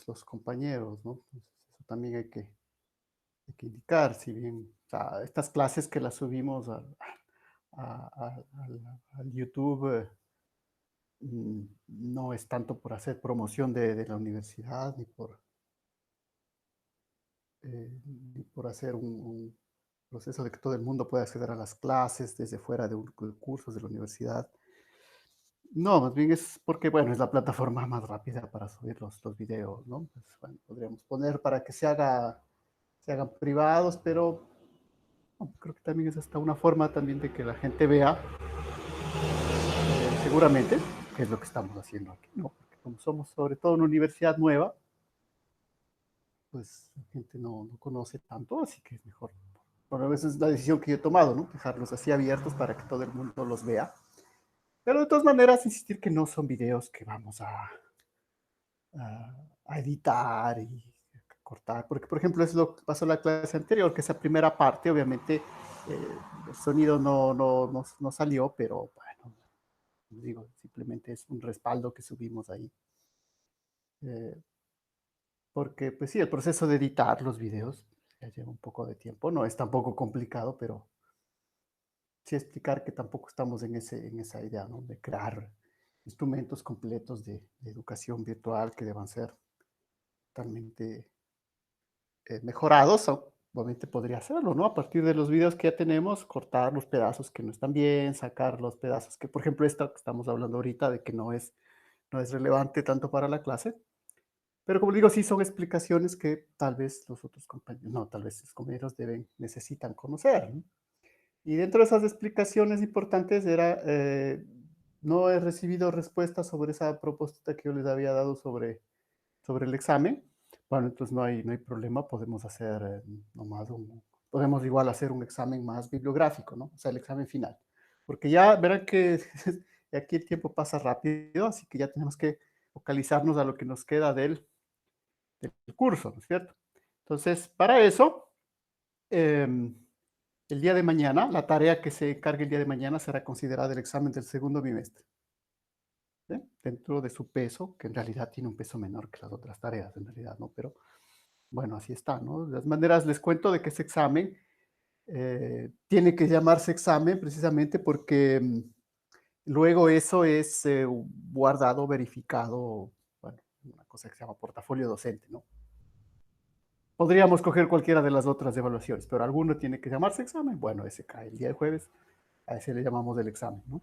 los compañeros, ¿no? Entonces, eso también hay que indicar, si bien, o sea, estas clases que las subimos al YouTube, no es tanto por hacer promoción de la universidad, ni por hacer un proceso de que todo el mundo pueda acceder a las clases desde fuera de cursos de la universidad. No, más bien es porque, bueno, es la plataforma más rápida para subir los videos, ¿no? Pues, bueno, podríamos poner para que se hagan privados, pero no, creo que también es hasta una forma también de que la gente vea, seguramente, qué es lo que estamos haciendo aquí, ¿no? Porque como somos sobre todo una universidad nueva, pues la gente no conoce tanto, así que es mejor. Bueno, esa es la decisión que yo he tomado, ¿no? Dejarlos así abiertos para que todo el mundo los vea. Pero de todas maneras, insistir que no son videos que vamos a editar y cortar, porque por ejemplo es lo que pasó en la clase anterior, que esa primera parte obviamente el sonido no salió, pero bueno, digo, simplemente es un respaldo que subimos ahí. Eh, Porque pues sí, el proceso de editar los videos ya lleva un poco de tiempo, no es tampoco complicado, pero sí explicar que tampoco estamos en esa idea, ¿no? De crear instrumentos completos de educación virtual que deban ser totalmente mejorados, obviamente podría hacerlo, ¿no? A partir de los videos que ya tenemos, cortar los pedazos que no están bien, sacar los pedazos que, por ejemplo, esto que estamos hablando ahorita de que no es relevante tanto para la clase, pero como digo, sí son explicaciones que tal vez los otros compañeros, no, tal vez los compañeros necesitan conocer, ¿no? Y dentro de esas explicaciones importantes era, no he recibido respuesta sobre esa propuesta que yo les había dado sobre el examen. Bueno, entonces no hay problema, podemos hacer nomás podemos igual hacer un examen más bibliográfico, ¿no? O sea, el examen final. Porque ya verán que aquí el tiempo pasa rápido, así que ya tenemos que focalizarnos a lo que nos queda del curso, ¿no es cierto? Entonces, para eso, em, el día de mañana, la tarea que se encargue el día de mañana será considerada el examen del segundo bimestre, ¿sí? Dentro de su peso, que en realidad tiene un peso menor que las otras tareas, en realidad, ¿no? Pero bueno, así está, ¿no? De todas maneras, les cuento de que ese examen tiene que llamarse examen precisamente porque luego eso es guardado, verificado, bueno, una cosa que se llama portafolio docente, ¿no? Podríamos coger cualquiera de las otras evaluaciones, pero alguno tiene que llamarse examen. Bueno, ese cae el día de jueves, a ese le llamamos el examen, ¿no?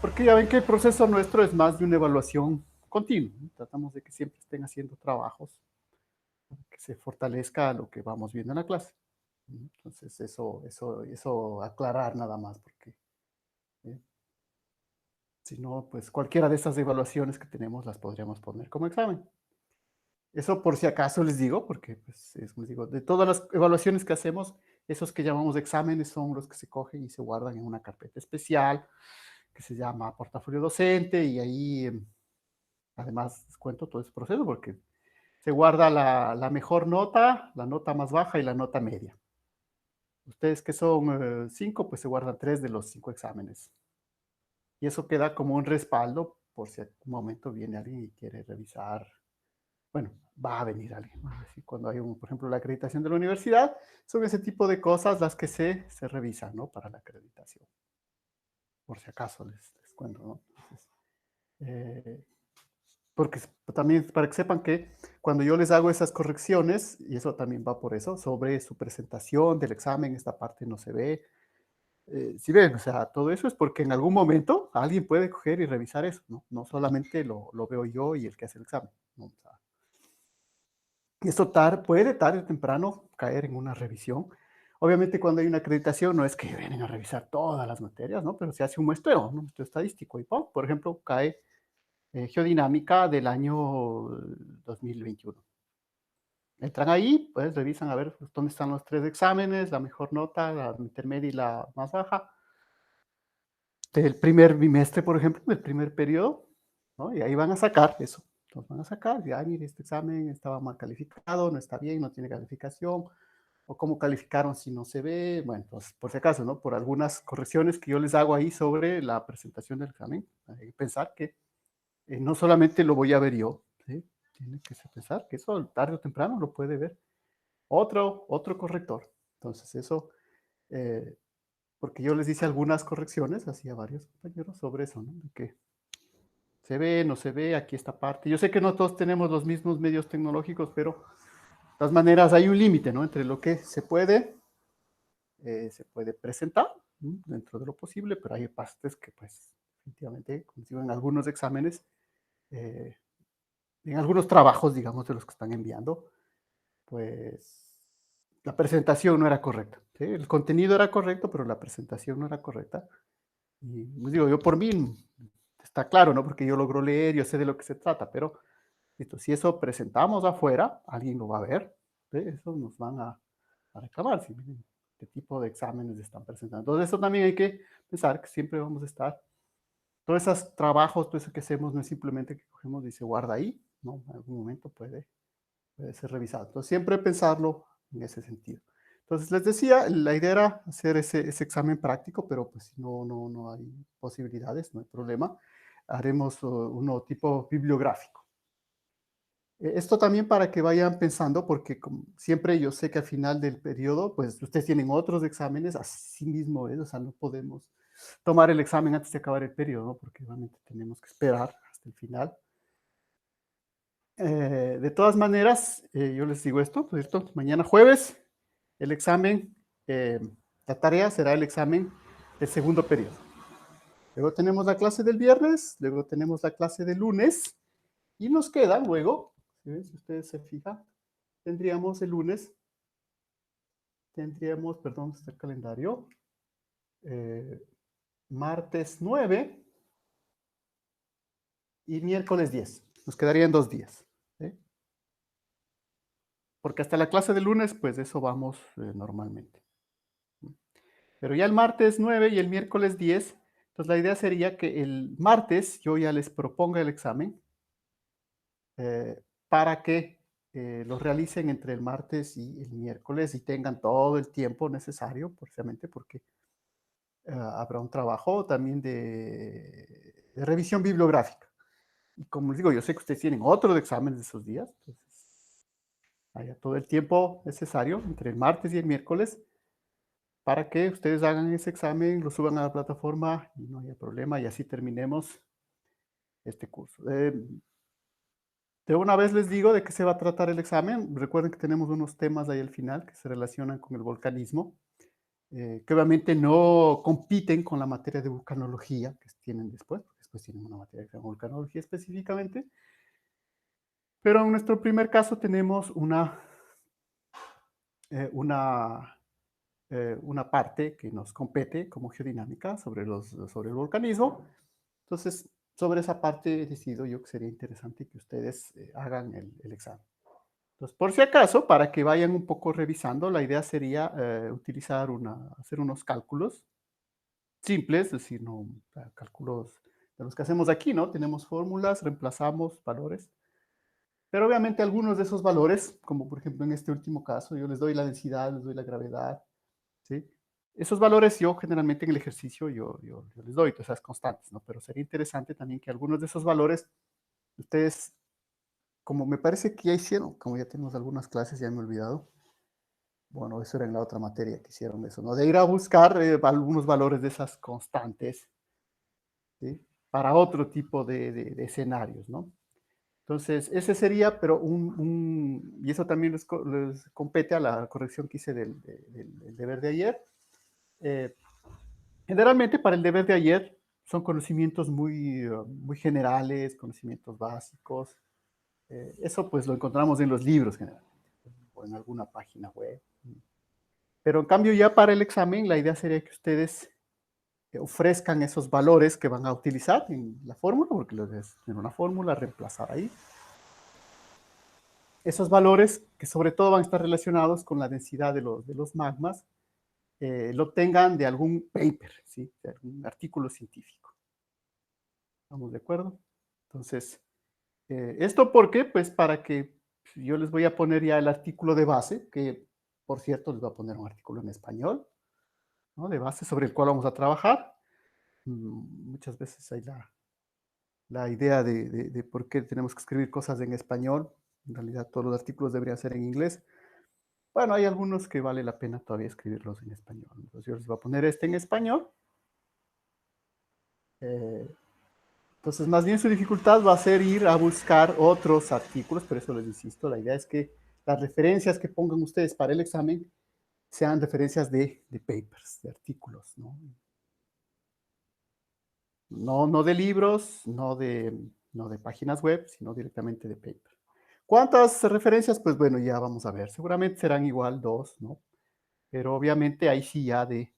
Porque ya ven que el proceso nuestro es más de una evaluación continua, ¿no? Tratamos de que siempre estén haciendo trabajos, que se fortalezca lo que vamos viendo en la clase. Entonces, eso aclarar nada más, porque ¿eh? Si no, pues cualquiera de esas evaluaciones que tenemos las podríamos poner como examen. Eso por si acaso les digo, porque pues, es, como les digo, de todas las evaluaciones que hacemos, esos que llamamos exámenes son los que se cogen y se guardan en una carpeta especial que se llama portafolio docente y ahí además les cuento todo ese proceso porque se guarda la mejor nota, la nota más baja y la nota media. Ustedes que son 5, pues se guardan 3 de los 5 exámenes. Y eso queda como un respaldo por si en algún momento viene alguien y quiere revisar. Bueno, va a venir alguien, ¿no? Así cuando hay, por ejemplo, la acreditación de la universidad, son ese tipo de cosas las que se revisan, ¿no? Para la acreditación. Por si acaso les cuento, ¿no? Entonces, eh, porque también para que sepan que cuando yo les hago esas correcciones, y eso también va por eso, sobre su presentación del examen, esta parte no se ve. Si ven, o sea, todo eso es porque en algún momento alguien puede coger y revisar eso, ¿no? No solamente lo veo yo y el que hace el examen, ¿no? O sea, eso puede tarde o temprano caer en una revisión. Obviamente cuando hay una acreditación no es que vienen a revisar todas las materias, ¿no? Pero se hace un muestreo, ¿no? Un muestreo estadístico y ¡pum! Por ejemplo, cae geodinámica del año 2021. Entran ahí, pues revisan a ver pues, dónde están los 3 exámenes, la mejor nota, la intermedia y la más baja, del primer bimestre, por ejemplo, del primer periodo, ¿no? Y ahí van a sacar eso. Los van a sacar, y, mire, este examen estaba mal calificado, no está bien, no tiene calificación, o cómo calificaron si no se ve. Bueno, pues por si acaso, ¿no? Por algunas correcciones que yo les hago ahí sobre la presentación del examen, hay que pensar que no solamente lo voy a ver yo, ¿sí? Tiene que pensar que eso tarde o temprano lo puede ver otro corrector. Entonces eso, eh, porque yo les hice algunas correcciones, hacía varios compañeros sobre eso, ¿no? De que se ve, no se ve, aquí esta parte. Yo sé que no todos tenemos los mismos medios tecnológicos, pero de todas maneras hay un límite, ¿no? Entre lo que se puede presentar, ¿no? Dentro de lo posible, pero hay partes que, pues, definitivamente, como digo, en algunos exámenes, eh, en algunos trabajos, digamos, de los que están enviando, pues la presentación no era correcta, ¿sí? El contenido era correcto, pero la presentación no era correcta. Y pues, digo, yo por mí está claro, ¿no? Porque yo logro leer, yo sé de lo que se trata, pero listo, si eso presentamos afuera, alguien lo va a ver, ¿sí? Eso nos van a reclamar, si miren qué tipo de exámenes están presentando. Entonces, eso también hay que pensar que siempre vamos a estar, todos esos trabajos, todo eso que hacemos, no es simplemente que cogemos y se guarda ahí, ¿no? En algún momento puede ser revisado. Entonces, siempre pensarlo en ese sentido. Entonces, les decía, la idea era hacer ese examen práctico, pero pues si no hay posibilidades, no hay problema. Haremos uno tipo bibliográfico. Esto también para que vayan pensando, porque como siempre yo sé que al final del periodo, pues ustedes tienen otros exámenes, así mismo es, o sea, no podemos tomar el examen antes de acabar el periodo, ¿no? Porque realmente tenemos que esperar hasta el final. De todas maneras, yo les digo esto, pues esto, mañana jueves, el examen, la tarea será el examen del segundo periodo. Luego tenemos la clase del viernes, luego tenemos la clase del lunes y nos queda luego, si ustedes se fijan, tendríamos el lunes, tendríamos, perdón, está el calendario, eh, martes 9 y miércoles 10. Nos quedarían 2 días. ¿Sí? Porque hasta la clase del lunes, pues eso vamos normalmente. Pero ya el martes 9 y el miércoles 10, entonces la idea sería que el martes yo ya les proponga el examen para que lo realicen entre el martes y el miércoles y tengan todo el tiempo necesario, precisamente porque habrá un trabajo también de revisión bibliográfica. Y como les digo, yo sé que ustedes tienen otros exámenes de esos días, entonces haya todo el tiempo necesario entre el martes y el miércoles para que ustedes hagan ese examen, lo suban a la plataforma y no haya problema y así terminemos este curso. De una vez les digo de qué se va a tratar el examen. Recuerden que tenemos unos temas ahí al final que se relacionan con el volcanismo, que obviamente no compiten con la materia de vulcanología que tienen después, porque después tienen una materia de vulcanología específicamente. Pero en nuestro primer caso tenemos eh, una, una parte que nos compete como geodinámica sobre el volcanismo. Entonces, sobre esa parte he decidido yo que sería interesante que ustedes hagan el examen. Entonces, por si acaso, para que vayan un poco revisando, la idea sería hacer unos cálculos simples, es decir, no, cálculos de los que hacemos aquí, ¿no? Tenemos fórmulas, reemplazamos valores, pero obviamente algunos de esos valores, como por ejemplo en este último caso, yo les doy la densidad, les doy la gravedad, ¿sí? Esos valores yo generalmente en el ejercicio yo les doy, esas constantes, ¿no? Pero sería interesante también que algunos de esos valores ustedes, como me parece que ya hicieron, como ya tenemos algunas clases, ya me he olvidado, bueno, eso era en la otra materia que hicieron eso, ¿no? De ir a buscar algunos valores de esas constantes, ¿sí? Para otro tipo de escenarios, ¿no? Entonces, ese sería, pero y eso también les compete a la corrección que hice del deber de ayer. Eh, Generalmente para el deber de ayer son conocimientos muy generales, conocimientos básicos. Eso pues lo encontramos en los libros generalmente, o en alguna página web. Pero en cambio ya para el examen la idea sería que ustedes ofrezcan esos valores que van a utilizar en la fórmula, porque les es en una fórmula, reemplazar ahí. Esos valores que sobre todo van a estar relacionados con la densidad de los magmas, lo tengan de algún paper, ¿sí? De algún artículo científico. ¿Estamos de acuerdo? Entonces, ¿esto por qué? Pues para que yo les voy a poner ya el artículo de base, que por cierto les voy a poner un artículo en español, ¿no? De base sobre el cual vamos a trabajar. Muchas veces hay la idea de por qué tenemos que escribir cosas en español. En realidad todos los artículos deberían ser en inglés. Bueno, hay algunos que vale la pena todavía escribirlos en español. Entonces yo les voy a poner este en español. Eh, entonces, más bien su dificultad va a ser ir a buscar otros artículos, por eso les insisto, la idea es que las referencias que pongan ustedes para el examen sean referencias de papers, de artículos, ¿no? No de libros, no de páginas web, sino directamente de paper. ¿Cuántas referencias? Pues bueno, ya vamos a ver. Seguramente serán igual dos, ¿no? Pero obviamente ahí sí ya de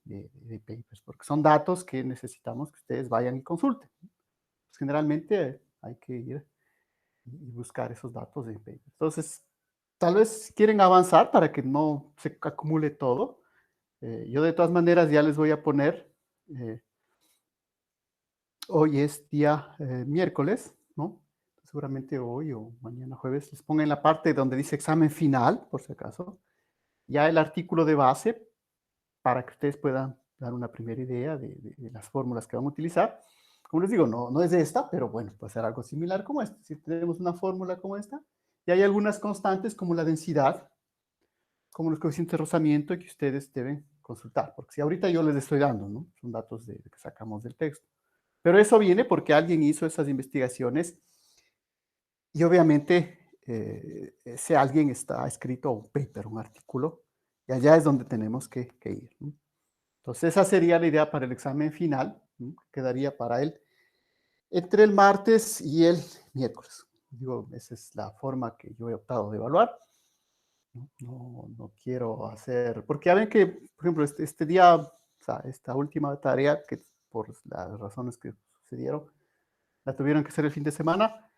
papers, porque son datos que necesitamos que ustedes vayan y consulten. Pues generalmente hay que ir y buscar esos datos en papers. Entonces, tal vez quieren avanzar para que no se acumule todo. Yo de todas maneras ya les voy a poner eh, hoy es día miércoles, ¿no? Seguramente hoy o mañana jueves les ponga en la parte donde dice examen final, por si acaso, ya el artículo de base para que ustedes puedan dar una primera idea de las fórmulas que van a utilizar. Como les digo, no es esta, pero bueno, puede ser algo similar como esta. Si tenemos una fórmula como esta, y hay algunas constantes como la densidad, como los coeficientes de rozamiento que ustedes deben consultar, porque si ahorita yo les estoy dando, ¿no? Son datos que sacamos del texto. Pero eso viene porque alguien hizo esas investigaciones y obviamente ese alguien está escrito un paper, un artículo, y allá es donde tenemos que ir, ¿no? Entonces esa sería la idea para el examen final, ¿no? Quedaría para él entre el martes y el miércoles. Digo, esa es la forma que yo he optado de evaluar. No quiero hacer, porque ya ven que, por ejemplo, este día, o sea, esta última tarea, que por las razones que sucedieron, la tuvieron que hacer el fin de semana,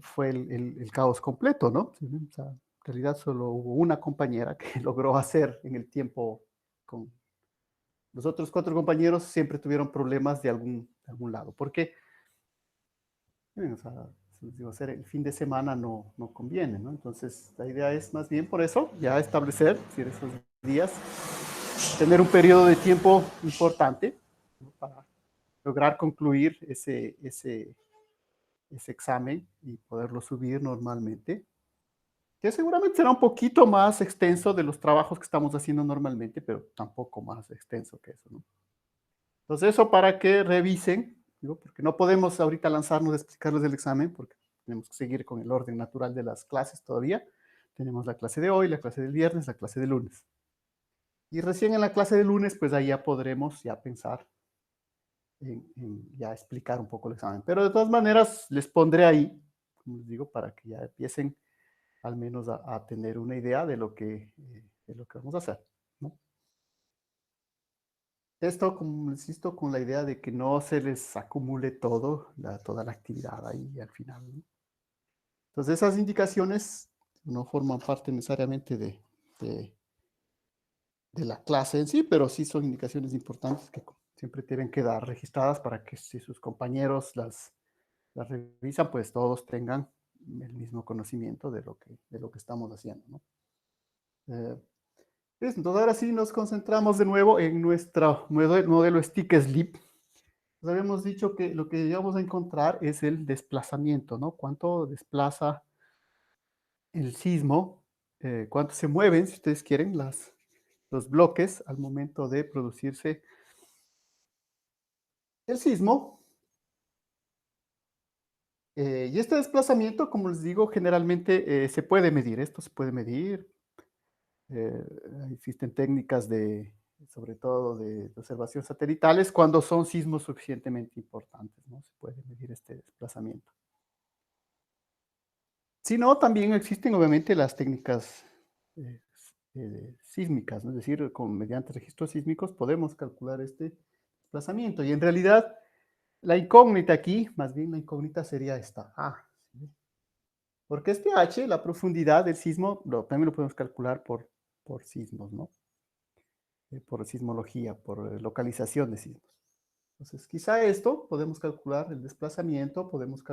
fue el caos completo, ¿no? Sí, ¿no? O sea, en realidad solo hubo una compañera que logró hacer en el tiempo con los otros cuatro compañeros siempre tuvieron problemas de algún lado. Porque, o sea, digo, hacer el fin de semana no conviene, ¿no? Entonces, la idea es más bien por eso, ya establecer, si esos días, tener un periodo de tiempo importante, ¿no? Para lograr concluir ese examen y poderlo subir normalmente, que seguramente será un poquito más extenso de los trabajos que estamos haciendo normalmente, pero tampoco más extenso que eso, ¿no? Entonces, eso para que revisen, ¿no? Porque no podemos ahorita lanzarnos a explicarles el examen, porque tenemos que seguir con el orden natural de las clases todavía. Tenemos la clase de hoy, la clase del viernes, la clase del lunes. Y recién en la clase del lunes, pues ahí ya podremos ya pensar en ya explicar un poco el examen. Pero de todas maneras, les pondré ahí, como les digo, para que ya empiecen al menos a tener una idea de lo que vamos a hacer, ¿no? Esto, como insisto, con la idea de que no se les acumule toda la actividad ahí al final, ¿no? Entonces, esas indicaciones no forman parte necesariamente de, de la clase en sí, pero sí son indicaciones importantes que siempre tienen que dar registradas para que si sus compañeros las revisan, pues todos tengan el mismo conocimiento de lo que estamos haciendo, ¿no? Eh, Entonces, ahora sí nos concentramos de nuevo en nuestro modelo Stick Slip. Nos habíamos dicho que lo que íbamos a encontrar es el desplazamiento, ¿no? Cuánto desplaza el sismo, cuánto se mueven, si ustedes quieren, los bloques al momento de producirse el sismo. Y este desplazamiento, como les digo, generalmente se puede medir. Esto se puede medir. Eh, Existen técnicas sobre todo de observación satelitales, cuando son sismos suficientemente importantes, ¿no? Se puede medir este desplazamiento. Si no, también existen obviamente las técnicas sísmicas, ¿no? Es decir, mediante registros sísmicos podemos calcular este desplazamiento. Y en realidad, la incógnita aquí, más bien la incógnita sería esta A, ¿sí? Porque este H, la profundidad del sismo, también lo podemos calcular por sismos, ¿no? Por sismología, por localización de sismos. Entonces, quizá esto podemos calcular el desplazamiento, podemos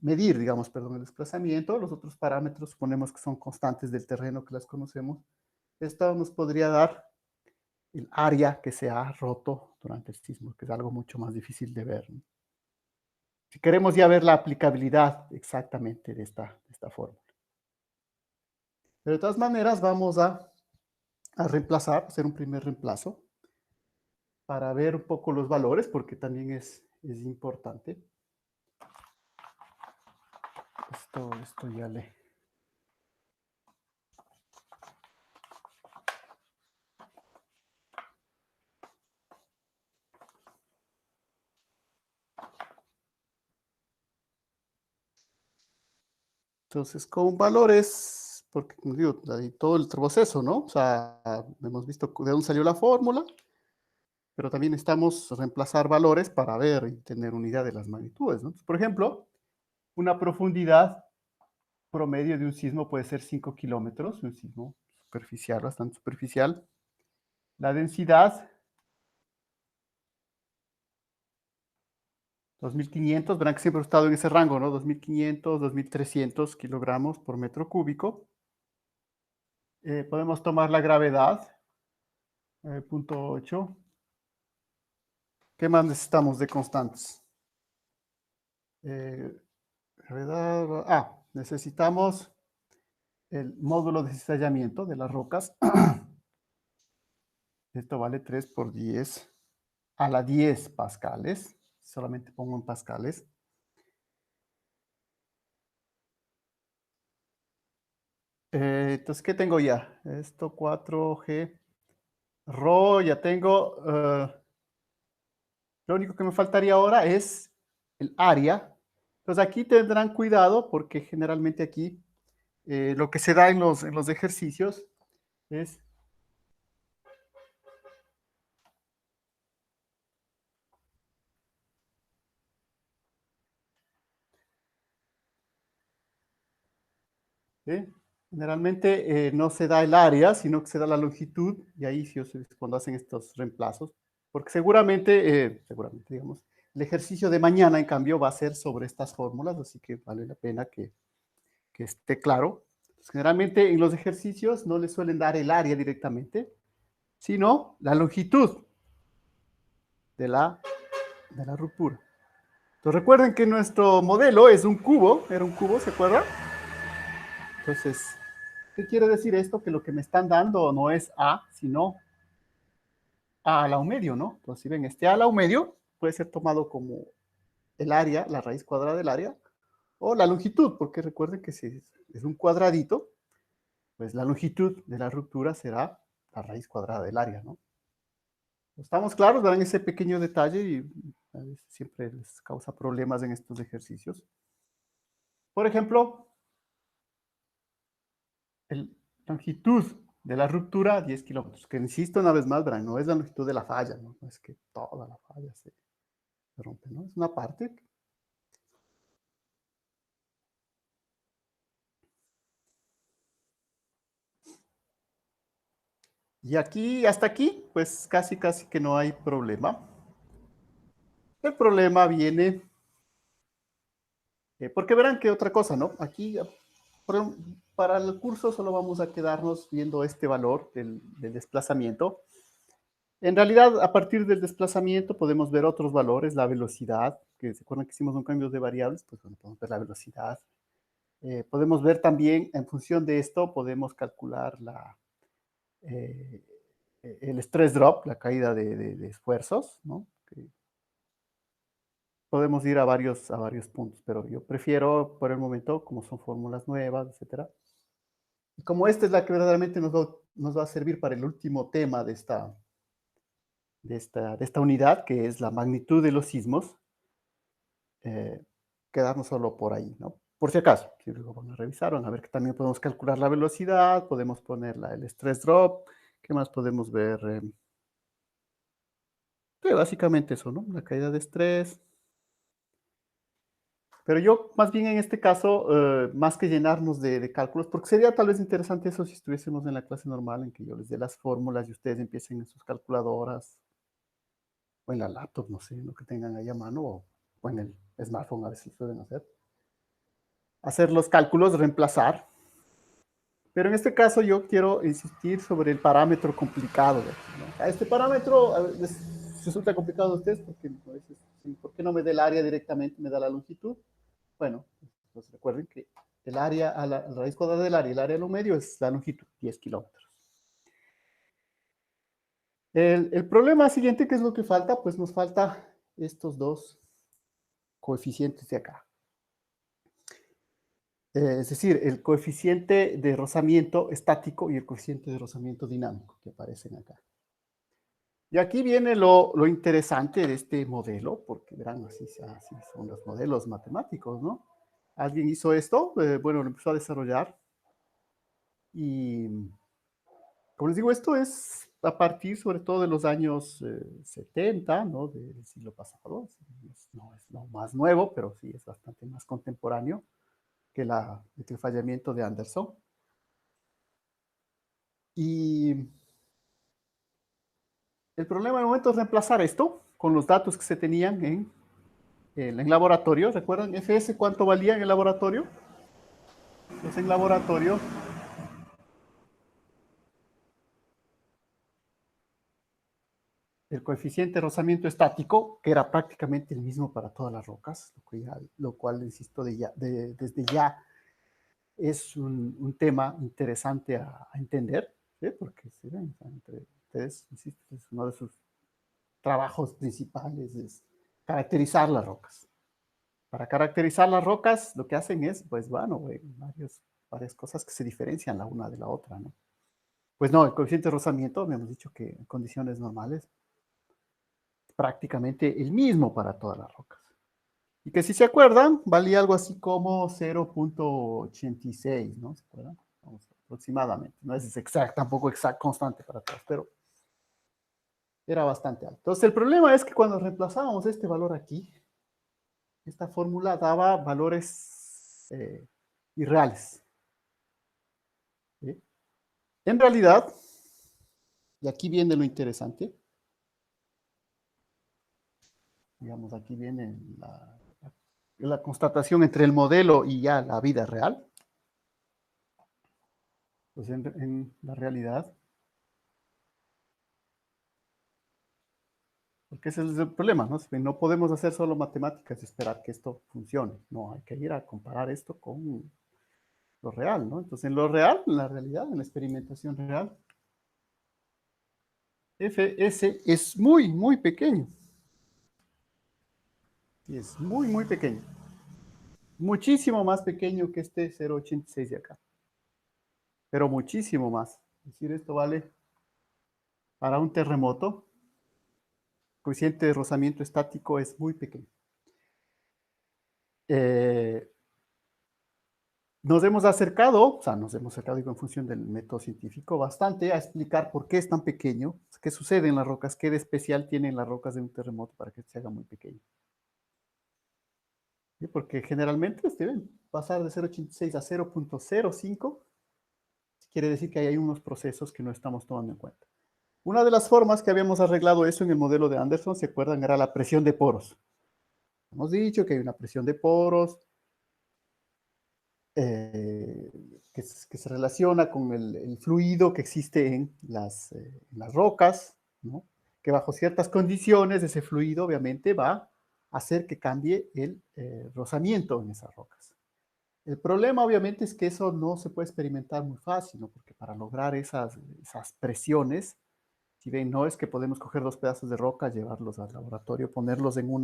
medir, digamos, perdón, el desplazamiento. Los otros parámetros suponemos que son constantes del terreno que las conocemos. Esto nos podría dar el área que se ha roto durante el sismo, que es algo mucho más difícil de ver, ¿no? Si queremos ya ver la aplicabilidad exactamente de esta fórmula. Pero de todas maneras vamos a reemplazar, hacer un primer reemplazo para ver un poco los valores, porque también es importante. Esto ya le... Entonces, con valores, porque como digo, ahí todo el proceso, ¿no? O sea, hemos visto de dónde salió la fórmula, pero también necesitamos reemplazar valores para ver y tener una idea de las magnitudes, ¿no? Por ejemplo, una profundidad promedio de un sismo puede ser 5 kilómetros, un sismo superficial, bastante superficial. La densidad, 2.500, verán que siempre he estado en ese rango, ¿no? 2.500, 2.300 kilogramos por metro cúbico. Podemos tomar la gravedad, 0.8. ¿Qué más necesitamos de constantes? Gravedad, necesitamos el módulo de cizallamiento de las rocas. Esto vale 3 por 10 a la 10 pascales. Solamente pongo en pascales. Entonces, ¿qué tengo ya? Esto 4G. Rho, ya tengo. Lo único que me faltaría ahora es el área. Entonces, aquí tendrán cuidado porque generalmente aquí lo que se da en los ejercicios es... ¿sí? Generalmente no se da el área, sino que se da la longitud, y ahí sí es cuando hacen estos reemplazos, porque seguramente, digamos, el ejercicio de mañana, en cambio, va a ser sobre estas fórmulas, así que vale la pena que esté claro. Pues, generalmente en los ejercicios no le suelen dar el área directamente, sino la longitud de la ruptura. Entonces recuerden que nuestro modelo es un cubo, era un cubo, ¿se acuerdan? Entonces, ¿qué quiere decir esto? Que lo que me están dando no es A, sino A al lado medio, ¿no? Entonces, si ven, este A al lado medio puede ser tomado como el área, la raíz cuadrada del área, o la longitud, porque recuerden que si es un cuadradito, pues la longitud de la ruptura será la raíz cuadrada del área, ¿no? ¿Estamos claros? Verán ese pequeño detalle y a veces siempre les causa problemas en estos ejercicios. Por ejemplo, la longitud de la ruptura, 10 kilómetros, que insisto una vez más, verán, no es la longitud de la falla, ¿no? No es que toda la falla se rompe, ¿no? Es una parte. Y aquí, hasta aquí, pues casi que no hay problema. El problema viene, porque verán que otra cosa, ¿no? Aquí, para el curso solo vamos a quedarnos viendo este valor del desplazamiento. En realidad, a partir del desplazamiento podemos ver otros valores, la velocidad, que se acuerdan que hicimos un cambio de variables, pues bueno, podemos ver la velocidad. Podemos ver también, en función de esto, podemos calcular eh, el stress drop, la caída de esfuerzos, ¿no? Que podemos ir a varios puntos, pero yo prefiero por el momento, como son fórmulas nuevas, etcétera. Y como esta es la que verdaderamente nos va a servir para el último tema de esta unidad, que es la magnitud de los sismos, eh, quedarnos solo por ahí, ¿no? Por si acaso, si luego van a revisar, van a ver que también podemos calcular la velocidad, podemos poner el stress drop, ¿qué más podemos ver? Sí, básicamente eso, ¿no? La caída de estrés. Pero yo, más bien en este caso, más que llenarnos de cálculos, porque sería tal vez interesante eso si estuviésemos en la clase normal, en que yo les dé las fórmulas y ustedes empiecen en sus calculadoras o en la laptop, no sé, lo que tengan ahí a mano, o en el smartphone, a veces lo pueden hacer. Hacer los cálculos, reemplazar, Pero en este caso yo quiero insistir sobre el parámetro complicado de aquí, ¿no? Este parámetro a ver, resulta complicado a ustedes porque a veces, ¿por qué no me da el área directamente, me da la longitud? Bueno, pues recuerden que el área a la raíz cuadrada del área, el área a lo medio es la longitud, 10 kilómetros. El problema siguiente, ¿qué es lo que falta? Pues nos falta estos dos coeficientes de acá. Es decir, el coeficiente de rozamiento estático y el coeficiente de rozamiento dinámico que aparecen acá. Y aquí viene lo interesante de este modelo, porque verán, así son los modelos matemáticos, ¿no? Alguien hizo esto, bueno, lo empezó a desarrollar y, como les digo, esto es a partir sobre todo de los años 70, ¿no? Del siglo pasado. No es lo más nuevo, pero sí es bastante más contemporáneo que el fallamiento de Anderson. Y el problema en el momento es reemplazar esto con los datos que se tenían en laboratorio. ¿Recuerdan FS cuánto valía en el laboratorio? Entonces en laboratorio el coeficiente de rozamiento estático, que era prácticamente el mismo para todas las rocas, lo cual insisto, desde ya es un tema interesante a entender, ¿sí? Porque ¿sí? Entre ustedes, insisto, es uno de sus trabajos principales, es caracterizar las rocas. Para caracterizar las rocas, lo que hacen es, pues bueno, varias cosas que se diferencian la una de la otra, ¿no? Pues no, el coeficiente de rozamiento, habíamos dicho que en condiciones normales, prácticamente el mismo para todas las rocas. Y que si se acuerdan, valía algo así como 0.86, ¿no? ¿Se acuerdan? Vamos, aproximadamente. No es tampoco constante para todos, pero era bastante alto. Entonces, el problema es que cuando reemplazábamos este valor aquí, esta fórmula daba valores irreales. ¿Sí? En realidad, y aquí viene lo interesante, digamos, aquí viene la constatación entre el modelo y ya la vida real. Pues en la realidad, porque ese es el problema, ¿no? No podemos hacer solo matemáticas y esperar que esto funcione. No, hay que ir a comparar esto con lo real, ¿no? Entonces, en lo real, en la realidad, en la experimentación real, Fs es muy, muy pequeño. Y es muy, muy pequeño. Muchísimo más pequeño que este 0.86 de acá. Pero muchísimo más. Es decir, esto vale para un terremoto. El coeficiente de rozamiento estático es muy pequeño. Nos hemos acercado, digo, en función del método científico, bastante a explicar por qué es tan pequeño, qué sucede en las rocas, qué de especial tienen las rocas de un terremoto para que se haga muy pequeño. ¿Sí? Porque generalmente deben pasar de 0.86 a 0.05, quiere decir que hay unos procesos que no estamos tomando en cuenta. Una de las formas que habíamos arreglado eso en el modelo de Anderson, ¿se acuerdan? Era la presión de poros. Hemos dicho que hay una presión de poros, que se relaciona con el fluido que existe en las rocas, ¿no? Que bajo ciertas condiciones ese fluido obviamente va a hacer que cambie el rozamiento en esas rocas. El problema obviamente es que eso no se puede experimentar muy fácil, ¿no? Porque para lograr esas presiones, si ven, no es que podemos coger dos pedazos de roca, llevarlos al laboratorio, ponerlos en un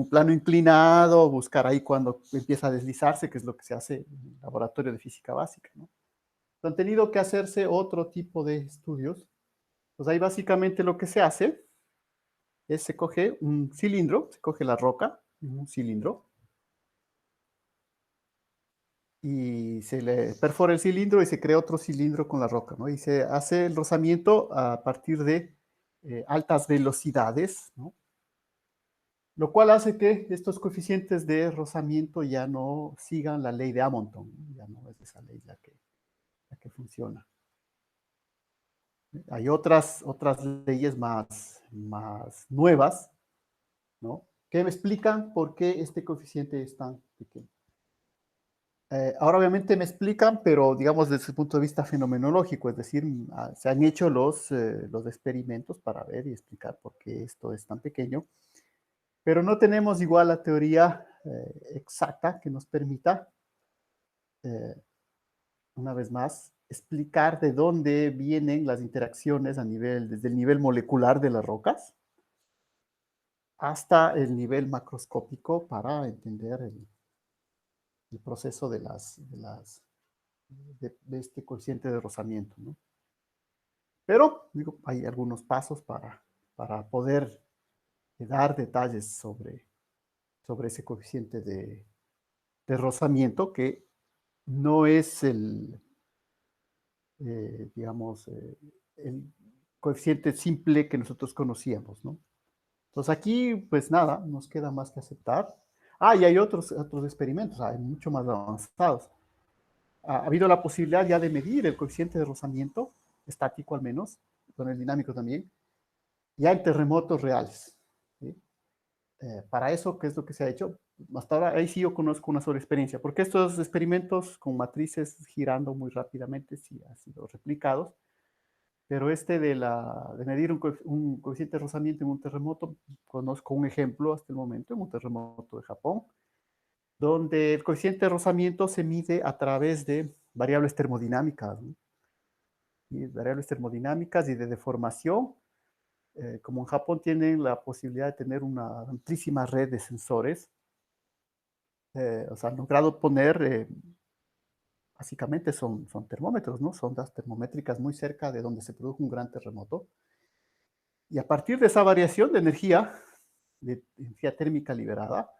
plano inclinado, buscar ahí cuando empieza a deslizarse, que es lo que se hace en el laboratorio de física básica, ¿no? Han tenido que hacerse otro tipo de estudios. Pues ahí básicamente lo que se hace es se coge un cilindro, se coge la roca, un cilindro, y se le perfora el cilindro y se crea otro cilindro con la roca, ¿no? Y se hace el rozamiento a partir de altas velocidades, ¿no? Lo cual hace que estos coeficientes de rozamiento ya no sigan la ley de Amonton, ¿no? Ya no es esa ley la que funciona. Hay otras leyes más nuevas, ¿no? Que me explican por qué este coeficiente es tan pequeño. Ahora obviamente me explican, pero digamos desde el punto de vista fenomenológico, es decir, se han hecho los experimentos para ver y explicar por qué esto es tan pequeño, pero no tenemos igual la teoría exacta que nos permita, eh, una vez más, explicar de dónde vienen las interacciones desde el nivel molecular de las rocas hasta el nivel macroscópico para entender el proceso de este coeficiente de rozamiento, ¿no? Pero, digo, hay algunos pasos para poder dar detalles sobre ese coeficiente de rozamiento que no es digamos, el coeficiente simple que nosotros conocíamos, ¿no? Entonces aquí, pues nada, nos queda más que aceptar. Ah, y hay otros experimentos, hay mucho más avanzados. Ha habido la posibilidad ya de medir el coeficiente de rozamiento, estático al menos, con el dinámico también, ya en terremotos reales. ¿Sí? Para eso, ¿qué es lo que se ha hecho? Hasta ahora, ahí sí yo conozco una sola experiencia, porque estos experimentos con matrices girando muy rápidamente sí han sido replicados, pero de medir un coeficiente de rozamiento en un terremoto, conozco un ejemplo hasta el momento, en un terremoto de Japón, donde el coeficiente de rozamiento se mide a través de variables termodinámicas, ¿no? Y variables termodinámicas y de deformación. Como en Japón tienen la posibilidad de tener una amplísima red de sensores, o sea, han logrado poner, básicamente son termómetros, ¿no? Sondas termométricas muy cerca de donde se produjo un gran terremoto. Y a partir de esa variación de energía térmica liberada,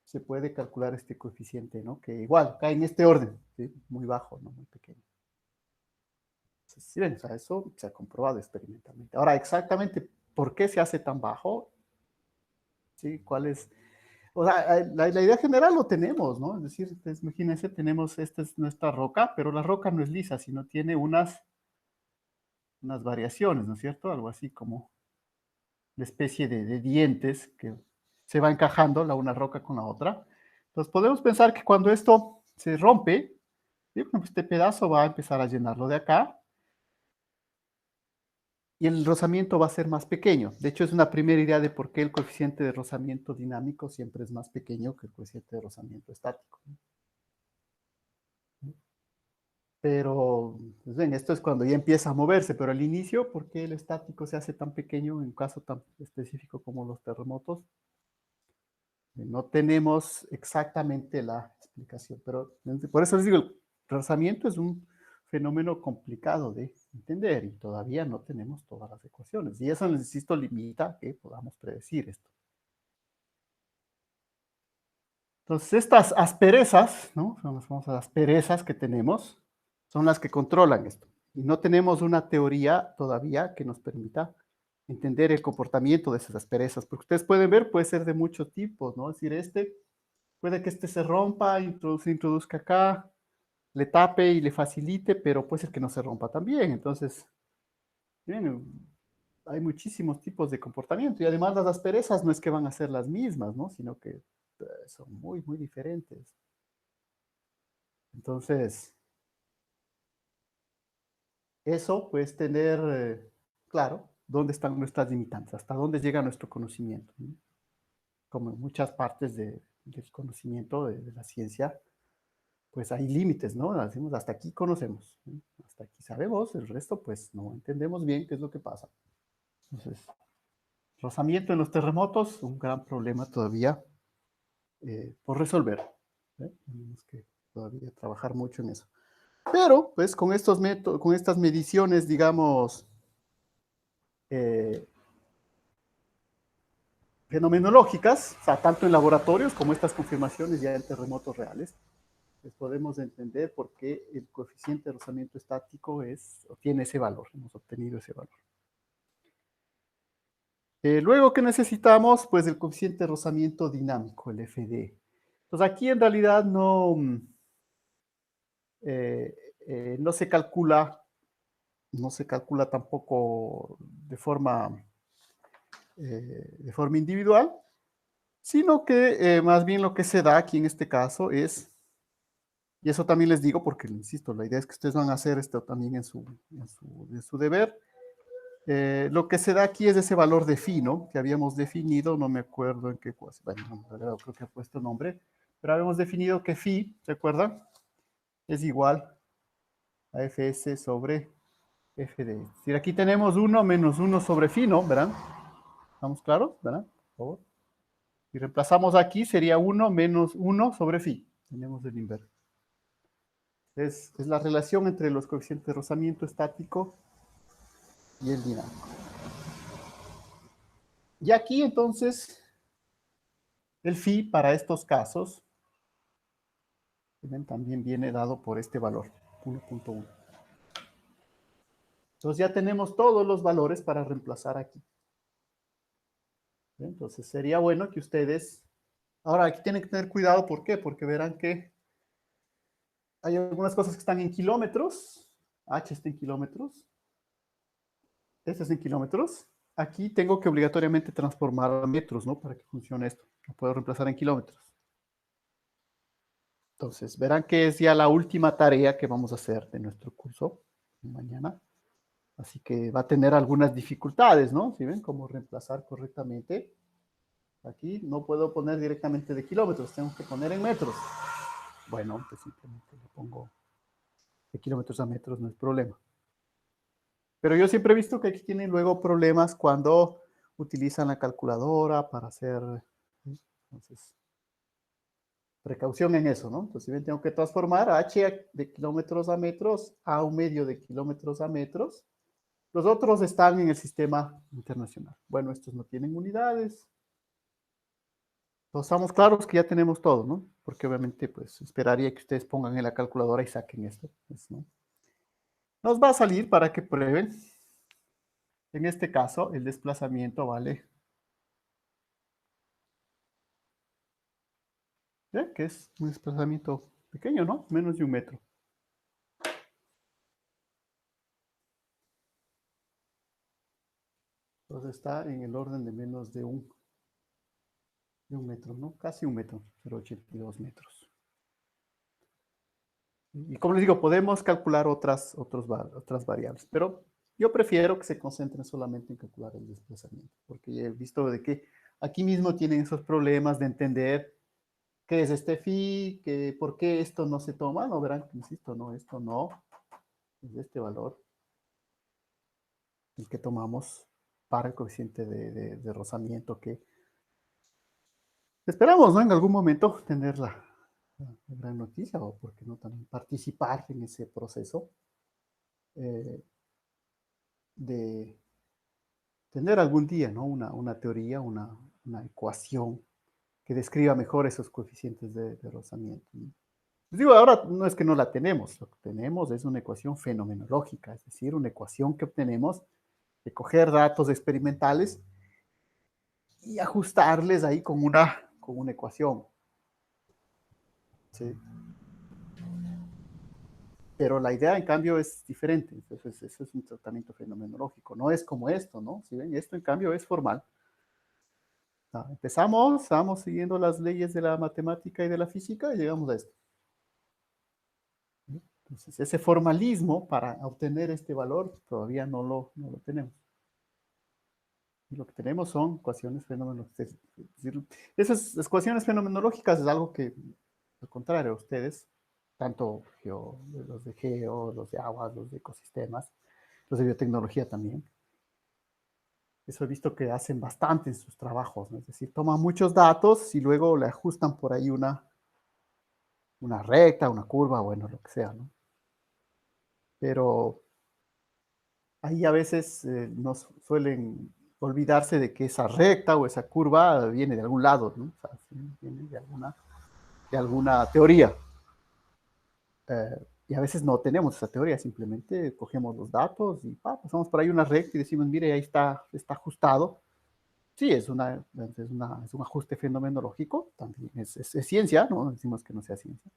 se puede calcular este coeficiente, ¿no? Que igual cae en este orden, ¿sí? Muy bajo, ¿no? Muy pequeño. Entonces, sí, ven, o sea, eso se ha comprobado experimentalmente. Ahora, exactamente por qué se hace tan bajo, ¿sí? ¿Cuál es? O sea, la idea general lo tenemos, ¿no? Es decir, imagínense, esta es nuestra roca, pero la roca no es lisa, sino tiene unas variaciones, ¿no es cierto? Algo así como una especie de dientes que se va encajando la una roca con la otra. Entonces podemos pensar que cuando esto se rompe, ¿sí? Este pedazo va a empezar a llenarlo de acá y el rozamiento va a ser más pequeño. De hecho, es una primera idea de por qué el coeficiente de rozamiento dinámico siempre es más pequeño que el coeficiente de rozamiento estático. Pero, pues ven, esto es cuando ya empieza a moverse, pero al inicio, ¿por qué el estático se hace tan pequeño en un caso tan específico como los terremotos? No tenemos exactamente la explicación, pero por eso les digo, el rozamiento es un fenómeno complicado de entender y todavía no tenemos todas las ecuaciones. Y eso, insisto, limita que podamos predecir esto. Entonces, estas asperezas, ¿no? Son las famosas asperezas que tenemos, son las que controlan esto. Y no tenemos una teoría todavía que nos permita entender el comportamiento de esas asperezas, porque ustedes pueden ver, puede ser de muchos tipos, ¿no? Es decir, puede que este se rompa, se introduzca acá, le tape y le facilite, pero puede ser que no se rompa también. Entonces, bien, hay muchísimos tipos de comportamiento y además las asperezas no es que van a ser las mismas, ¿no? Sino que son muy, muy diferentes. Entonces, eso pues tener claro dónde están nuestras limitantes, hasta dónde llega nuestro conocimiento, ¿no? Como en muchas partes del conocimiento de la ciencia, pues hay límites, ¿no? Decimos, hasta aquí conocemos, ¿no? Hasta aquí sabemos, el resto pues no entendemos bien qué es lo que pasa. Entonces, rozamiento en los terremotos, un gran problema todavía por resolver, ¿eh? Tenemos que todavía trabajar mucho en eso. Pero, pues, con estos métodos, con estas mediciones, digamos, eh, fenomenológicas, o sea, tanto en laboratorios como estas confirmaciones ya en terremotos reales, pues podemos entender por qué el coeficiente de rozamiento estático tiene ese valor, hemos obtenido ese valor. Luego, ¿qué necesitamos? Pues el coeficiente de rozamiento dinámico, el FD. Entonces, aquí en realidad eh, no se calcula, no se calcula tampoco de forma individual, sino que más bien lo que se da aquí en este caso es Y eso también les digo porque, insisto, la idea es que ustedes van a hacer esto también en su deber. Lo que se da aquí es ese valor de phi, ¿no? Que habíamos definido, no me acuerdo en qué cosa, bueno, no, creo que he puesto nombre, pero habíamos definido que phi, ¿se acuerdan? Es igual a fs sobre fd. Es decir, aquí tenemos 1 menos 1 sobre phi, ¿no? ¿Verán? ¿Estamos claros? ¿Verán? Por favor. Si reemplazamos aquí, sería 1 menos 1 sobre phi. Tenemos el inverso. Es la relación entre los coeficientes de rozamiento estático y el dinámico. Y aquí, entonces, el phi para estos casos también viene dado por este valor, 1.1. Entonces ya tenemos todos los valores para reemplazar aquí. Entonces sería bueno que ustedes... Ahora, aquí tienen que tener cuidado, ¿por qué? Porque verán que hay algunas cosas que están en kilómetros. H está en kilómetros. Este es en kilómetros. Aquí tengo que obligatoriamente transformar a metros, ¿no? Para que funcione esto. Lo puedo reemplazar en kilómetros. Entonces, verán que es ya la última tarea que vamos a hacer de nuestro curso mañana. Así que va a tener algunas dificultades, ¿no? Si ven cómo reemplazar correctamente. Aquí no puedo poner directamente de kilómetros, tengo que poner en metros. Bueno, pues simplemente le pongo de kilómetros a metros, no es problema. Pero yo siempre he visto que aquí tienen luego problemas cuando utilizan la calculadora para hacer... Entonces, precaución en eso, ¿no? Entonces, si bien tengo que transformar h de kilómetros a metros a un medio de kilómetros a metros. Los otros están en el sistema internacional. Bueno, estos no tienen unidades. Entonces, estamos claros que ya tenemos todo, ¿no? Porque obviamente, pues, esperaría que ustedes pongan en la calculadora y saquen esto, pues, ¿no? Nos va a salir para que prueben. En este caso, el desplazamiento vale, ¿eh? Que es un desplazamiento pequeño, ¿no? Menos de 1 metro. Entonces está en el orden de menos de un metro, ¿no? Casi 1 metro, 0,82 metros. Y como les digo, podemos calcular otras variables, pero yo prefiero que se concentren solamente en calcular el desplazamiento, porque he visto de que aquí mismo tienen esos problemas de entender qué es este phi, por qué esto no se toma, no verán, insisto, no, esto no, es este valor, el que tomamos para el coeficiente de rozamiento que esperamos, ¿no? En algún momento tener la gran noticia, o por qué no también participar en ese proceso de tener algún día, ¿no? Una teoría, una ecuación que describa mejor esos coeficientes de rozamiento, ¿no? Les digo, ahora no es que no la tenemos, lo que tenemos es una ecuación fenomenológica, es decir, una ecuación que obtenemos de coger datos experimentales y ajustarles ahí con una ecuación, ¿sí? Pero la idea, en cambio, es diferente. Entonces, eso es un tratamiento fenomenológico. No es como esto, ¿no? Si ven, esto, en cambio, es formal. Empezamos, estamos siguiendo las leyes de la matemática y de la física y llegamos a esto. Entonces, ese formalismo para obtener este valor todavía no lo tenemos. Y lo que tenemos son ecuaciones fenomenológicas. Esas ecuaciones fenomenológicas es algo que, al contrario, ustedes, tanto los de geo, los de aguas, los de ecosistemas, los de biotecnología también, eso he visto que hacen bastante en sus trabajos, ¿no? Es decir, toman muchos datos y luego le ajustan por ahí una recta, una curva, bueno, lo que sea, ¿no? Pero ahí a veces nos suelen olvidarse de que esa recta o esa curva viene de algún lado, ¿no? O sea, viene de alguna teoría. Y a veces no tenemos esa teoría, simplemente cogemos los datos y pasamos por ahí una recta y decimos, mire, ahí está ajustado. Sí, es un ajuste fenomenológico, también es ciencia, ¿no? Decimos que no sea ciencia.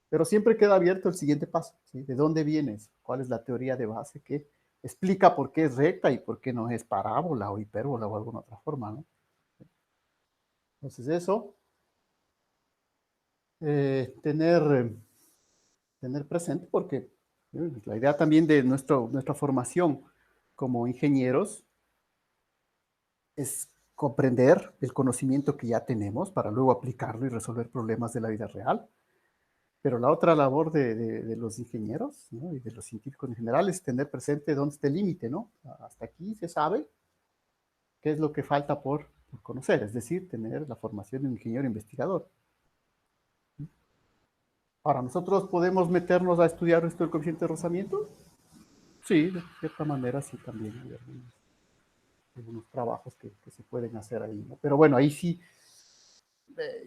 Pero siempre queda abierto el siguiente paso, ¿sí? ¿De dónde vienes? ¿Cuál es la teoría de base que explica por qué es recta y por qué no es parábola o hipérbola o alguna otra forma, ¿no? Entonces eso, tener tener presente porque la idea también de nuestra formación como ingenieros es comprender el conocimiento que ya tenemos para luego aplicarlo y resolver problemas de la vida real. Pero la otra labor de los ingenieros, ¿no? Y de los científicos en general es tener presente dónde está el límite, ¿no? Hasta aquí se sabe qué es lo que falta por conocer, es decir, tener la formación de un ingeniero investigador. Ahora, ¿nosotros podemos meternos a estudiar esto del coeficiente de rozamiento? Sí, de cierta manera sí también hay algunos trabajos que se pueden hacer ahí, ¿no? Pero bueno, ahí sí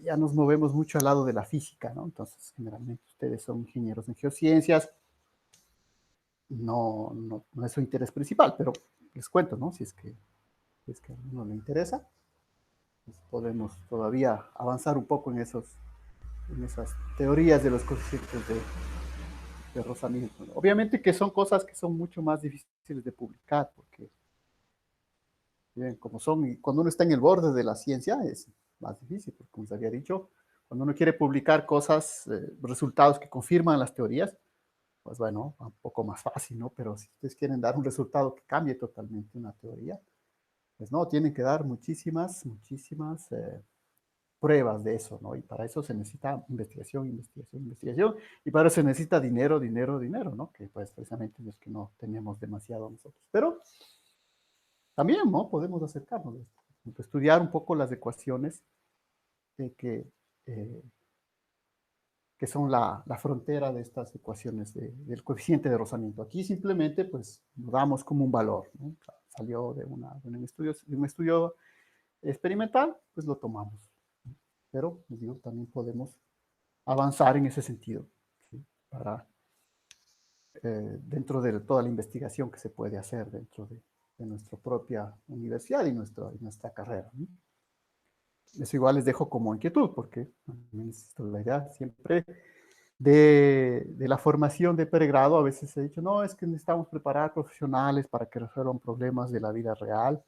ya nos movemos mucho al lado de la física, ¿no? Entonces, generalmente ustedes son ingenieros en geociencias, no es su interés principal, pero les cuento, ¿no? Si es que a uno le interesa, pues podemos todavía avanzar un poco en esas teorías de los coeficientes de rozamiento, ¿no? Obviamente que son cosas que son mucho más difíciles de publicar, porque bien, como son, y cuando uno está en el borde de la ciencia es más difícil, porque como se había dicho, cuando uno quiere publicar cosas, resultados que confirman las teorías, pues bueno, un poco más fácil, ¿no? Pero si ustedes quieren dar un resultado que cambie totalmente una teoría, pues no, tienen que dar muchísimas pruebas de eso, ¿no? Y para eso se necesita investigación, investigación, investigación, y para eso se necesita dinero, dinero, dinero, ¿no? Que pues precisamente es que no tenemos demasiado nosotros. Pero también, ¿no? Podemos acercarnos, estudiar un poco las ecuaciones de eh, que son la frontera de estas ecuaciones del coeficiente de rozamiento. Aquí simplemente pues lo damos como un valor, ¿no? Salió de un estudio experimental, pues lo tomamos. Pero, les digo, también podemos avanzar en ese sentido, ¿sí? Para, dentro de toda la investigación que se puede hacer dentro de nuestra propia universidad y nuestra carrera, ¿no? Eso igual les dejo como inquietud, porque la idea siempre de la formación de pregrado, a veces he dicho, no, es que necesitamos preparar profesionales para que resuelvan problemas de la vida real.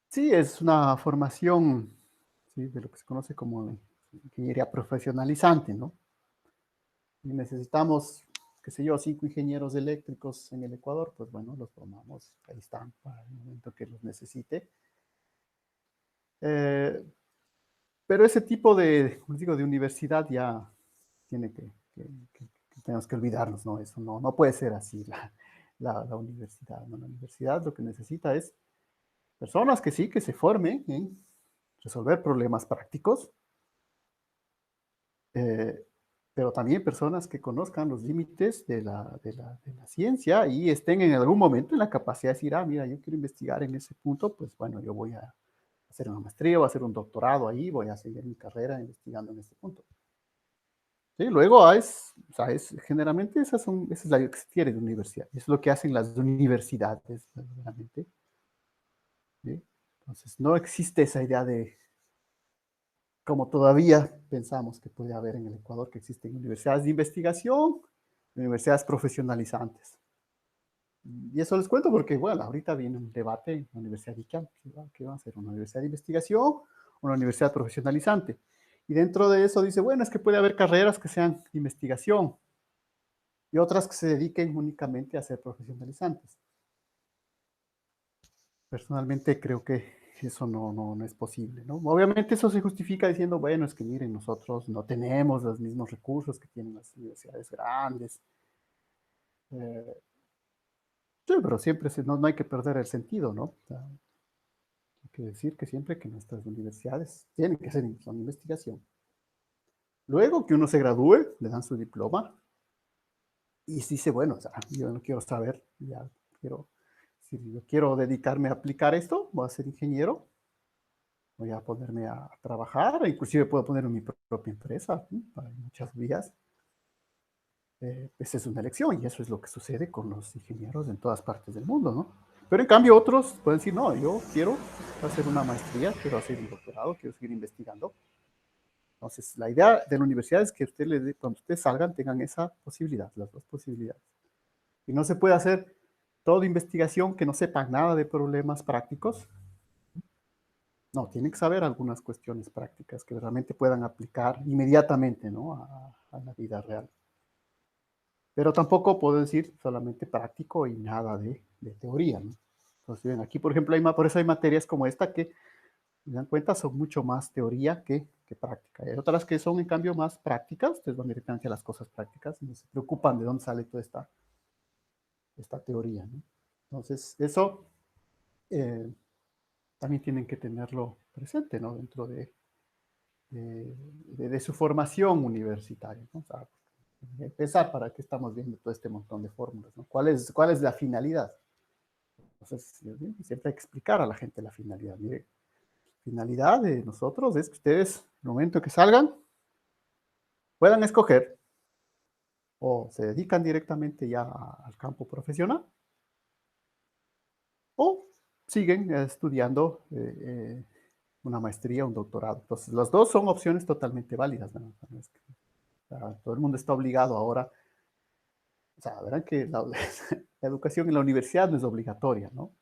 Sí, es una formación, ¿sí? De lo que se conoce como ingeniería profesionalizante, ¿no? Y necesitamos, qué sé yo, 5 ingenieros eléctricos en el Ecuador, pues bueno, los tomamos, ahí están para el momento que los necesite. Eh, pero ese tipo como digo, de universidad ya tiene que tenemos que olvidarnos, ¿no? Eso no puede ser así la universidad, ¿no? La universidad lo que necesita es personas que sí, que se formen en resolver problemas prácticos, eh, pero también personas que conozcan los límites de la ciencia y estén en algún momento en la capacidad de decir, mira, yo quiero investigar en ese punto, pues bueno, yo voy a hacer una maestría, voy a hacer un doctorado ahí, voy a seguir mi carrera investigando en este punto. Sí, luego o sea, generalmente esa es la que se tiene de universidad. Eso es lo que hacen las universidades, verdaderamente. ¿Sí? Entonces, no existe esa idea de, como todavía pensamos que puede haber en el Ecuador, que existen universidades de investigación, universidades profesionalizantes. Y eso les cuento porque, bueno, ahorita viene un debate en la Universidad de ICANN, ¿qué va a ser? ¿Una universidad de investigación o una universidad profesionalizante? Y dentro de eso dice, bueno, es que puede haber carreras que sean investigación y otras que se dediquen únicamente a ser profesionalizantes. Personalmente creo que eso no es posible, ¿no? Obviamente eso se justifica diciendo, bueno, es que miren, nosotros no tenemos los mismos recursos que tienen las universidades grandes. Eh, sí, pero siempre no hay que perder el sentido, ¿no? O sea, hay que decir que siempre que nuestras universidades tienen que hacer son investigación. Luego que uno se gradúe, le dan su diploma y dice, bueno, o sea, yo no quiero saber, ya quiero, si yo quiero dedicarme a aplicar esto, voy a ser ingeniero, voy a ponerme a trabajar, inclusive puedo poner mi propia empresa, ¿sí? Hay muchas vías. Esa es una elección y eso es lo que sucede con los ingenieros en todas partes del mundo, ¿no? Pero en cambio otros pueden decir, no, yo quiero hacer una maestría, quiero hacer un doctorado, quiero seguir investigando. Entonces, la idea de la universidad es que cuando ustedes salgan tengan esa posibilidad, las dos posibilidades. Y no se puede hacer toda investigación que no sepan nada de problemas prácticos, No, tienen que saber algunas cuestiones prácticas que realmente puedan aplicar inmediatamente, ¿no? A la vida real. Pero tampoco puedo decir solamente práctico y nada de teoría, ¿no? Entonces, bien, aquí, por ejemplo, por eso hay materias como esta que, me dan cuenta, son mucho más teoría que práctica. Hay otras que son, en cambio, más prácticas, ustedes van directamente a las cosas prácticas y no se preocupan de dónde sale toda esta teoría, ¿no? Entonces, eso también tienen que tenerlo presente, ¿no? Dentro de su formación universitaria, ¿no? O sea, empezar, ¿para qué estamos viendo todo este montón de fórmulas, ¿no? ¿Cuál es la finalidad? Entonces, siempre hay que explicar a la gente la finalidad. Mire, la finalidad de nosotros es que ustedes, en el momento que salgan, puedan escoger o se dedican directamente ya al campo profesional o siguen estudiando una maestría, un doctorado. Entonces, las dos son opciones totalmente válidas, ¿no? Todo el mundo está obligado ahora. O sea, verán que la educación en la universidad no es obligatoria, ¿no?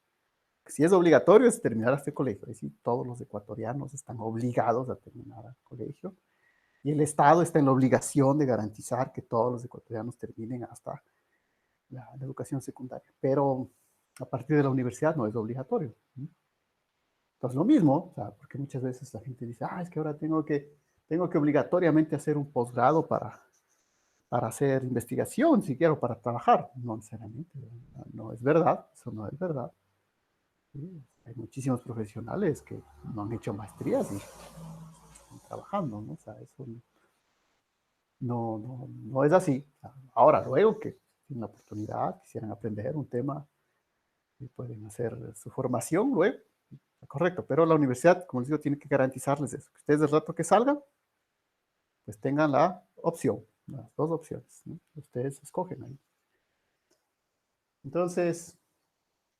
Si es obligatorio es terminar este colegio. Es decir, todos los ecuatorianos están obligados a terminar el colegio y el Estado está en la obligación de garantizar que todos los ecuatorianos terminen hasta la educación secundaria. Pero a partir de la universidad no es obligatorio, ¿no? Entonces, lo mismo, o sea, porque muchas veces la gente dice, es que ahora tengo que obligatoriamente hacer un posgrado para hacer investigación, si quiero, para trabajar. No necesariamente, no es verdad, eso no es verdad. Sí, hay muchísimos profesionales que no han hecho maestrías y están trabajando, ¿no? O sea, eso no es así. O sea, ahora, luego que tienen la oportunidad, quisieran aprender un tema y pueden hacer su formación luego, correcto, pero la universidad, como les digo, tiene que garantizarles eso, que ustedes del rato que salgan, pues tengan la opción, las dos opciones, ¿no? Ustedes escogen ahí. Entonces,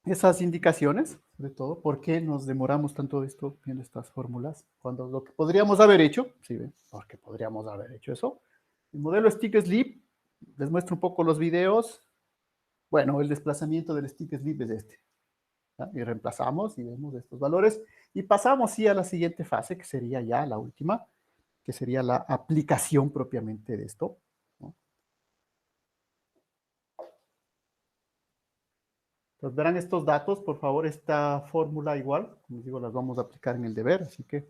esas indicaciones, sobre todo, ¿por qué nos demoramos tanto esto viendo estas fórmulas? Cuando lo que podríamos haber hecho, ¿sí ven? Porque podríamos haber hecho eso. El modelo stick sleep, les muestro un poco los videos. Bueno, el desplazamiento del stick sleep es este, ¿ya? Y reemplazamos y vemos estos valores. Y pasamos, sí, a la siguiente fase, que sería ya la última, que sería la aplicación propiamente de esto, ¿no? Entonces, verán estos datos, por favor, esta fórmula igual, como les digo, las vamos a aplicar en el deber, así que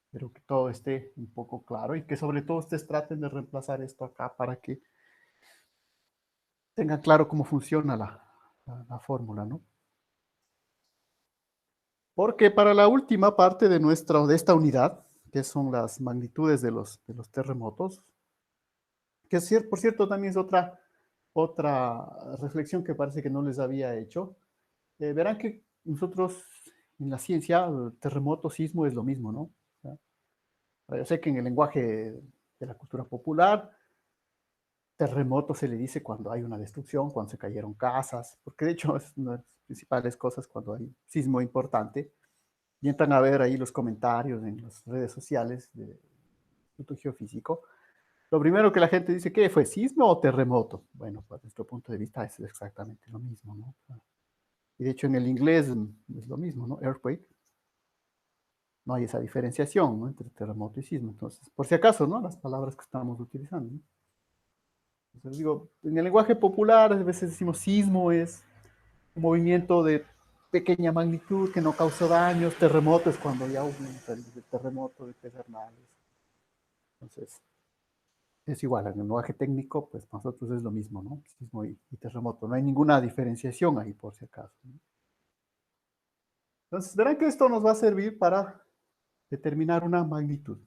espero que todo esté un poco claro y que sobre todo ustedes traten de reemplazar esto acá para que tengan claro cómo funciona la fórmula, ¿no? Porque para la última parte de esta unidad, que son las magnitudes de los terremotos, que por cierto también es otra reflexión que parece que no les había hecho. Verán que nosotros en la ciencia, terremoto, sismo es lo mismo, ¿no? Yo sé que en el lenguaje de la cultura popular, terremoto se le dice cuando hay una destrucción, cuando se cayeron casas, porque de hecho es una de las principales cosas cuando hay sismo importante. Y entran a ver ahí los comentarios en las redes sociales del Instituto Geofísico. Lo primero que la gente dice, ¿qué fue, sismo o terremoto? Bueno, pues desde nuestro punto de vista es exactamente lo mismo, ¿no? Y de hecho en el inglés es lo mismo, ¿no? Earthquake. No hay esa diferenciación, ¿no?, entre terremoto y sismo. Entonces, por si acaso, ¿no?, las palabras que estamos utilizando, ¿no? Entonces, digo, en el lenguaje popular a veces decimos sismo es un movimiento de pequeña magnitud que no causó daños, terremoto es cuando ya aumenta el terremoto de pedernales. Entonces, es igual, en el lenguaje técnico, pues nosotros es lo mismo, ¿no? Sismo y terremoto. No hay ninguna diferenciación ahí, por si acaso, ¿no? Entonces, verán que esto nos va a servir para determinar una magnitud.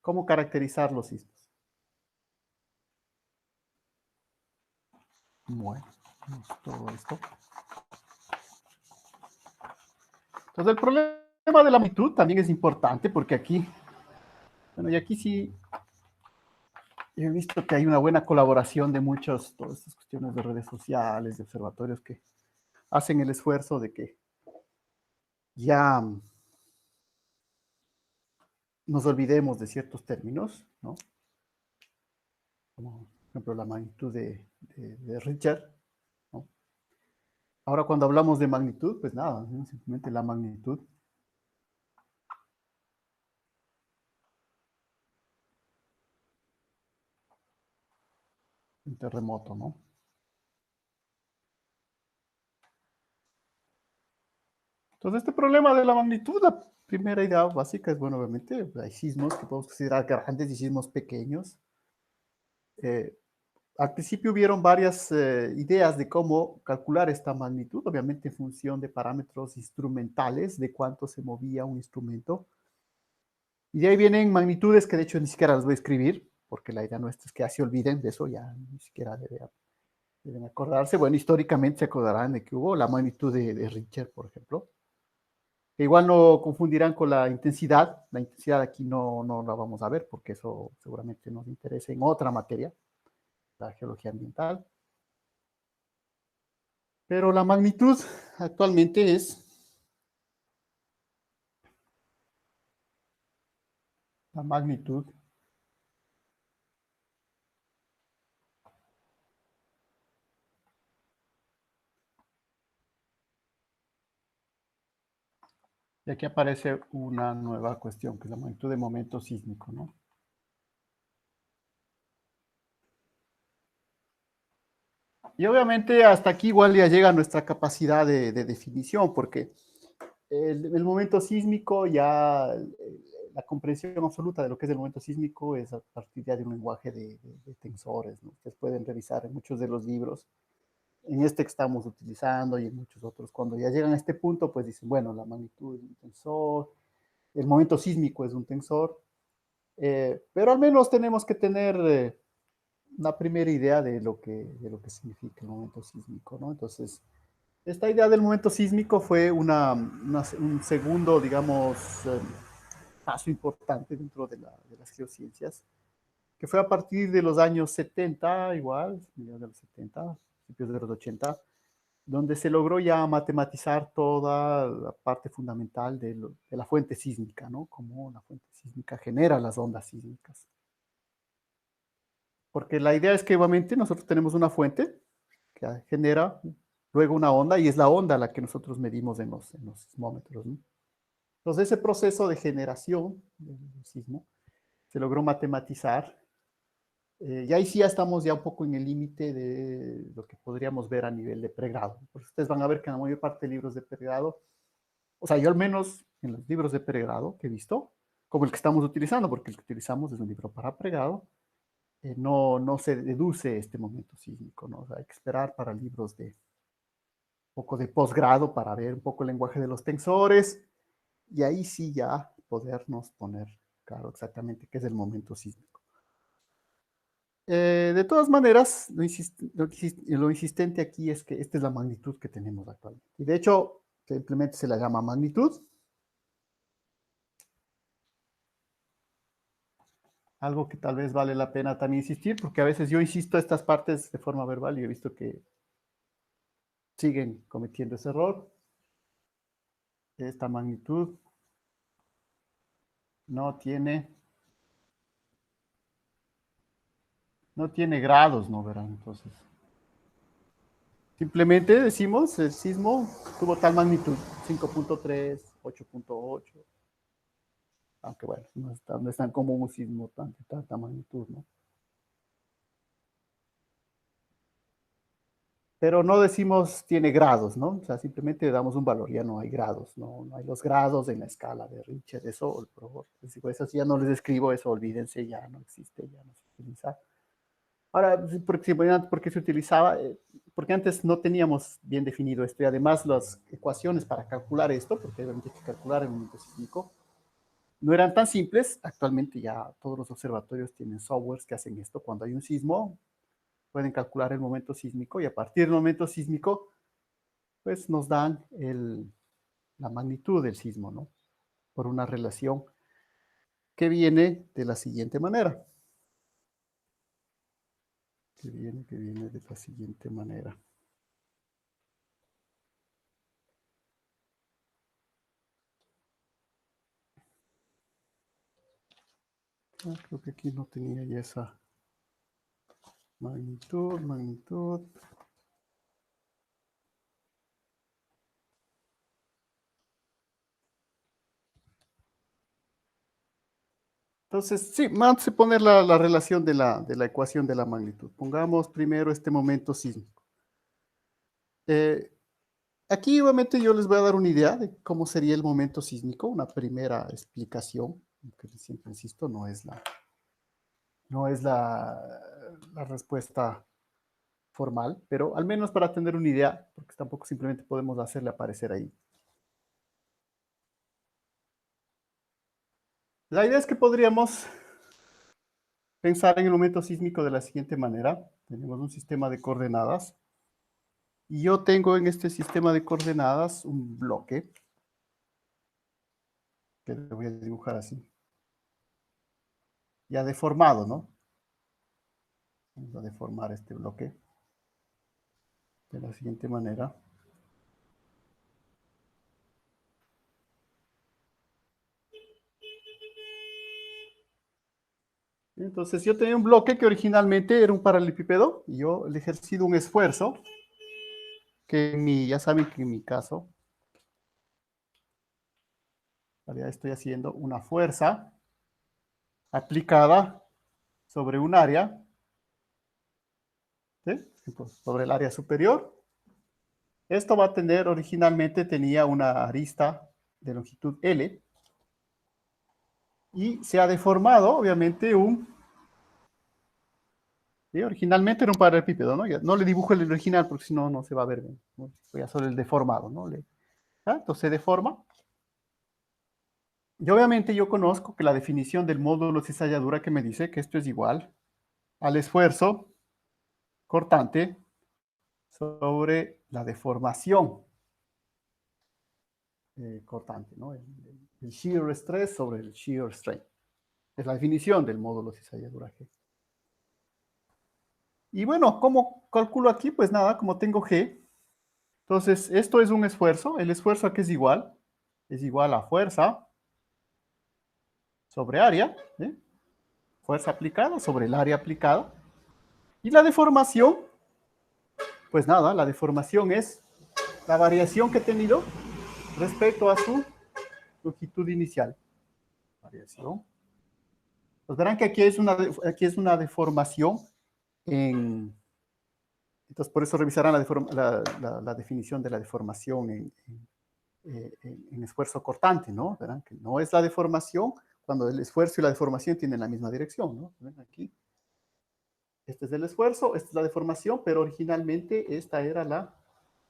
¿Cómo caracterizar los sismos? Bueno, todo esto. Entonces, el problema de la magnitud también es importante porque aquí, bueno, y aquí sí he visto que hay una buena colaboración de todas estas cuestiones de redes sociales, de observatorios que hacen el esfuerzo de que ya nos olvidemos de ciertos términos, ¿no? Como, por ejemplo, la magnitud de Richard, ¿no? Ahora, cuando hablamos de magnitud, pues nada, ¿no?, simplemente la magnitud un terremoto, ¿no? Entonces, este problema de la magnitud, la primera idea básica es, bueno, obviamente hay sismos que podemos considerar grandes y sismos pequeños. Eh, Al principio hubieron varias ideas de cómo calcular esta magnitud, obviamente en función de parámetros instrumentales, de cuánto se movía un instrumento. Y de ahí vienen magnitudes que de hecho ni siquiera las voy a escribir, porque la idea nuestra es que ya se olviden de eso, ya ni siquiera deben acordarse. Bueno, históricamente se acordarán de que hubo la magnitud de Richter, por ejemplo, que igual no confundirán con la intensidad. La intensidad aquí no la vamos a ver, porque eso seguramente nos interesa en otra materia, la geología ambiental. Pero la magnitud actualmente es la magnitud. Y aquí aparece una nueva cuestión, que es la magnitud de momento sísmico, ¿no? Y obviamente hasta aquí igual ya llega nuestra capacidad de definición, porque el momento sísmico ya, la comprensión absoluta de lo que es el momento sísmico es a partir ya de un lenguaje de tensores, ¿no? Ustedes pueden revisar en muchos de los libros, en este que estamos utilizando y en muchos otros, cuando ya llegan a este punto, pues dicen, bueno, la magnitud es un tensor, el momento sísmico es un tensor, pero al menos tenemos que tener una primera idea de lo que significa el momento sísmico, ¿no? Entonces, esta idea del momento sísmico fue un segundo, digamos, paso importante dentro de las geociencias, que fue a partir de los años 70, igual, mediados de los 70, principios de los 80, donde se logró ya matematizar toda la parte fundamental de la fuente sísmica, ¿no? Cómo la fuente sísmica genera las ondas sísmicas. Porque la idea es que obviamente nosotros tenemos una fuente que genera luego una onda y es la onda la que nosotros medimos en los sismómetros, ¿no? Entonces ese proceso de generación del sismo se logró matematizar y ahí sí ya estamos ya un poco en el límite de lo que podríamos ver a nivel de pregrado. Porque ustedes van a ver que en la mayor parte de libros de pregrado, o sea, yo al menos en los libros de pregrado que he visto, como el que estamos utilizando, porque el que utilizamos es un libro para pregrado, no se deduce este momento sísmico, ¿no? O sea, hay que esperar para libros de un poco de posgrado para ver un poco el lenguaje de los tensores y ahí sí ya podernos poner claro exactamente qué es el momento sísmico. De todas maneras, lo insistente aquí es que esta es la magnitud que tenemos actualmente. Y de hecho, simplemente se la llama magnitud. Algo que tal vez vale la pena también insistir, porque a veces yo insisto estas partes de forma verbal y he visto que siguen cometiendo ese error. Esta magnitud no tiene, no tiene grados, ¿no? Verán, entonces. Simplemente decimos, el sismo tuvo tal magnitud, 5.3, 8.8, aunque bueno, no es tan común un sismo de tanta magnitud, ¿no? Pero no decimos tiene grados, ¿no? O sea, simplemente damos un valor, ya no hay grados, no hay los grados en la escala de Richter, eso, por favor, eso sí ya no les escribo, eso olvídense, ya no existe, ya no se utiliza. Ahora, ¿por qué se utilizaba? Porque antes no teníamos bien definido esto y además las ecuaciones para calcular esto, porque obviamente hay que calcular el momento sísmico, no eran tan simples. Actualmente ya todos los observatorios tienen softwares que hacen esto. Cuando hay un sismo, pueden calcular el momento sísmico y a partir del momento sísmico, pues nos dan la magnitud del sismo, ¿no? Por una relación que viene de la siguiente manera. Que viene de la siguiente manera. Creo que aquí no tenía ya esa magnitud. Entonces, sí, antes de poner la relación de la ecuación de la magnitud, pongamos primero este momento sísmico. Eh, Aquí, obviamente, yo les voy a dar una idea de cómo sería el momento sísmico, una primera explicación, que siempre insisto, no es la respuesta formal, pero al menos para tener una idea, porque tampoco simplemente podemos hacerle aparecer ahí. La idea es que podríamos pensar en el momento sísmico de la siguiente manera. Tenemos un sistema de coordenadas y yo tengo en este sistema de coordenadas un bloque que le voy a dibujar así, ya deformado, ¿no? Vamos a deformar este bloque de la siguiente manera. Entonces yo tenía un bloque que originalmente era un paralelepípedo y yo le he ejercido un esfuerzo que ya saben que en mi caso, ya estoy haciendo una fuerza aplicada sobre un área, ¿sí? Sobre el área superior. Esto va a tener, originalmente tenía una arista de longitud L y se ha deformado, obviamente, ¿sí? Originalmente era un paralelepípedo, ¿no? No le dibujo el original porque si no, no se va a ver bien, ¿no? Voy a solo el deformado, ¿no? Entonces se deforma. Y obviamente yo conozco que la definición del módulo de cizalladura que me dice que esto es igual al esfuerzo cortante sobre la deformación cortante, ¿no? El shear stress sobre el shear strain. Es la definición del módulo de cizalladura G. Y bueno, ¿cómo calculo aquí? Pues nada, como tengo G, entonces esto es un esfuerzo. ¿El esfuerzo a qué es igual? Es igual a fuerza sobre área, ¿sí? Fuerza aplicada sobre el área aplicada. Y la deformación, pues nada, la deformación es la variación que he tenido respecto a su longitud inicial. Variación. Pues verán que aquí es una deformación en... Entonces, por eso revisarán la definición de la deformación en esfuerzo cortante, ¿no? Verán que no es la deformación cuando el esfuerzo y la deformación tienen la misma dirección, ¿no? ¿Ven aquí? Este es el esfuerzo, esta es la deformación, pero originalmente esta era la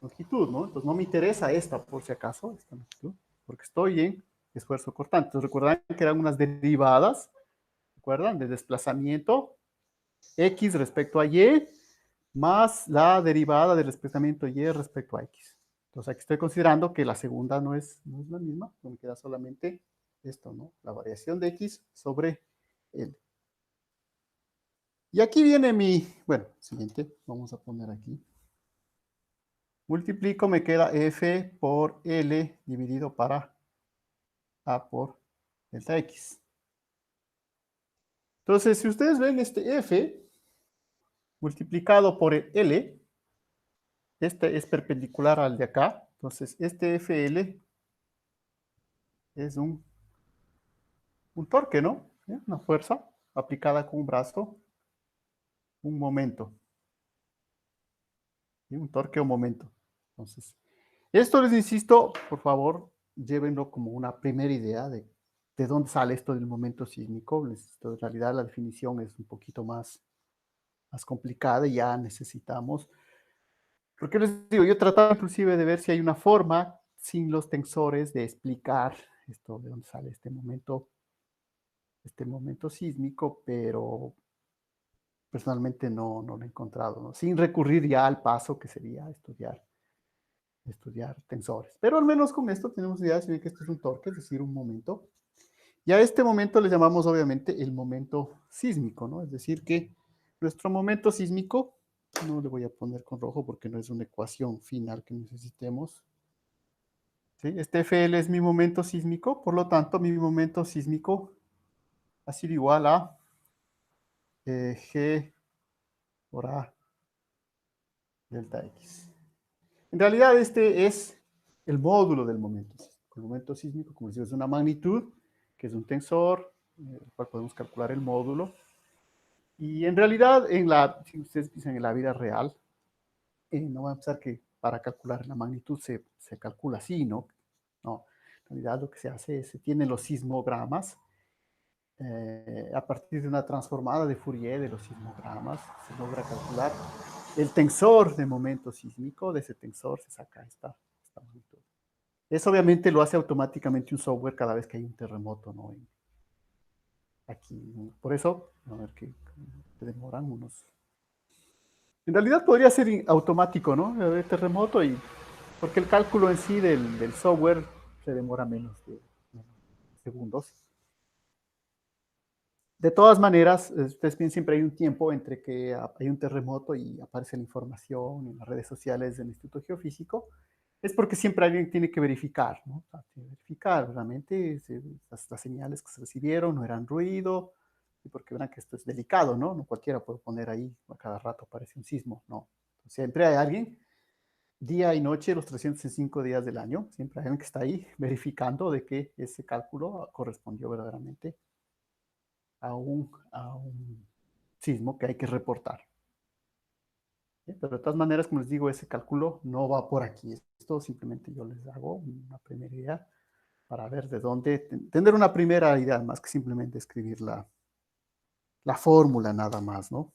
longitud, ¿no? Entonces no me interesa esta, por si acaso, esta longitud, porque estoy en esfuerzo cortante. Entonces recuerdan que eran unas derivadas, ¿recuerdan? De desplazamiento X respecto a Y, más la derivada del desplazamiento Y respecto a X. Entonces aquí estoy considerando que la segunda no es la misma, me queda solamente esto, ¿no? La variación de X sobre L. Y aquí viene bueno, siguiente, vamos a poner aquí. Multiplico, me queda F por L dividido para A por delta X. Entonces, si ustedes ven este F multiplicado por el L, este es perpendicular al de acá. Entonces, este FL es un torque, ¿no? Una fuerza aplicada con un brazo, un momento. ¿Sí? Un torque o momento. Entonces, esto les insisto, por favor, llévenlo como una primera idea de dónde sale esto del momento sísmico. En realidad la definición es un poquito más complicada y ya necesitamos, porque les digo, yo he tratado inclusive de ver si hay una forma sin los tensores de explicar esto, de dónde sale este momento sísmico, pero personalmente no lo he encontrado, ¿no? Sin recurrir ya al paso que sería estudiar tensores. Pero al menos con esto tenemos idea de que esto es un torque, es decir, un momento. Y a este momento le llamamos obviamente el momento sísmico, ¿no? Es decir, que nuestro momento sísmico, no le voy a poner con rojo porque no es una ecuación final que necesitemos. ¿Sí? Este FL es mi momento sísmico, por lo tanto, mi momento sísmico ha sido igual a G por A delta X. En realidad, este es el módulo del momento sísmico. El momento sísmico, como decía, es una magnitud, que es un tensor, el cual podemos calcular el módulo. Y en realidad, si ustedes piensan en la vida real, no va a pensar que para calcular la magnitud se calcula así, ¿no? No, en realidad lo que se hace es, se tienen los sismogramas, a partir de una transformada de Fourier de los sismogramas, se logra calcular el tensor de momento sísmico. De ese tensor se saca esta magnitud. Eso obviamente lo hace automáticamente un software cada vez que hay un terremoto, ¿no? Aquí, por eso, a ver que demoran unos. En realidad podría ser automático, ¿no? El terremoto, porque el cálculo en sí del software se demora menos de segundos. De todas maneras, ustedes ven, siempre hay un tiempo entre que hay un terremoto y aparece la información en las redes sociales del Instituto Geofísico. Es porque siempre alguien tiene que verificar, ¿no? Tiene que verificar realmente las señales que se recibieron no eran ruido, y porque verán que esto es delicado, ¿no? No cualquiera puede poner ahí, a cada rato aparece un sismo, no. Siempre hay alguien, día y noche, los 305 días del año, siempre hay alguien que está ahí verificando de que ese cálculo correspondió verdaderamente a un sismo que hay que reportar. Pero de todas maneras, como les digo, ese cálculo no va por aquí. Esto simplemente yo les hago una primera idea para ver de dónde, tener una primera idea, más que simplemente escribir la fórmula nada más, ¿no?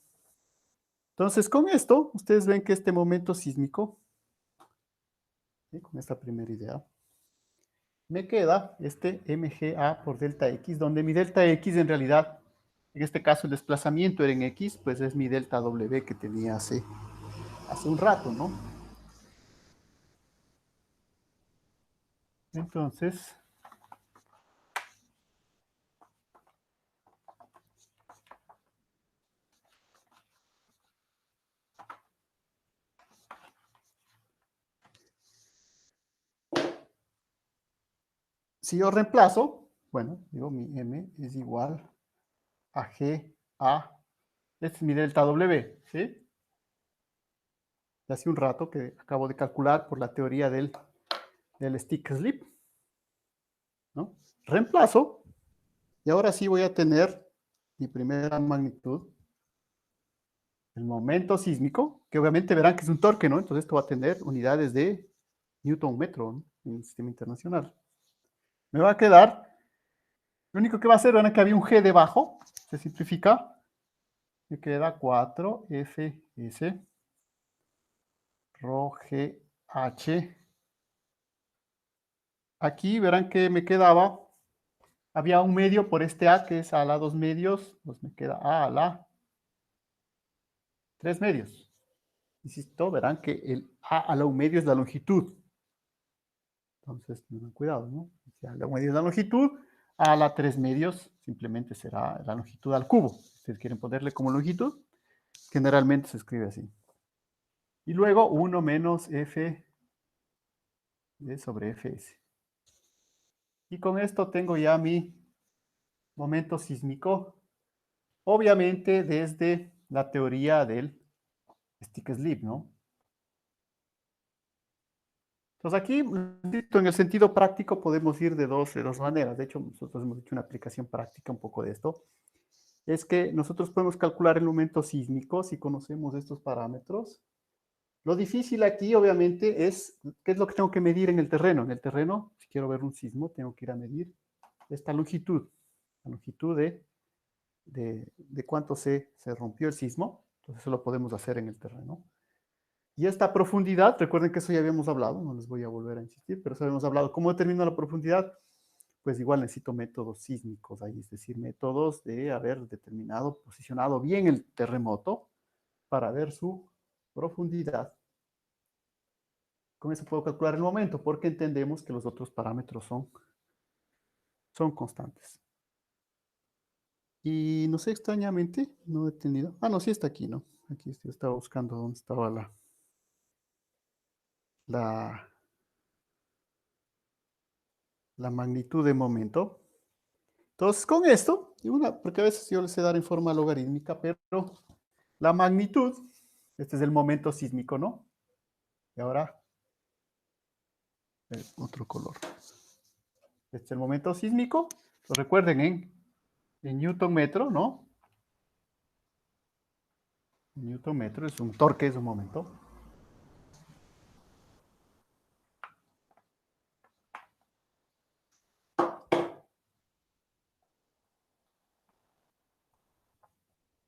Entonces, con esto, ustedes ven que este momento sísmico, ¿sí? Con esta primera idea, me queda este MGA por delta X, donde mi delta X en realidad, en este caso el desplazamiento era en X, pues es mi delta W que tenía hace un rato, ¿no? Entonces, si yo reemplazo, bueno, digo mi M es igual a G A, este es mi delta W, ¿sí? De hace un rato que acabo de calcular por la teoría del stick slip, ¿no? Reemplazo y ahora sí voy a tener mi primera magnitud, el momento sísmico, que obviamente verán que es un torque, ¿no? Entonces esto va a tener unidades de Newton metro, ¿no? En el sistema internacional. Me va a quedar, lo único que va a hacer, verán que había un G debajo, se simplifica, me queda 4 FS rho GH. Aquí verán que me quedaba, había un medio por este A, que es a la 2 medios, pues me queda A a la 3 medios. Insisto, verán que el A a la 1 medio es la longitud. Entonces, tengan cuidado, ¿no? Si a la 1 medio es la longitud, A a la 3 medios simplemente será la longitud al cubo. Si ustedes quieren ponerle como longitud, generalmente se escribe así. Y luego 1 menos F sobre Fs. Y con esto tengo ya mi momento sísmico, obviamente desde la teoría del stick slip, ¿no? Entonces aquí, en el sentido práctico, podemos ir de dos maneras. De hecho, nosotros hemos hecho una aplicación práctica un poco de esto. Es que nosotros podemos calcular el momento sísmico si conocemos estos parámetros. Lo difícil aquí, obviamente, es qué es lo que tengo que medir en el terreno. En el terreno, si quiero ver un sismo, tengo que ir a medir esta longitud. La longitud de cuánto se rompió el sismo. Entonces, eso lo podemos hacer en el terreno. Y esta profundidad, recuerden que eso ya habíamos hablado, no les voy a volver a insistir, pero eso habíamos hablado. ¿Cómo determino la profundidad? Pues igual necesito métodos sísmicos ahí, es decir, métodos de haber determinado, posicionado bien el terremoto para ver su profundidad. Con eso puedo calcular el momento, porque entendemos que los otros parámetros son constantes. Y no sé, extrañamente, no he tenido. Ah, no, sí está aquí, ¿no? Aquí yo estaba buscando dónde estaba la, la magnitud de momento. Entonces, con esto, porque a veces yo les sé dar en forma logarítmica, pero la magnitud, este es el momento sísmico, ¿no? Y ahora, otro color. Este es el momento sísmico. Lo recuerden, En newton metro, ¿no? Newton metro es un torque, es un momento.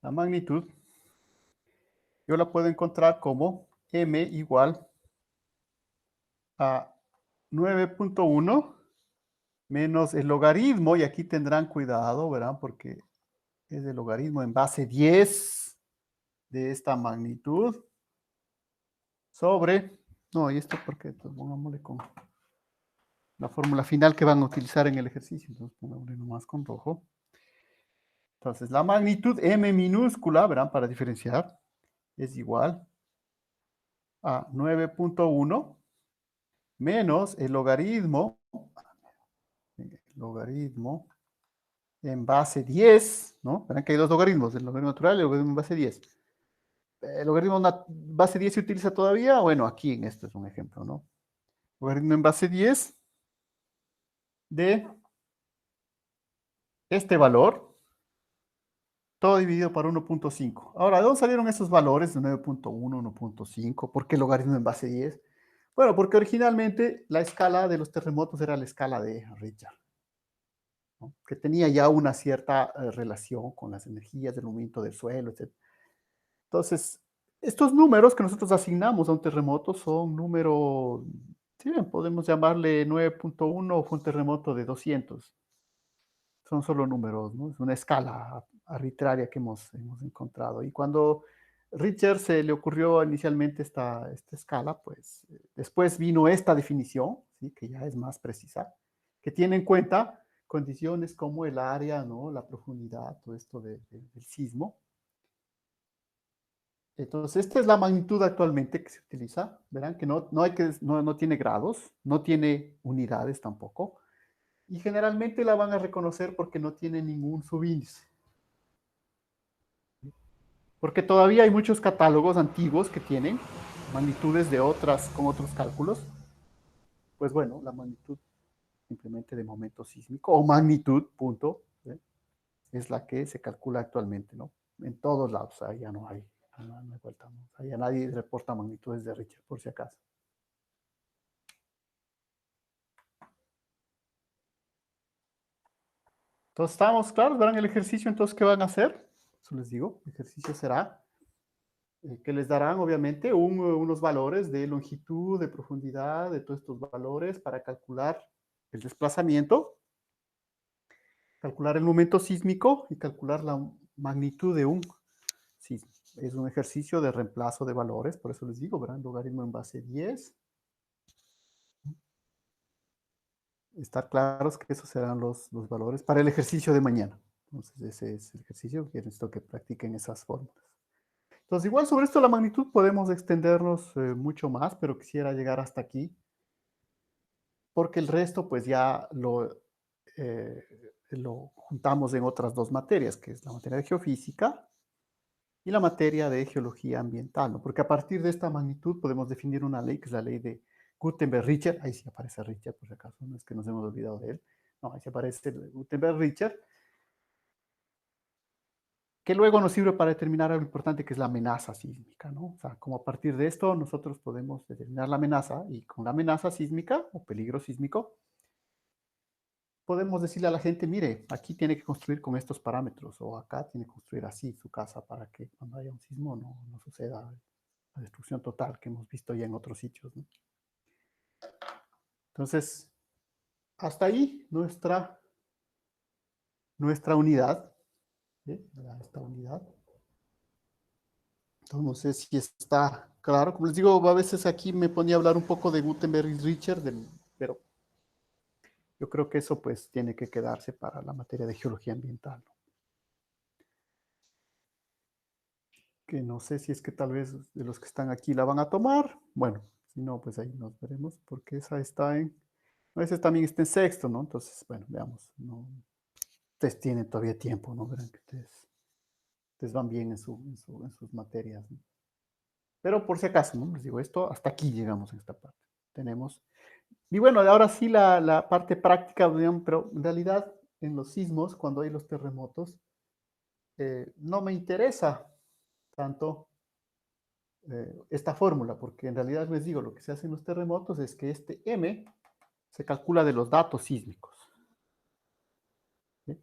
La magnitud, yo la puedo encontrar como m igual a 9.1 menos el logaritmo, y aquí tendrán cuidado, ¿verdad? Porque es el logaritmo en base 10 de esta magnitud sobre, no, y esto porque, pues, pongámosle con la fórmula final que van a utilizar en el ejercicio, entonces pongámosle nomás con rojo. Entonces, la magnitud m minúscula, verán, para diferenciar, es igual a 9.1 menos el logaritmo en base 10, ¿no? Verán que hay dos logaritmos, el logaritmo natural y el logaritmo en base 10. ¿El logaritmo base 10 se utiliza todavía? Bueno, aquí en este es un ejemplo, ¿no? Logaritmo en base 10 de este valor, todo dividido por 1.5. Ahora, ¿de dónde salieron esos valores de 9.1, 1.5? ¿Por qué logaritmo en base 10? Bueno, porque originalmente la escala de los terremotos era la escala de Richter, ¿no? Que tenía ya una cierta relación con las energías del movimiento del suelo, etc. Entonces, estos números que nosotros asignamos a un terremoto son números, sí, podemos llamarle 9.1, fue un terremoto de 200. Son solo números, ¿no? Es una escala arbitraria que hemos encontrado. Y cuando Richter se le ocurrió inicialmente esta escala, pues después vino esta definición, ¿sí? Que ya es más precisa, que tiene en cuenta condiciones como el área, ¿no? La profundidad, todo esto del sismo. Entonces, esta es la magnitud actualmente que se utiliza. Verán que no tiene grados, no tiene unidades tampoco. Y generalmente la van a reconocer porque no tiene ningún subíndice. Porque todavía hay muchos catálogos antiguos que tienen magnitudes con otros cálculos. Pues bueno, la magnitud simplemente de momento sísmico o magnitud, punto, ¿sí? Es la que se calcula actualmente, ¿no? En todos lados, ahí ya no hay, no hay vuelta, ¿no? Ahí ya nadie reporta magnitudes de Richter, por si acaso. Entonces, ¿estamos claros? ¿Verán el ejercicio entonces qué van a hacer? Eso les digo, el ejercicio será que les darán obviamente unos valores de longitud, de profundidad, de todos estos valores para calcular el desplazamiento, calcular el momento sísmico y calcular la magnitud de un sismo. Es un ejercicio de reemplazo de valores, por eso les digo, verán, logaritmo en base 10. Estar claros que esos serán los valores para el ejercicio de mañana. Entonces, ese es el ejercicio que necesito que practiquen esas fórmulas. Entonces, igual sobre esto de la magnitud podemos extendernos mucho más, pero quisiera llegar hasta aquí, porque el resto pues ya lo juntamos en otras dos materias, que es la materia de geofísica y la materia de geología ambiental, ¿no? Porque a partir de esta magnitud podemos definir una ley, que es la ley de Gutenberg-Richter. Ahí sí aparece Richter, por si acaso, no es que nos hemos olvidado de él. No, ahí sí aparece Gutenberg-Richter, que luego nos sirve para determinar algo importante, que es la amenaza sísmica, ¿no? O sea, como a partir de esto nosotros podemos determinar la amenaza, y con la amenaza sísmica o peligro sísmico, podemos decirle a la gente, mire, aquí tiene que construir con estos parámetros, o acá tiene que construir así su casa para que cuando haya un sismo no suceda la destrucción total que hemos visto ya en otros sitios, ¿no? Entonces, hasta ahí nuestra unidad, ¿sí? Esta unidad. Entonces, no sé si está claro. Como les digo, a veces aquí me ponía a hablar un poco de Gutenberg y Richter, pero yo creo que eso pues tiene que quedarse para la materia de geología ambiental, ¿no? Que no sé si es que tal vez de los que están aquí la van a tomar. Bueno, si no, pues ahí nos veremos, porque esa está no, esa también está en sexto, ¿no? Entonces, bueno, veamos, no, ustedes tienen todavía tiempo, ¿no? Verán que ustedes van bien en sus materias, ¿no? Pero por si acaso, ¿no? Les digo, esto, hasta aquí llegamos en esta parte. Tenemos, y bueno, ahora sí la parte práctica, digamos, pero en realidad en los sismos, cuando hay los terremotos, no me interesa tanto esta fórmula, porque en realidad les digo, lo que se hace en los terremotos es que este M se calcula de los datos sísmicos. ¿Sí?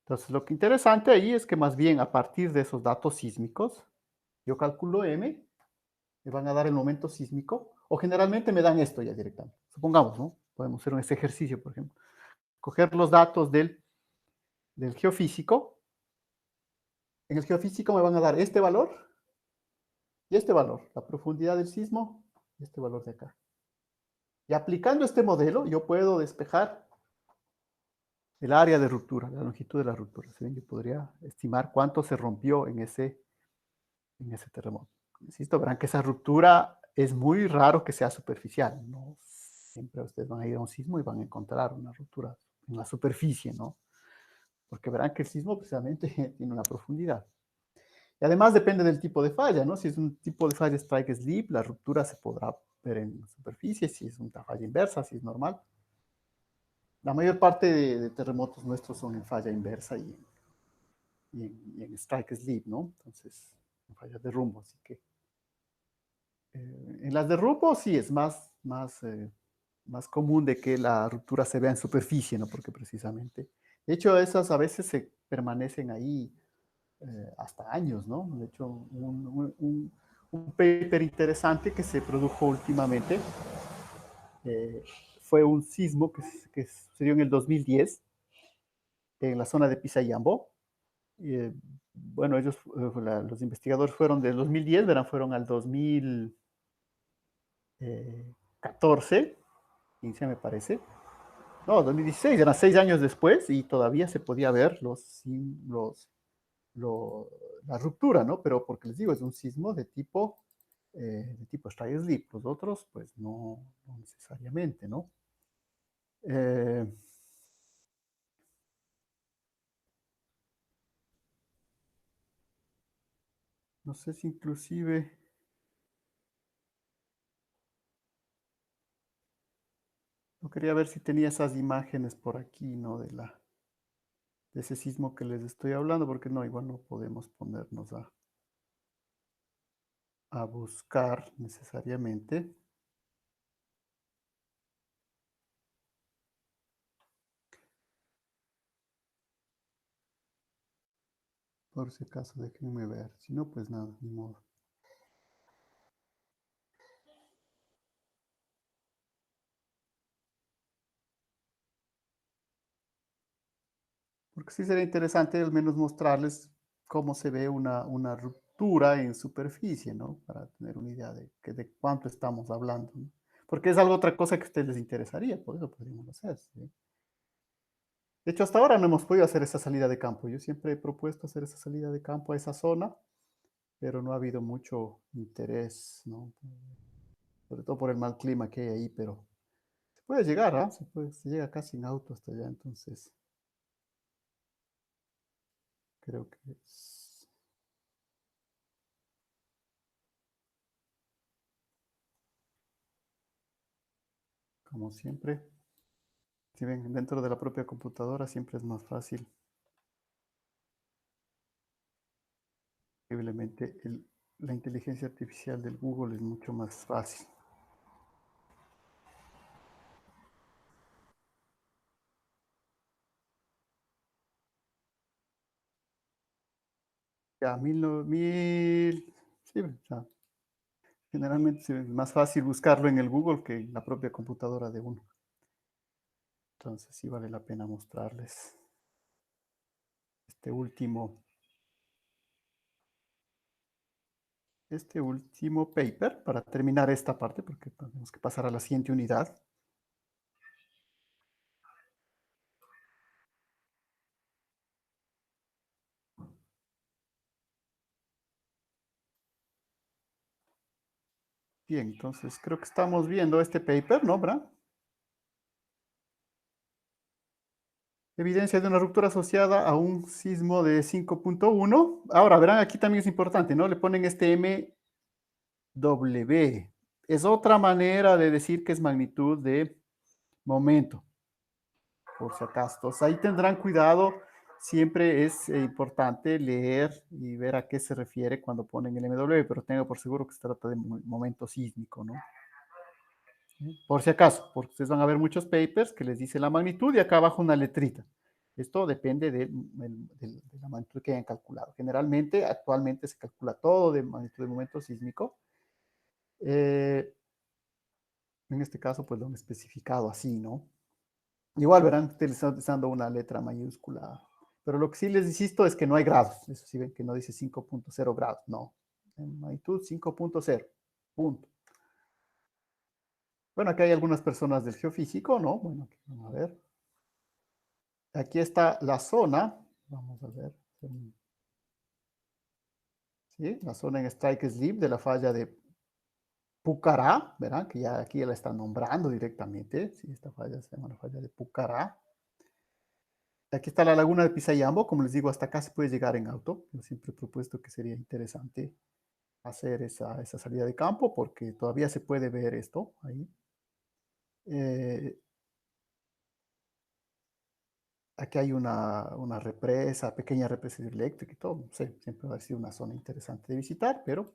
Entonces, lo que interesante ahí es que más bien a partir de esos datos sísmicos, yo calculo M, me van a dar el momento sísmico, o generalmente me dan esto ya directamente. Supongamos, ¿no? Podemos hacer este ejercicio, por ejemplo. Coger los datos del geofísico. En el geofísico me van a dar este valor y este valor, la profundidad del sismo y este valor de acá. Y aplicando este modelo, yo puedo despejar el área de ruptura, la longitud de la ruptura. ¿Sí? Yo podría estimar cuánto se rompió en ese terremoto. Insisto, verán que esa ruptura es muy raro que sea superficial. No siempre ustedes van a ir a un sismo y van a encontrar una ruptura en la superficie, ¿no? Porque verán que el sismo precisamente tiene una profundidad. Y además depende del tipo de falla, ¿no? Si es un tipo de falla strike slip, la ruptura se podrá ver en la superficie, si es una falla inversa, si es normal. La mayor parte de terremotos nuestros son en falla inversa y en strike slip, ¿no? Entonces, en fallas de rumbo, así que en las de rumbo sí es más común de que la ruptura se vea en superficie, ¿no? Porque precisamente, de hecho, esas a veces se permanecen ahí hasta años, ¿no? De hecho, un paper interesante que se produjo últimamente fue un sismo que sucedió en el 2010 en la zona de Pisayambo. Eh, bueno, ellos, los investigadores fueron del 2010, verán, fueron al 2014, 15 me parece. No, 2016, eran 6 años después y todavía se podía ver la ruptura, ¿no? Pero porque les digo, es un sismo de tipo strike slip. Los otros, pues no necesariamente, ¿no? Eh, no sé si inclusive, no quería ver si tenía esas imágenes por aquí, ¿no? De ese sismo que les estoy hablando, porque no, igual no podemos ponernos a buscar necesariamente. Por si acaso, déjenme ver. Si no, pues nada, ni modo. Porque sí sería interesante al menos mostrarles cómo se ve una ruptura en superficie, ¿no? Para tener una idea de cuánto estamos hablando, ¿no? Porque es algo otra cosa que a ustedes les interesaría, por eso podríamos hacer, ¿sí? De hecho, hasta ahora no hemos podido hacer esa salida de campo. Yo siempre he propuesto hacer esa salida de campo a esa zona, pero no ha habido mucho interés, ¿no? Sobre todo por el mal clima que hay ahí, pero se puede llegar, ¿ah? Se llega casi en auto hasta allá, entonces creo que es, como siempre, si ven, dentro de la propia computadora siempre es más fácil. Increíblemente, la inteligencia artificial del Google es mucho más fácil. Ya, sí, ya, generalmente es más fácil buscarlo en el Google que en la propia computadora de uno. Entonces sí vale la pena mostrarles este último, este último paper para terminar esta parte, porque tenemos que pasar a la siguiente unidad. Bien, entonces creo que estamos viendo este paper, ¿no, Bra? Evidencia de una ruptura asociada a un sismo de 5.1. Ahora, verán, aquí también es importante, ¿no? Le ponen este MW. Es otra manera de decir que es magnitud de momento. por si acaso. Entonces, ahí tendrán cuidado. Siempre es importante leer y ver a qué se refiere cuando ponen el MW, pero tenga por seguro que se trata de momento sísmico, ¿no? Por si acaso, porque ustedes van a ver muchos papers que les dice la magnitud y acá abajo una letrita. Esto depende de la magnitud que hayan calculado. Generalmente, actualmente se calcula todo de magnitud de momento sísmico. En este caso, pues lo han especificado así, ¿no? Igual verán utilizando una letra mayúscula. Pero lo que sí les insisto es que no hay grados. Eso sí ven que no dice 5.0 grados, no. En magnitud 5.0, punto. Bueno, aquí hay algunas personas del geofísico, ¿no? Bueno, aquí vamos a ver. Aquí está la zona. Vamos a ver. ¿Sí? La zona en strike slip de la falla de Pucará, ¿verdad? Que ya aquí ya la están nombrando directamente. Sí, esta falla se llama la falla de Pucará. Aquí está la laguna de Pisayambo. Como les digo, hasta acá se puede llegar en auto. Yo siempre he propuesto que sería interesante hacer esa salida de campo porque todavía se puede ver esto ahí. Aquí hay una represa, pequeña represa eléctrica y todo. No sé, siempre va a ser una zona interesante de visitar, pero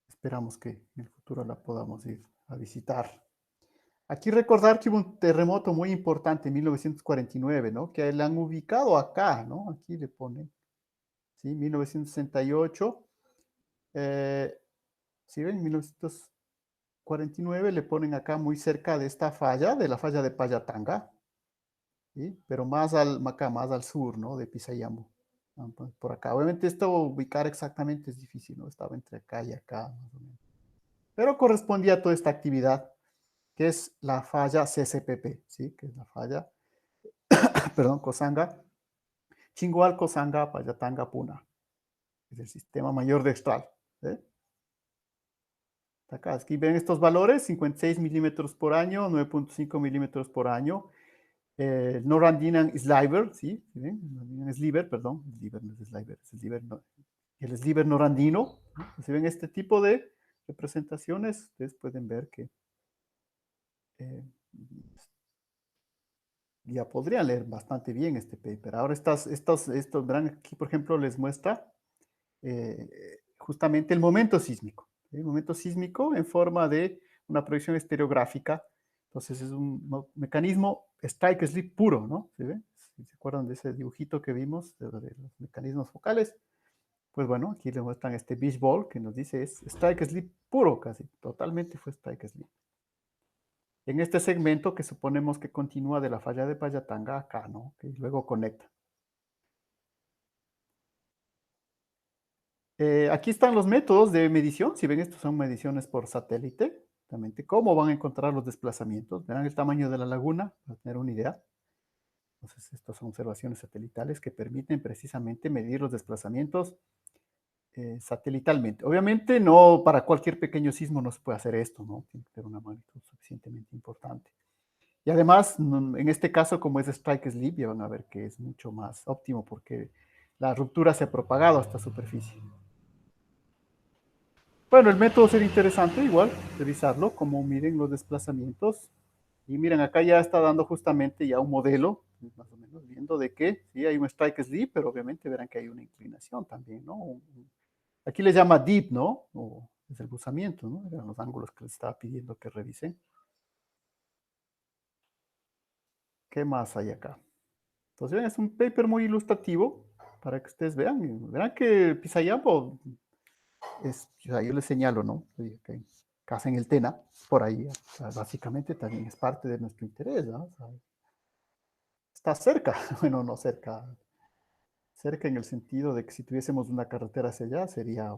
esperamos que en el futuro la podamos ir a visitar. Aquí recordar que hubo un terremoto muy importante en 1949, ¿no? Que le han ubicado acá, ¿no? Aquí le ponen, ¿sí? 1968. ¿Sí ven? 1949 le ponen acá muy cerca de esta falla, de la falla de Payatanga, ¿sí? Pero acá, más al sur, ¿no? De Pisayambo. Por acá. Obviamente esto ubicar exactamente es difícil, ¿no? Estaba entre acá y acá, más o menos. Pero correspondía a toda esta actividad, que es la falla CCPP, ¿sí? Que es la falla, perdón, Cosanga, Chingual, Cosanga, Payatanga, Puna. Es el sistema mayor de Extral. ¿Sí? Acá, aquí ven estos valores, 56 milímetros por año, 9.5 milímetros por año. Norandinan Sliver, ¿sí? ¿Sí? Sliver, perdón, Sliver no es Sliver, es Sliver, no, el Sliver norandino. ¿No? Si ven este tipo de representaciones, ustedes pueden ver que eh, ya podrían leer bastante bien este paper. Ahora estos verán aquí, por ejemplo, les muestra justamente el momento sísmico. ¿Sí? El momento sísmico en forma de una proyección estereográfica. Entonces es un mecanismo strike slip puro, ¿no? ¿Sí ven? Si se acuerdan de ese dibujito que vimos de los mecanismos focales, pues bueno, aquí le muestran este beach ball que nos dice es strike slip puro casi, totalmente fue strike slip. En este segmento que suponemos que continúa de la falla de Payatanga acá, ¿no? Que luego conecta. Aquí están los métodos de medición. Si ven, estos son mediciones por satélite. Exactamente cómo van a encontrar los desplazamientos. Verán el tamaño de la laguna, para tener una idea. Entonces, estas son observaciones satelitales que permiten precisamente medir los desplazamientos satelitalmente. Obviamente, no para cualquier pequeño sismo no se puede hacer esto, ¿no? Tiene que tener una magnitud suficientemente importante. Y además, en este caso, como es strike slip, ya van a ver que es mucho más óptimo porque la ruptura se ha propagado hasta superficie. Bueno, el método sería interesante, igual, revisarlo, como miren los desplazamientos. Y miren, acá ya está dando justamente ya un modelo, más o menos, viendo de que sí hay un strike slip, pero obviamente verán que hay una inclinación también, ¿no? Aquí le llama dip, ¿no? O es el buzamiento, ¿no? Eran los ángulos que les estaba pidiendo que revisen. ¿Qué más hay acá? Entonces, ven, es un paper muy ilustrativo para que ustedes vean. Verán que Pisayambo yo les señalo, ¿no? Okay. Casa en el Tena, por ahí, básicamente también es parte de nuestro interés, ¿no? O sea, está cerca, bueno, no cerca, cerca en el sentido de que si tuviésemos una carretera hacia allá sería,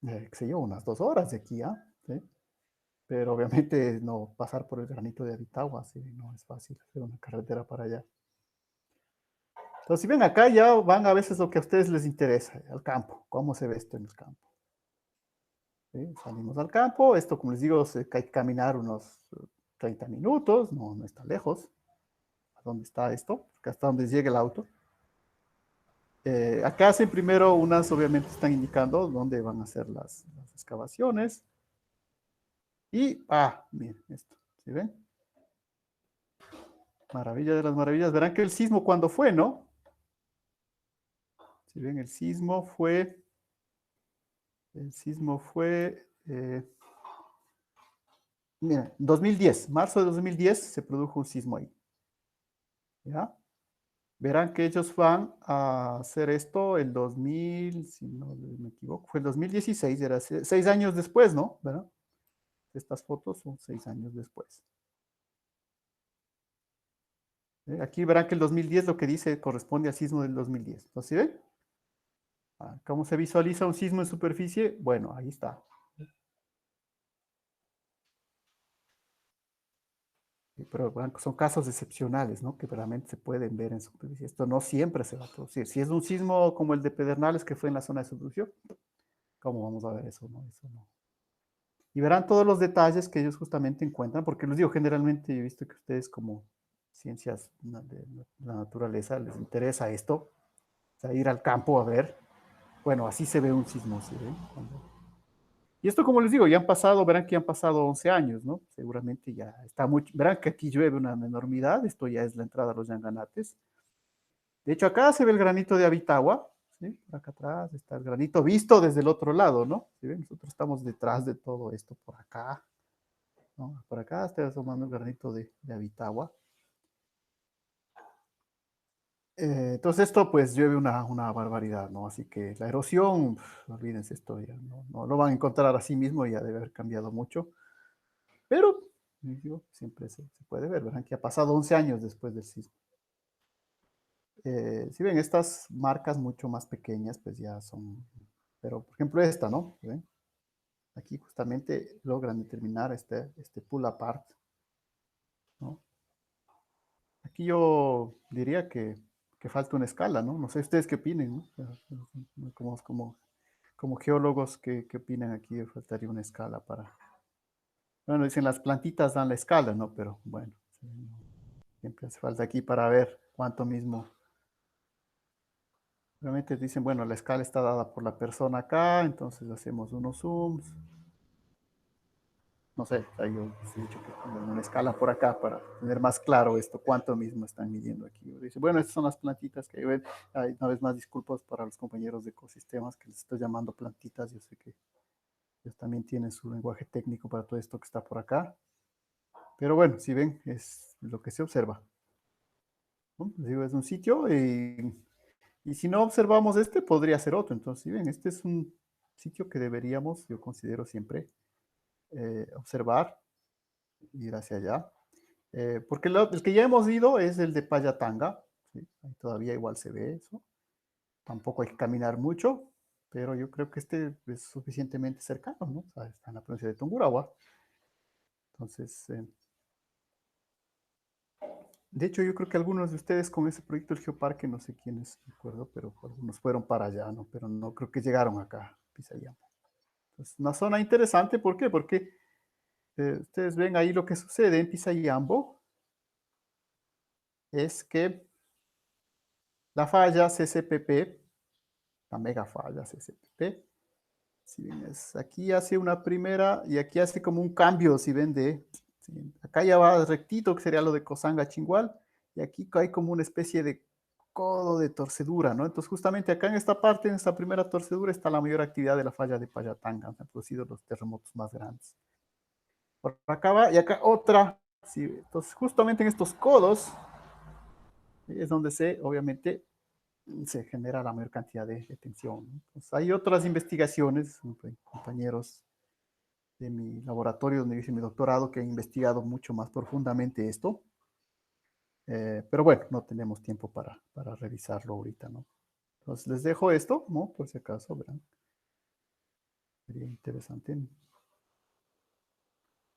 qué sé yo, unas 2 horas de aquí, ¿ah? ¿Sí? Pero obviamente no pasar por el granito de Aritagua, sí, no es fácil hacer una carretera para allá. Entonces, si ven acá, ya van a veces lo que a ustedes les interesa, al campo, cómo se ve esto en el campo. ¿Sí? Salimos al campo, esto como les digo, hay que caminar unos 30 minutos, no está lejos. ¿A dónde está esto? Acá hasta donde llega el auto. Acá hacen primero obviamente están indicando dónde van a hacer las excavaciones. Y, miren esto, ¿sí ven? Maravilla de las maravillas. Verán que el sismo cuando fue, ¿no? Si ven, el sismo fue, mira, 2010, marzo de 2010 se produjo un sismo ahí, ¿ya? Verán que ellos van a hacer esto el 2000, si no me equivoco, fue el 2016, era 6 años después, ¿no? ¿Verdad? Estas fotos son 6 años después. Aquí verán que el 2010 lo que dice corresponde al sismo del 2010. ¿Lo sí ven? ¿Cómo se visualiza un sismo en superficie? Bueno, ahí está. Pero bueno, son casos excepcionales, ¿no? Que realmente se pueden ver en superficie. Esto no siempre se va a producir. Si es un sismo como el de Pedernales, que fue en la zona de subducción, ¿cómo vamos a ver eso? No, eso no. Y verán todos los detalles que ellos justamente encuentran, porque les digo, generalmente he visto que ustedes como ciencias de la naturaleza les interesa esto, o sea, ir al campo a ver. Bueno, así se ve un sismo, ¿sí ven? Y esto, como les digo, ya han pasado, verán que ya han pasado 11 años, ¿no? Seguramente ya está mucho, verán que aquí llueve una enormidad, esto ya es la entrada a los Yanganates. De hecho, acá se ve el granito de Abitagua, ¿sí? Por acá atrás está el granito visto desde el otro lado, ¿no? ¿Sí ven? Nosotros estamos detrás de todo esto por acá, ¿no? Por acá está asomando el granito de Abitagua. Entonces esto pues llueve una barbaridad, ¿no? Así que la erosión, olvídense esto, ya no lo van a encontrar así mismo, ya debe haber cambiado mucho. Pero, digo, siempre se puede ver, verán que ha pasado 11 años después del sismo. Si ven, estas marcas mucho más pequeñas, pues ya son, pero por ejemplo esta, ¿no? ¿Ven? Aquí justamente logran determinar este pull apart, ¿no? Aquí yo diría que falta una escala, ¿no? No sé ustedes qué opinen, ¿no? Como geólogos, ¿qué opinan aquí? Faltaría una escala para... Bueno, dicen las plantitas dan la escala, ¿no? Pero bueno, sí, no, siempre hace falta aquí para ver cuánto mismo. Realmente dicen, bueno, la escala está dada por la persona acá, entonces hacemos unos zooms. No sé, ahí yo les he dicho que pongan una escala por acá para tener más claro esto, cuánto mismo están midiendo aquí. Dice, bueno, estas son las plantitas que ven. Una vez más, disculpas para los compañeros de ecosistemas que les estoy llamando plantitas. Yo sé que ellos también tienen su lenguaje técnico para todo esto que está por acá. Pero bueno, si ven, es lo que se observa, ¿no? Les digo, es un sitio y si no observamos este, podría ser otro. Entonces, si ven, este es un sitio que deberíamos, yo considero siempre, observar, ir hacia allá. Porque el que ya hemos ido es el de Payatanga, ¿sí? Ahí todavía igual se ve eso. Tampoco hay que caminar mucho, pero yo creo que este es suficientemente cercano, ¿no? O sea, está en la provincia de Tungurahua. Entonces, de hecho, yo creo que algunos de ustedes con ese proyecto del Geoparque, no sé quiénes, me acuerdo, pero algunos fueron para allá, ¿no? Pero no creo que llegaron acá, Pisayambo. Entonces, una zona interesante, ¿por qué? Porque ustedes ven ahí lo que sucede en Pisayambo, es que la falla CCPP, la mega falla CCPP, si ven, aquí hace una primera y aquí hace como un cambio, si ven, sí, acá ya va rectito, que sería lo de Cosanga Chingual, y aquí hay como una especie de codo de torcedura, ¿no? Entonces, justamente acá en esta parte, en esta primera torcedura, está la mayor actividad de la falla de Payatanga, se han producido los terremotos más grandes. Por acá va, y acá otra, sí, entonces justamente en estos codos es donde obviamente, se genera la mayor cantidad de tensión, ¿no? Entonces, hay otras investigaciones, compañeros de mi laboratorio donde hice mi doctorado que han investigado mucho más profundamente esto, pero bueno, no tenemos tiempo para revisarlo ahorita, ¿no? Entonces les dejo esto, ¿no? Por si acaso, verán, sería interesante.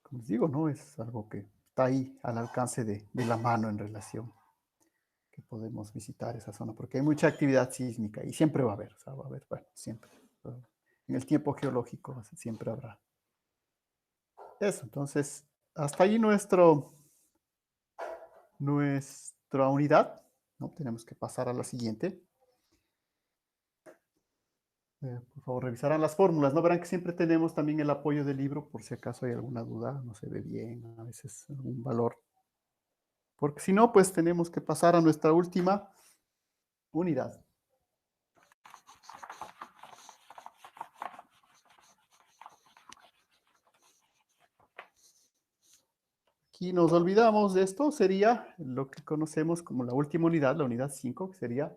Como les digo, ¿no? Es algo que está ahí al alcance de la mano en relación que podemos visitar esa zona, porque hay mucha actividad sísmica y siempre va a haber, o sea, va a haber, bueno, siempre. En el tiempo geológico siempre habrá. Eso, entonces, hasta ahí nuestra unidad, ¿no? Tenemos que pasar a la siguiente. Por favor, revisarán las fórmulas, ¿no? Verán que siempre tenemos también el apoyo del libro por si acaso hay alguna duda, no se ve bien, a veces algún valor. Porque si no, pues tenemos que pasar a nuestra última unidad. Aquí nos olvidamos de esto, sería lo que conocemos como la última unidad, la unidad 5, que sería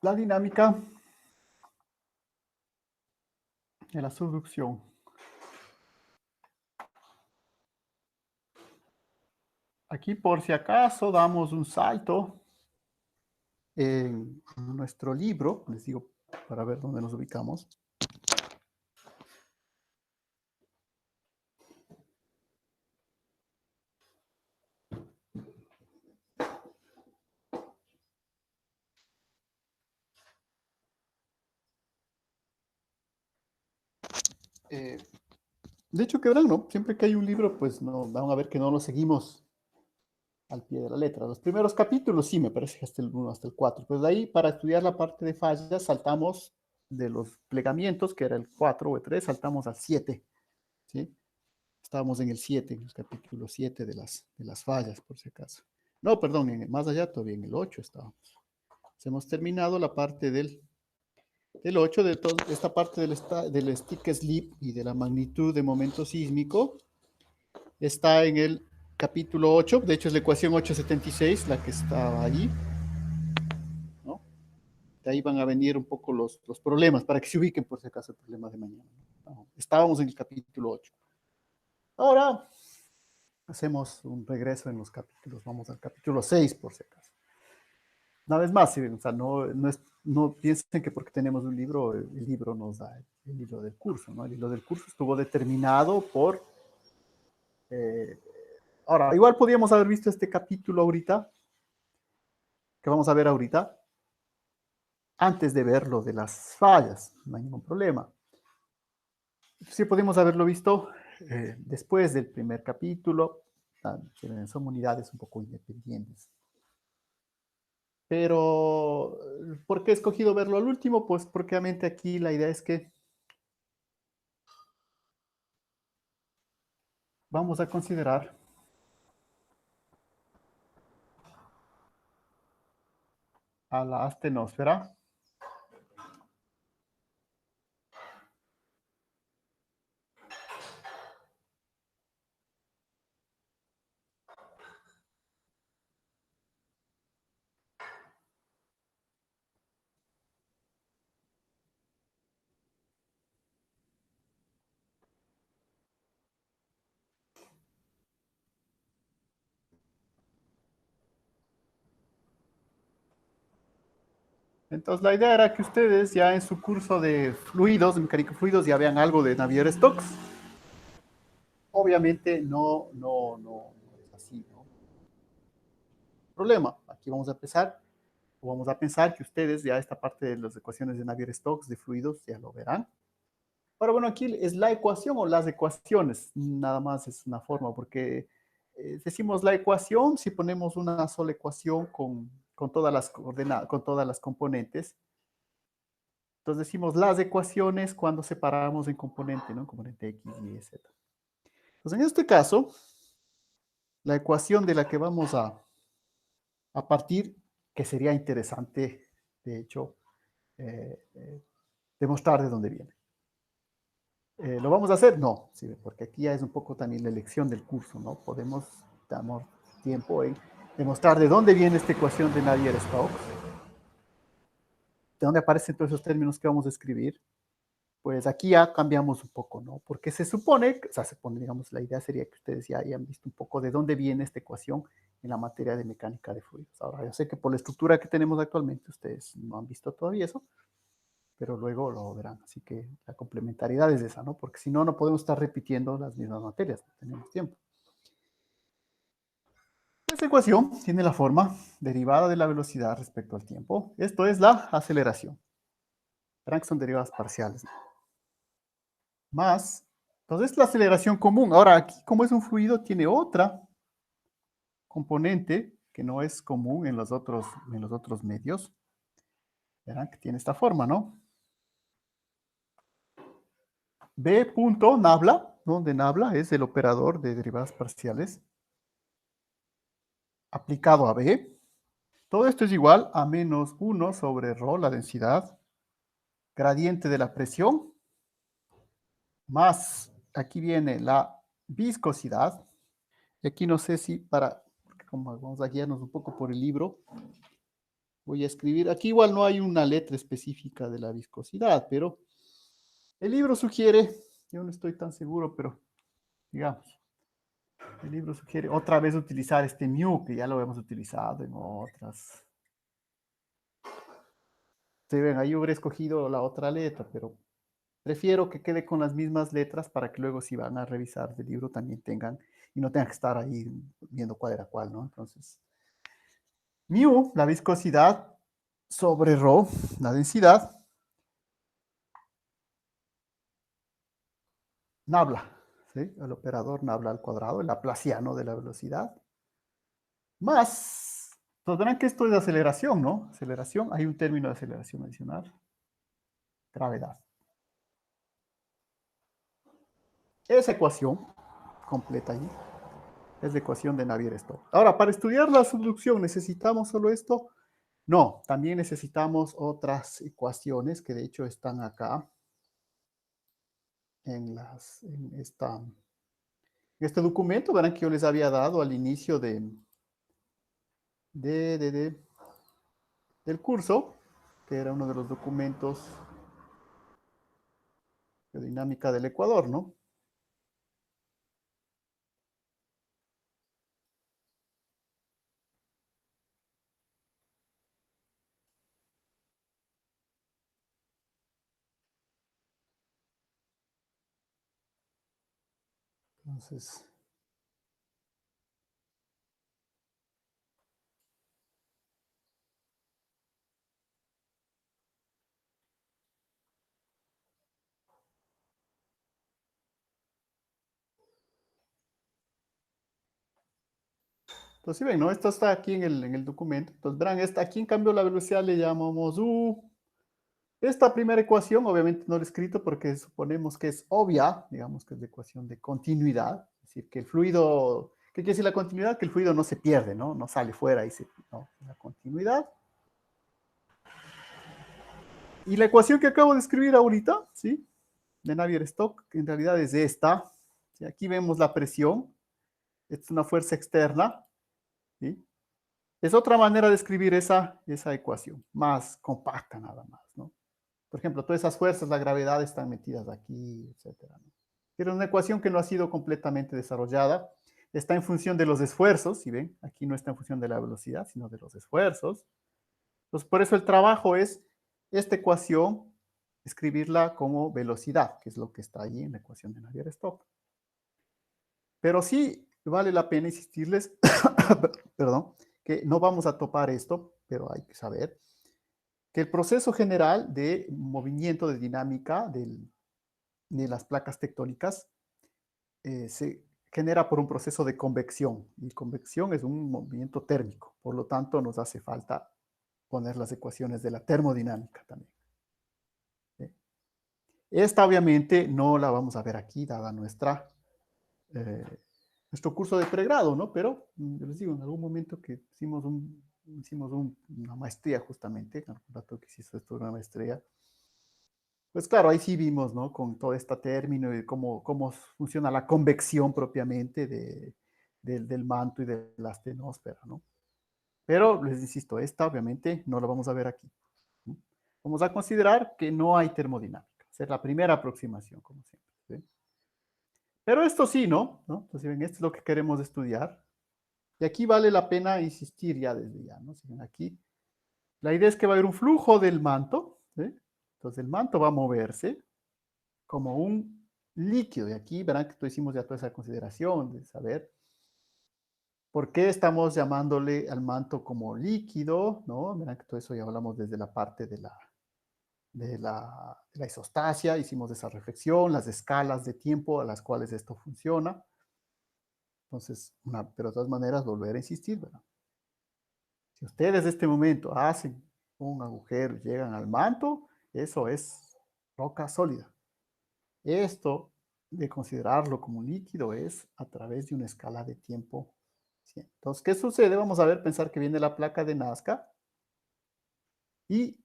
la dinámica de la subducción. Aquí, por si acaso, damos un salto en nuestro libro, les digo, para ver dónde nos ubicamos. Eh, de hecho, que verán, ¿no? Siempre que hay un libro, pues no, van a ver que no lo seguimos al pie de la letra. Los primeros capítulos sí, me parece que hasta el 1 hasta el 4. Pues de ahí, para estudiar la parte de fallas, saltamos de los plegamientos, que era el 4 o el 3, saltamos al 7, ¿sí? Estábamos en el 7, en el capítulo 7 de las fallas, por si acaso. No, perdón, más allá todavía en el 8 estábamos. Hemos terminado la parte del 8, de esta parte del stick slip y de la magnitud de momento sísmico. Está en el capítulo 8, de hecho es la ecuación 876 la que estaba ahí, ¿no? De ahí van a venir un poco los problemas, para que se ubiquen por si acaso el problema de mañana, ¿no? Estábamos en el capítulo 8. Ahora hacemos un regreso en los capítulos, vamos al capítulo 6 por si acaso. Una vez más, o sea, no piensen que porque tenemos un libro, el libro nos da el libro del curso, ¿no? El libro del curso estuvo determinado por... ahora, igual podríamos haber visto este capítulo ahorita, que vamos a ver ahorita, antes de ver lo de las fallas, no hay ningún problema. Sí podemos haberlo visto después del primer capítulo, son unidades un poco independientes. Pero, ¿por qué he escogido verlo al último? Pues porque realmente aquí la idea es que vamos a considerar a la astenosfera. Entonces, la idea era que ustedes ya en su curso de fluidos, de mecánica de fluidos, ya vean algo de Navier-Stokes. Obviamente no es así, ¿no? Problema, aquí vamos a empezar, o vamos a pensar que ustedes ya esta parte de las ecuaciones de Navier-Stokes, de fluidos, ya lo verán. Ahora, bueno, aquí es la ecuación o las ecuaciones, nada más es una forma, porque decimos la ecuación si ponemos una sola ecuación con todas las coordenadas, con todas las componentes. Entonces decimos las ecuaciones cuando separamos en componente, ¿no? Componente X, Y, Z. Entonces en este caso, la ecuación de la que vamos a partir, que sería interesante, de hecho, eh, eh, demostrar de dónde viene. ¿Lo vamos a hacer? No, sí, porque aquí ya es un poco también la elección del curso, ¿no? Podemos, damos tiempo en demostrar de dónde viene esta ecuación de Navier-Stokes, de dónde aparecen todos esos términos que vamos a escribir. Pues aquí ya cambiamos un poco, ¿no? Porque se supone, o sea, se pone, digamos, la idea sería que ustedes ya hayan visto un poco de dónde viene esta ecuación en la materia de mecánica de fluidos. Ahora, yo sé que por la estructura que tenemos actualmente, ustedes no han visto todavía eso, pero luego lo verán. Así que la complementariedad es esa, ¿no? Porque si no, no podemos estar repitiendo las mismas materias, no tenemos tiempo. Esta ecuación tiene la forma derivada de la velocidad respecto al tiempo. Esto es la aceleración. Verán que son derivadas parciales, ¿no? Más, entonces la aceleración común. Ahora, aquí como es un fluido, tiene otra componente que no es común en los otros medios. Verán que tiene esta forma, ¿no? B punto nabla, donde nabla es el operador de derivadas parciales aplicado a B. Todo esto es igual a menos 1 sobre ρ, la densidad, gradiente de la presión, más, aquí viene la viscosidad. Y aquí no sé si porque como vamos a guiarnos un poco por el libro, voy a escribir, aquí igual no hay una letra específica de la viscosidad, pero el libro sugiere, yo no estoy tan seguro, pero digamos, el libro sugiere otra vez utilizar este mu, que ya lo hemos utilizado en otras. Se ven, ahí hubiera escogido la otra letra, pero prefiero que quede con las mismas letras para que luego si van a revisar el libro también tengan, y no tengan que estar ahí viendo cuál era cuál, ¿no? Entonces, mu, la viscosidad, sobre ρ, la densidad, nabla, ¿sí? El operador nabla al cuadrado, el laplaciano de la velocidad, más, pues verán que esto es aceleración, ¿no? Aceleración, hay un término de aceleración adicional, gravedad. Esa ecuación completa ahí es la ecuación de Navier-Stokes. Ahora, para estudiar la subducción, ¿necesitamos solo esto? No, también necesitamos otras ecuaciones que de hecho están acá en este documento. Verán que yo les había dado al inicio de, de- de- del curso, que era uno de los documentos de dinámica del Ecuador, ¿no? Entonces, si ven, ¿no? Esto está aquí en el documento. Entonces, verán, aquí en cambio la velocidad le llamamos U. Esta primera ecuación, obviamente no la he escrito porque suponemos que es obvia, digamos que es la ecuación de continuidad, es decir, que el fluido, ¿qué quiere decir la continuidad? Que el fluido no se pierde, ¿no? No sale fuera no, la continuidad. Y la ecuación que acabo de escribir ahorita, ¿sí? De Navier-Stokes, que en realidad es esta. ¿Sí? Aquí vemos la presión, esta es una fuerza externa, ¿sí? Es otra manera de escribir esa ecuación, más compacta nada más, ¿no? Por ejemplo, todas esas fuerzas, la gravedad están metidas aquí, etcétera, ¿no? Pero es una ecuación que no ha sido completamente desarrollada. Está en función de los esfuerzos, si ven, aquí no está en función de la velocidad, sino de los esfuerzos. Entonces, por eso el trabajo es esta ecuación, escribirla como velocidad, que es lo que está ahí en la ecuación de Navier-Stokes. Pero sí vale la pena insistirles, perdón, que no vamos a topar esto, pero hay que saber que el proceso general de movimiento de dinámica de las placas tectónicas se genera por un proceso de convección. Y convección es un movimiento térmico, por lo tanto nos hace falta poner las ecuaciones de la termodinámica también. ¿Sí? Esta obviamente no la vamos a ver aquí, dada eh, nuestro curso de pregrado, ¿no? Pero yo les digo, en algún momento que hicimos una maestría justamente, en algún rato que hiciste esto, una maestría, pues claro, ahí sí vimos, ¿no? Con todo este término y cómo funciona la convección propiamente del manto y de la astenosfera, ¿no? Pero les insisto, esta obviamente no la vamos a ver aquí, ¿no? Vamos a considerar que no hay termodinámica. Esa es la primera aproximación, como siempre, ¿sí? Pero esto sí, ¿no? Entonces, ven, esto es lo que queremos estudiar. Y aquí vale la pena insistir ya desde ya, ¿no? Si ven aquí, la idea es que va a haber un flujo del manto, ¿sí? Entonces el manto va a moverse como un líquido. Y aquí verán que hicimos ya toda esa consideración de saber por qué estamos llamándole al manto como líquido, ¿no? Verán que todo eso ya hablamos desde la parte de la isostasia, hicimos esa reflexión, las escalas de tiempo a las cuales esto funciona. Entonces, pero de todas maneras, volver a insistir, ¿verdad? Si ustedes de este momento hacen un agujero, llegan al manto, eso es roca sólida. Esto de considerarlo como un líquido es a través de una escala de tiempo 100. Entonces, ¿qué sucede? Vamos a ver, pensar que viene la placa de Nazca y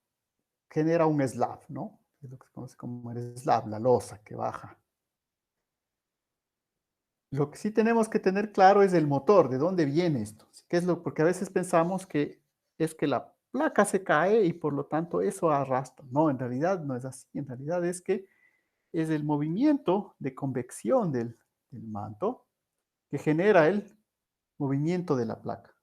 genera un slab, ¿no? Es lo que se conoce como el slab, la losa que baja. Lo que sí tenemos que tener claro es el motor, de dónde viene esto. ¿Qué es lo? Porque a veces pensamos que es que la placa se cae y por lo tanto eso arrastra. No, en realidad no es así. En realidad es que es el movimiento de convección del manto que genera el movimiento de la placa.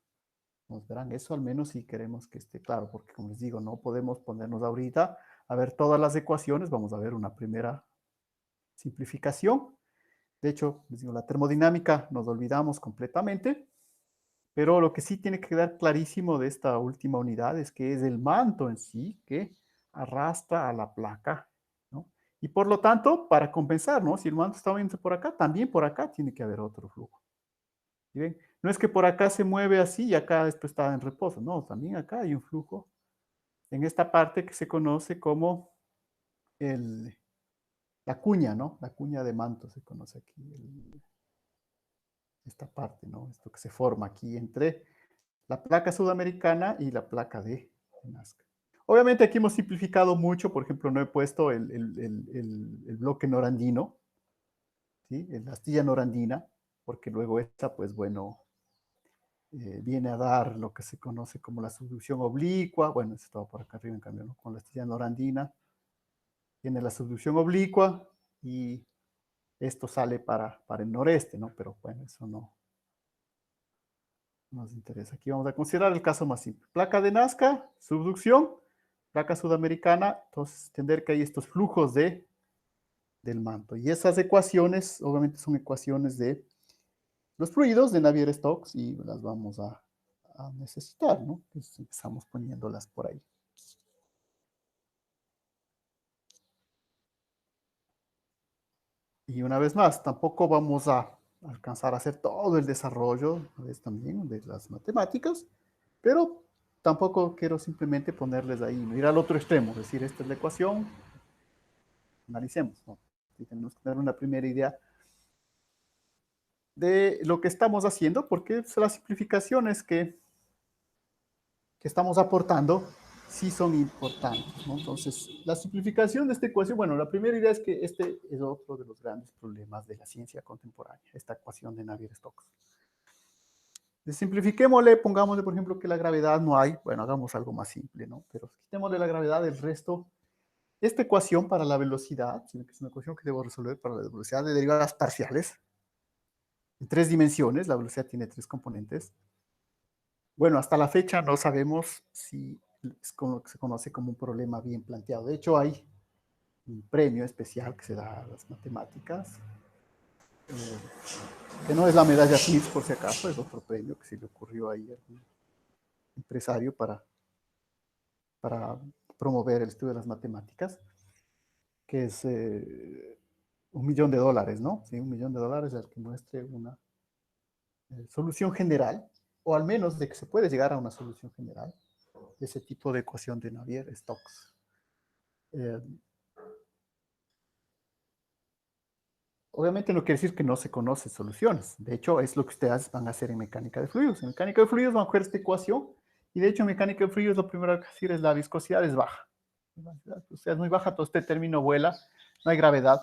Nos verán, eso al menos si queremos que esté claro, porque como les digo, no podemos ponernos ahorita a ver todas las ecuaciones, vamos a ver una primera simplificación. De hecho, les digo, la termodinámica nos olvidamos completamente, pero lo que sí tiene que quedar clarísimo de esta última unidad es que es el manto en sí que arrastra a la placa, ¿no? Y por lo tanto, para compensar, ¿no? Si el manto está moviendo por acá, también por acá tiene que haber otro flujo. ¿Sí ven? No es que por acá se mueve así y acá esto está en reposo, no, también acá hay un flujo en esta parte que se conoce como el, la cuña, ¿no? La cuña de manto se conoce aquí, esta parte, ¿no? Esto que se forma aquí entre la placa sudamericana y la placa de Nazca. Obviamente aquí hemos simplificado mucho, por ejemplo, no he puesto el bloque norandino, ¿sí? La astilla norandina, porque luego esta, pues bueno, viene a dar lo que se conoce como la subducción oblicua, bueno, eso estaba por acá arriba en cambio, ¿no? Con la astilla norandina, tiene la subducción oblicua y esto sale para el noreste, ¿no? Pero bueno, eso no nos interesa. Aquí vamos a considerar el caso más simple. Placa de Nazca, subducción, placa sudamericana, entonces entender que hay estos flujos del manto. Y esas ecuaciones, obviamente son ecuaciones de los fluidos de Navier-Stokes y las vamos a necesitar, ¿no? Entonces empezamos poniéndolas por ahí. Y una vez más, tampoco vamos a alcanzar a hacer todo el desarrollo también de las matemáticas, pero tampoco quiero simplemente ponerles ahí, no ir al otro extremo, decir, esta es la ecuación, analicemos, ¿no? Y tenemos que tener una primera idea de lo que estamos haciendo, porque las simplificaciones que estamos aportando sí son importantes, ¿no? Entonces, la simplificación de esta ecuación, bueno, la primera idea es que este es otro de los grandes problemas de la ciencia contemporánea, esta ecuación de Navier-Stokes. Simplifiquémosle, pongámosle, por ejemplo, que la gravedad no hay, bueno, hagamos algo más simple, ¿no? Pero quitémosle la gravedad del resto. Esta ecuación para la velocidad, sino que es una ecuación que debo resolver para la velocidad de derivadas parciales, en 3 dimensiones, la velocidad tiene 3 componentes. Bueno, hasta la fecha no sabemos si es como lo que se conoce como un problema bien planteado. De hecho, hay un premio especial que se da a las matemáticas, eh, que no es la medalla Fields por si acaso, es otro premio que se le ocurrió ahí a un empresario para promover el estudio de las matemáticas, que es $1.000.000, ¿no? Sí, $1.000.000 al que muestre una solución general, o al menos de que se puede llegar a una solución general de ese tipo de ecuación de Navier-Stokes. Eh, Obviamente no quiere decir que no se conocen soluciones. De hecho, es lo que ustedes van a hacer en mecánica de fluidos. En mecánica de fluidos van a coger esta ecuación y de hecho en mecánica de fluidos lo primero que decir es la viscosidad es baja. La viscosidad es muy baja, todo este término vuela, no hay gravedad.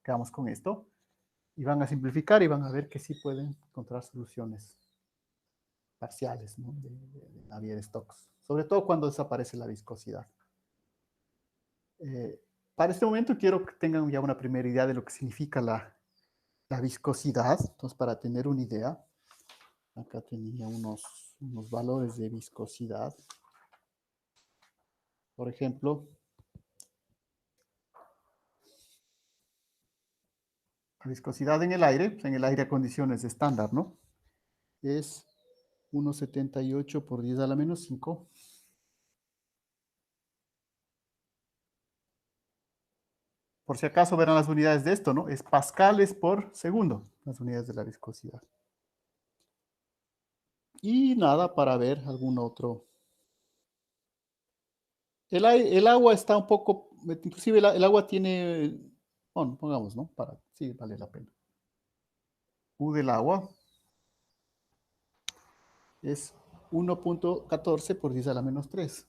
Quedamos con esto. Y van a simplificar y van a ver que sí pueden encontrar soluciones parciales, ¿no? de Navier-Stokes. Sobre todo cuando desaparece la viscosidad. Eh, para este momento quiero que tengan ya una primera idea de lo que significa la viscosidad. Entonces, para tener una idea, acá tenía unos valores de viscosidad. Por ejemplo, la viscosidad en el aire a condiciones estándar, ¿no? Es 1,78 por 10 a la menos 5. Por si acaso verán las unidades de esto, ¿no? Es pascales por segundo, las unidades de la viscosidad. Y nada, para ver algún otro el agua está un poco, inclusive el agua tiene, bueno, pongamos, ¿no? Para, sí, vale la pena. U del agua es 1.14 por 10 a la menos 3.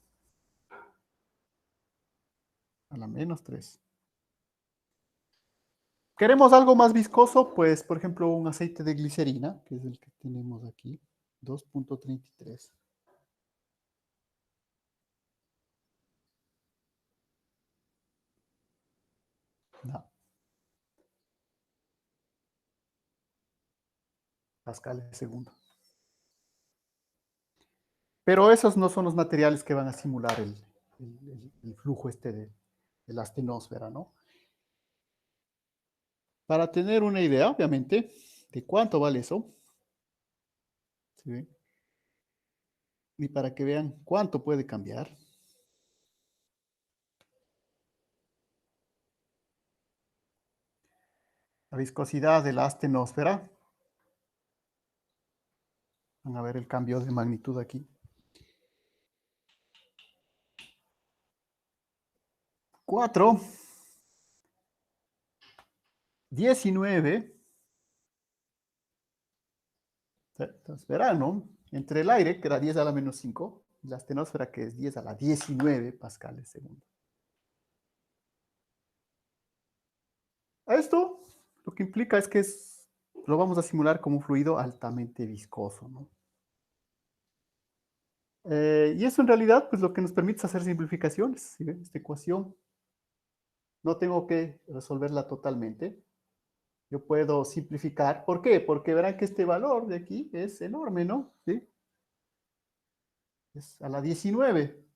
A la menos 3. ¿Queremos algo más viscoso? Pues, por ejemplo, un aceite de glicerina, que es el que tenemos aquí, 2.33. No, pascales segundo. Pero esos no son los materiales que van a simular el flujo este de la astenosfera, ¿no? Para tener una idea, obviamente, de cuánto vale eso, ¿sí? Y para que vean cuánto puede cambiar, la viscosidad de la astenosfera, van a ver el cambio de magnitud aquí. 4, 19, entonces verán, ¿no? Entre el aire, que era 10 a la menos 5, y la astenosfera, que es 10 a la 19 pascales segundo. A esto lo que implica es que lo vamos a simular como un fluido altamente viscoso, ¿no? Y eso en realidad, pues lo que nos permite es hacer simplificaciones. ¿Sí ven? Esta ecuación no tengo que resolverla totalmente. Yo puedo simplificar. ¿Por qué? Porque verán que este valor de aquí es enorme, ¿no? ¿Sí? Es a la 19.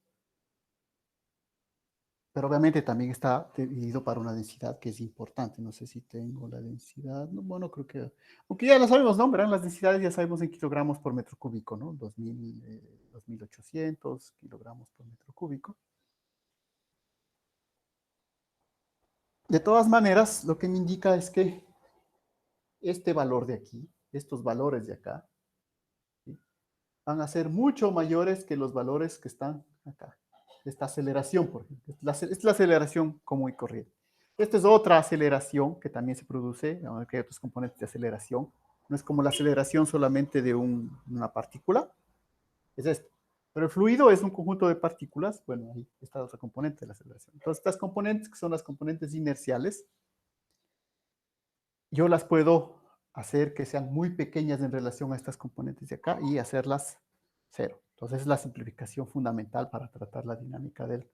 Pero obviamente también está dividido para una densidad que es importante. No sé si tengo la densidad. No, bueno, creo que... Aunque ya lo sabemos, ¿no? Verán las densidades, ya sabemos en kilogramos por metro cúbico, ¿no? 2800 kilogramos por metro cúbico. De todas maneras, lo que me indica es que este valor de aquí, estos valores de acá, ¿sí? Van a ser mucho mayores que los valores que están acá. Esta aceleración, por ejemplo. Esta es la aceleración común y corriente. Esta es otra aceleración que también se produce, aunque hay otros componentes de aceleración. No es como la aceleración solamente de una partícula, es esto. Pero el fluido es un conjunto de partículas, bueno, ahí está otro componente de la aceleración. Entonces, estas componentes, que son las componentes inerciales, yo las puedo hacer que sean muy pequeñas en relación a estas componentes de acá y hacerlas cero. Entonces es la simplificación fundamental para tratar la dinámica de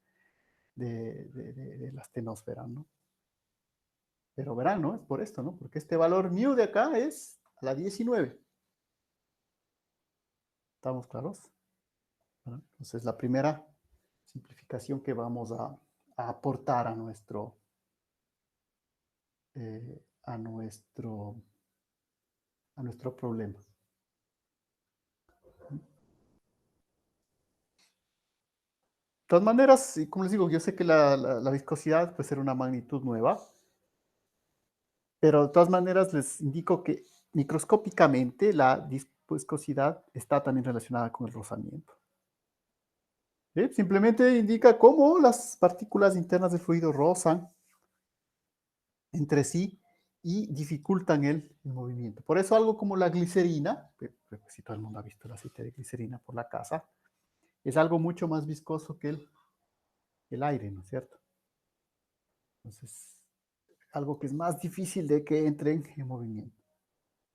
la astenosfera, ¿no? Pero verán, ¿no? Es por esto, ¿no? Porque este valor mu de acá es a la 19. ¿Estamos claros? ¿No? Entonces la primera simplificación que vamos a aportar a nuestro problema. De todas maneras, y como les digo, yo sé que la viscosidad puede ser una magnitud nueva, pero de todas maneras les indico que microscópicamente la viscosidad está también relacionada con el rozamiento. ¿Sí? Simplemente indica cómo las partículas internas del fluido rozan entre sí y dificultan el movimiento. Por eso algo como la glicerina, si todo el mundo ha visto el aceite de glicerina por la casa, es algo mucho más viscoso que el aire, ¿no es cierto? Entonces, algo que es más difícil de que entren en movimiento.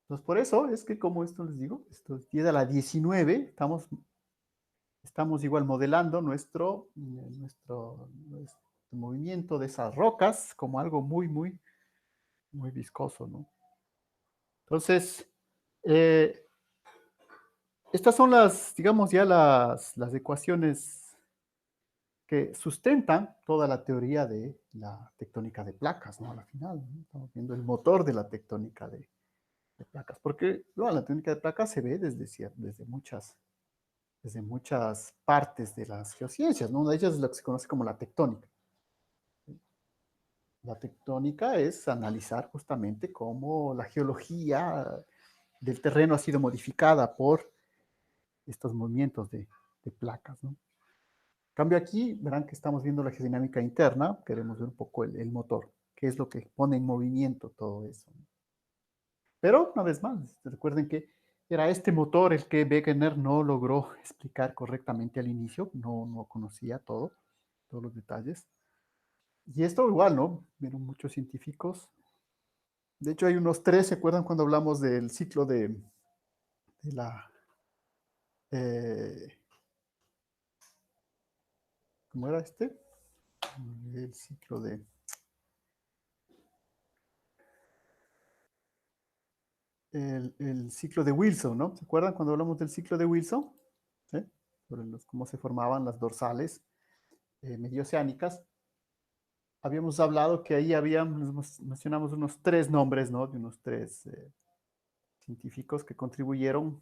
Entonces, por eso es que, como esto les digo, esto es 10 a la 19, estamos igual modelando nuestro movimiento de esas rocas como algo muy, muy, muy viscoso, ¿no? Entonces, eh, estas son digamos, ya las ecuaciones que sustentan toda la teoría de la tectónica de placas, ¿no? Al final, ¿no? Estamos viendo el motor de la tectónica de placas, porque bueno, la tectónica de placas se ve desde muchas partes de las geociencias, ¿no? Una de ellas es lo que se conoce como la tectónica. La tectónica es analizar justamente cómo la geología del terreno ha sido modificada por estos movimientos de placas, ¿no? Cambio aquí, verán que estamos viendo la dinámica interna, queremos ver un poco el motor, qué es lo que pone en movimiento todo eso. Pero, una vez más, recuerden que era este motor el que Wegener no logró explicar correctamente al inicio, no conocía todo, todos los detalles. Y esto igual, ¿no? Vieron muchos científicos. De hecho, hay unos tres, ¿se acuerdan cuando hablamos del ciclo de la... eh, ¿cómo era este? El ciclo de... el ciclo de Wilson, ¿no? ¿Se acuerdan cuando hablamos del ciclo de Wilson? ¿Sí? Sobre cómo se formaban las dorsales medioceánicas. Habíamos hablado que ahí mencionamos unos tres nombres, ¿no? De unos tres científicos que contribuyeron,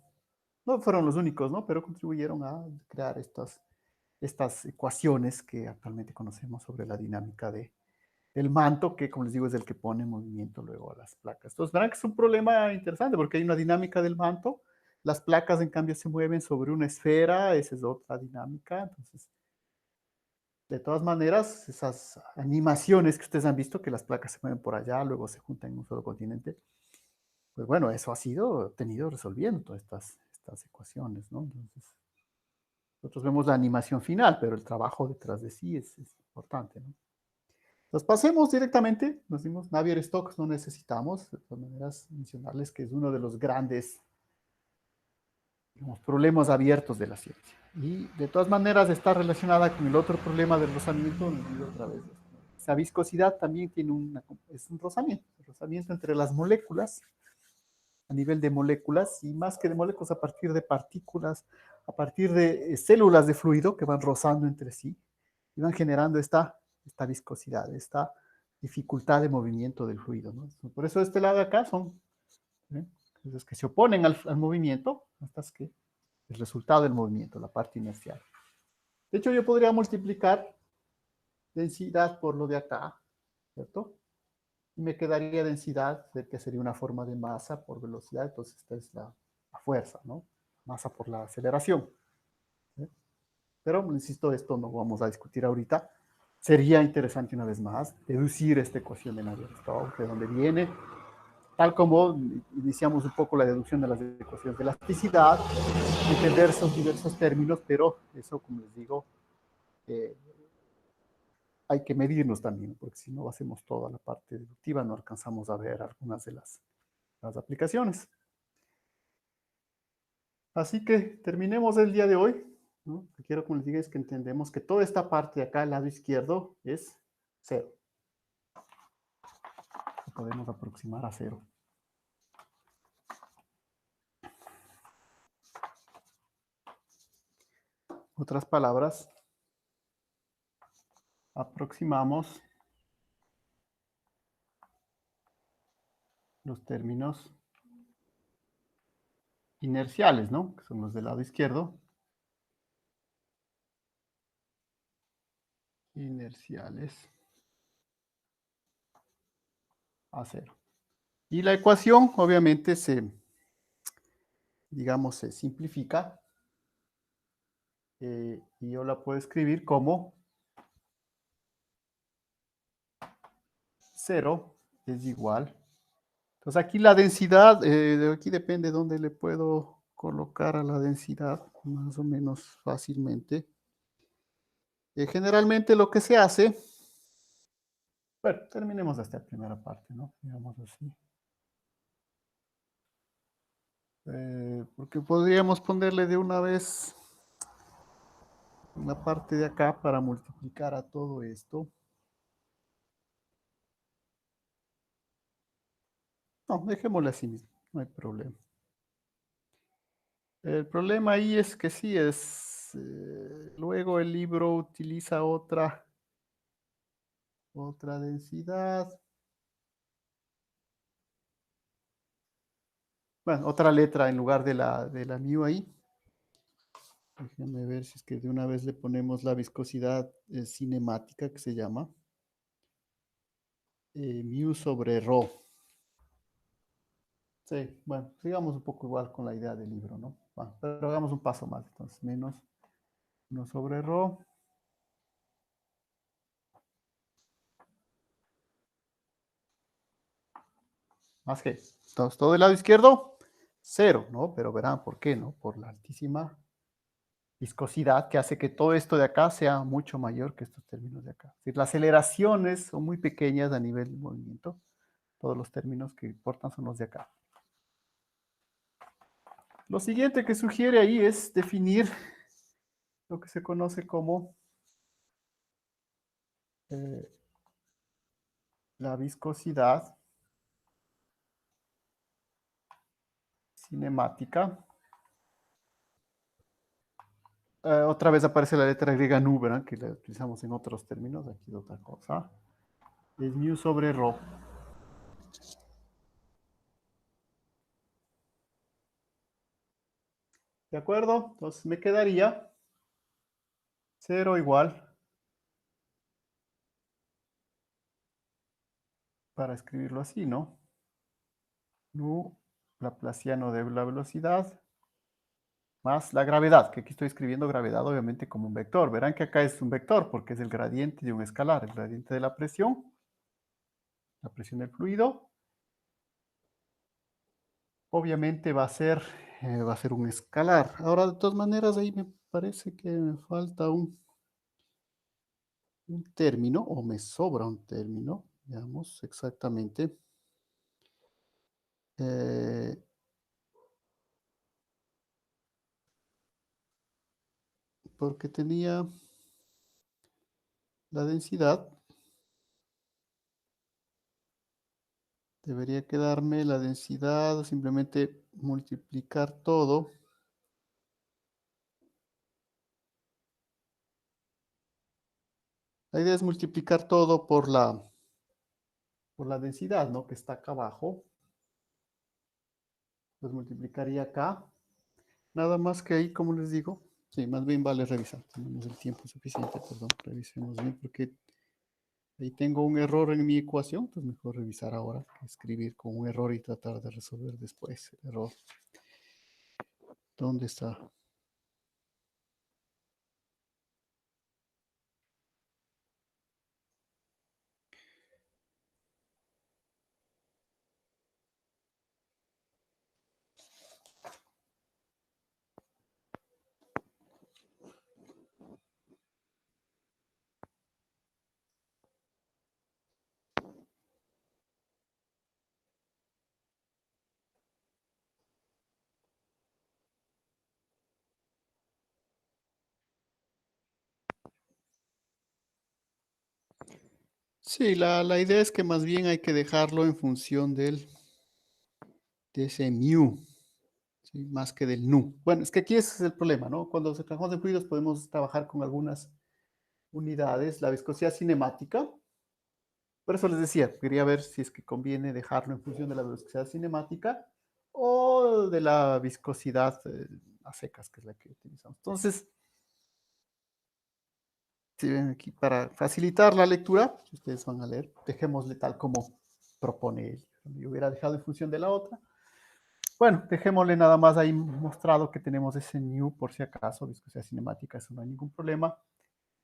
no fueron los únicos, ¿no? Pero contribuyeron a crear estas ecuaciones que actualmente conocemos sobre la dinámica del manto, que como les digo es el que pone en movimiento luego a las placas. Entonces, verán que es un problema interesante porque hay una dinámica del manto, las placas en cambio se mueven sobre una esfera, esa es otra dinámica, entonces, de todas maneras, esas animaciones que ustedes han visto, que las placas se mueven por allá, luego se juntan en un solo continente, pues bueno, eso ha sido obtenido resolviendo todas estas ecuaciones, ¿no? Entonces, nosotros vemos la animación final, pero el trabajo detrás de sí es importante, ¿no? Entonces pasemos directamente, nos dimos Navier-Stokes, no necesitamos, de todas maneras, mencionarles que es uno de los grandes, digamos, problemas abiertos de la ciencia. Y de todas maneras está relacionada con el otro problema del rozamiento, otra vez. Esa viscosidad también es un rozamiento, el rozamiento entre las moléculas, a nivel de moléculas, y más que de moléculas, a partir de partículas, a partir de células de fluido que van rozando entre sí y van generando esta viscosidad, esta dificultad de movimiento del fluido, ¿no? Por eso este lado de acá son los que se oponen al movimiento, estas que el resultado del movimiento, la parte inercial. De hecho, yo podría multiplicar densidad por lo de acá, ¿cierto? Y me quedaría densidad, que sería una forma de masa por velocidad, entonces esta es la fuerza, ¿no? Masa por la aceleración. ¿Sí? Pero, insisto, esto no vamos a discutir ahorita. Sería interesante una vez más deducir esta ecuación de Navier-Stokes, de dónde viene, tal como iniciamos un poco la deducción de las ecuaciones de elasticidad, entender esos diversos términos, pero eso, como les digo, eh, hay que medirnos también, porque si no hacemos toda la parte deductiva, no alcanzamos a ver algunas de las aplicaciones. Así que terminemos el día de hoy, ¿no? Lo que quiero que les diga es que entendemos que toda esta parte de acá, al lado izquierdo, es cero. Podemos aproximar a cero. Otras palabras, aproximamos los términos inerciales, ¿no? Que son los del lado izquierdo. Inerciales a cero. Y la ecuación, obviamente, digamos, se simplifica. Y yo la puedo escribir como 0 es igual. Entonces aquí la densidad, de aquí depende dónde le puedo colocar a la densidad, más o menos fácilmente. Generalmente lo que se hace, bueno, terminemos esta primera parte, ¿no? Digamos así. Porque podríamos ponerle de una vez una parte de acá para multiplicar a todo esto. No, dejémosle así mismo, no hay problema. El problema ahí es que sí luego el libro utiliza otra densidad. Bueno, otra letra en lugar de la mu ahí. Déjenme ver si es que de una vez le ponemos la viscosidad cinemática que se llama. Mu sobre rho. Sí, bueno, sigamos un poco igual con la idea del libro, ¿no? Bueno, pero hagamos un paso más, entonces, menos 1 sobre rho. más G. Entonces, todo el lado izquierdo, 0, ¿no? Pero verán por qué, ¿no? Por la altísima viscosidad que hace que todo esto de acá sea mucho mayor que estos términos de acá. Es decir, las aceleraciones son muy pequeñas a nivel de movimiento. Todos los términos que importan son los de acá. Lo siguiente que sugiere ahí es definir lo que se conoce como eh, la viscosidad cinemática. Otra vez aparece la letra griega nu, ¿verdad? Que la utilizamos en otros términos. Aquí es otra cosa. Es mu sobre rho. ¿De acuerdo? Entonces me quedaría 0 igual, para escribirlo así, ¿no? Nu laplaciano de la velocidad más la gravedad, que aquí estoy escribiendo gravedad obviamente como un vector. Verán que acá es un vector porque es el gradiente de un escalar, el gradiente de la presión del fluido. Obviamente va a ser un escalar. Ahora, de todas maneras, ahí me parece que me falta un término, o me sobra un término, veamos exactamente. Eh, porque tenía la densidad, debería quedarme la densidad, simplemente multiplicar todo. La idea es multiplicar todo por la densidad, ¿no? Que está acá abajo. Pues multiplicaría acá. Nada más que ahí, como les digo, sí, más bien vale revisar. Tenemos el tiempo suficiente, perdón, revisemos bien porque ahí tengo un error en mi ecuación, entonces mejor revisar ahora que escribir con un error y tratar de resolver después el error. ¿Dónde está? Sí, la idea es que más bien hay que dejarlo en función de ese mu, ¿sí? Más que del nu. Bueno, es que aquí ese es el problema, ¿no? Cuando se trabajamos en fluidos podemos trabajar con algunas unidades, la viscosidad cinemática. Por eso les decía, quería ver si es que conviene dejarlo en función de la viscosidad cinemática o de la viscosidad a secas, que es la que utilizamos. Entonces, si ven aquí, para facilitar la lectura, si ustedes van a leer, dejémosle tal como propone él. Yo hubiera dejado en función de la otra. Bueno, dejémosle nada más ahí mostrado que tenemos ese new por si acaso, viscosidad cinemática, eso no hay ningún problema.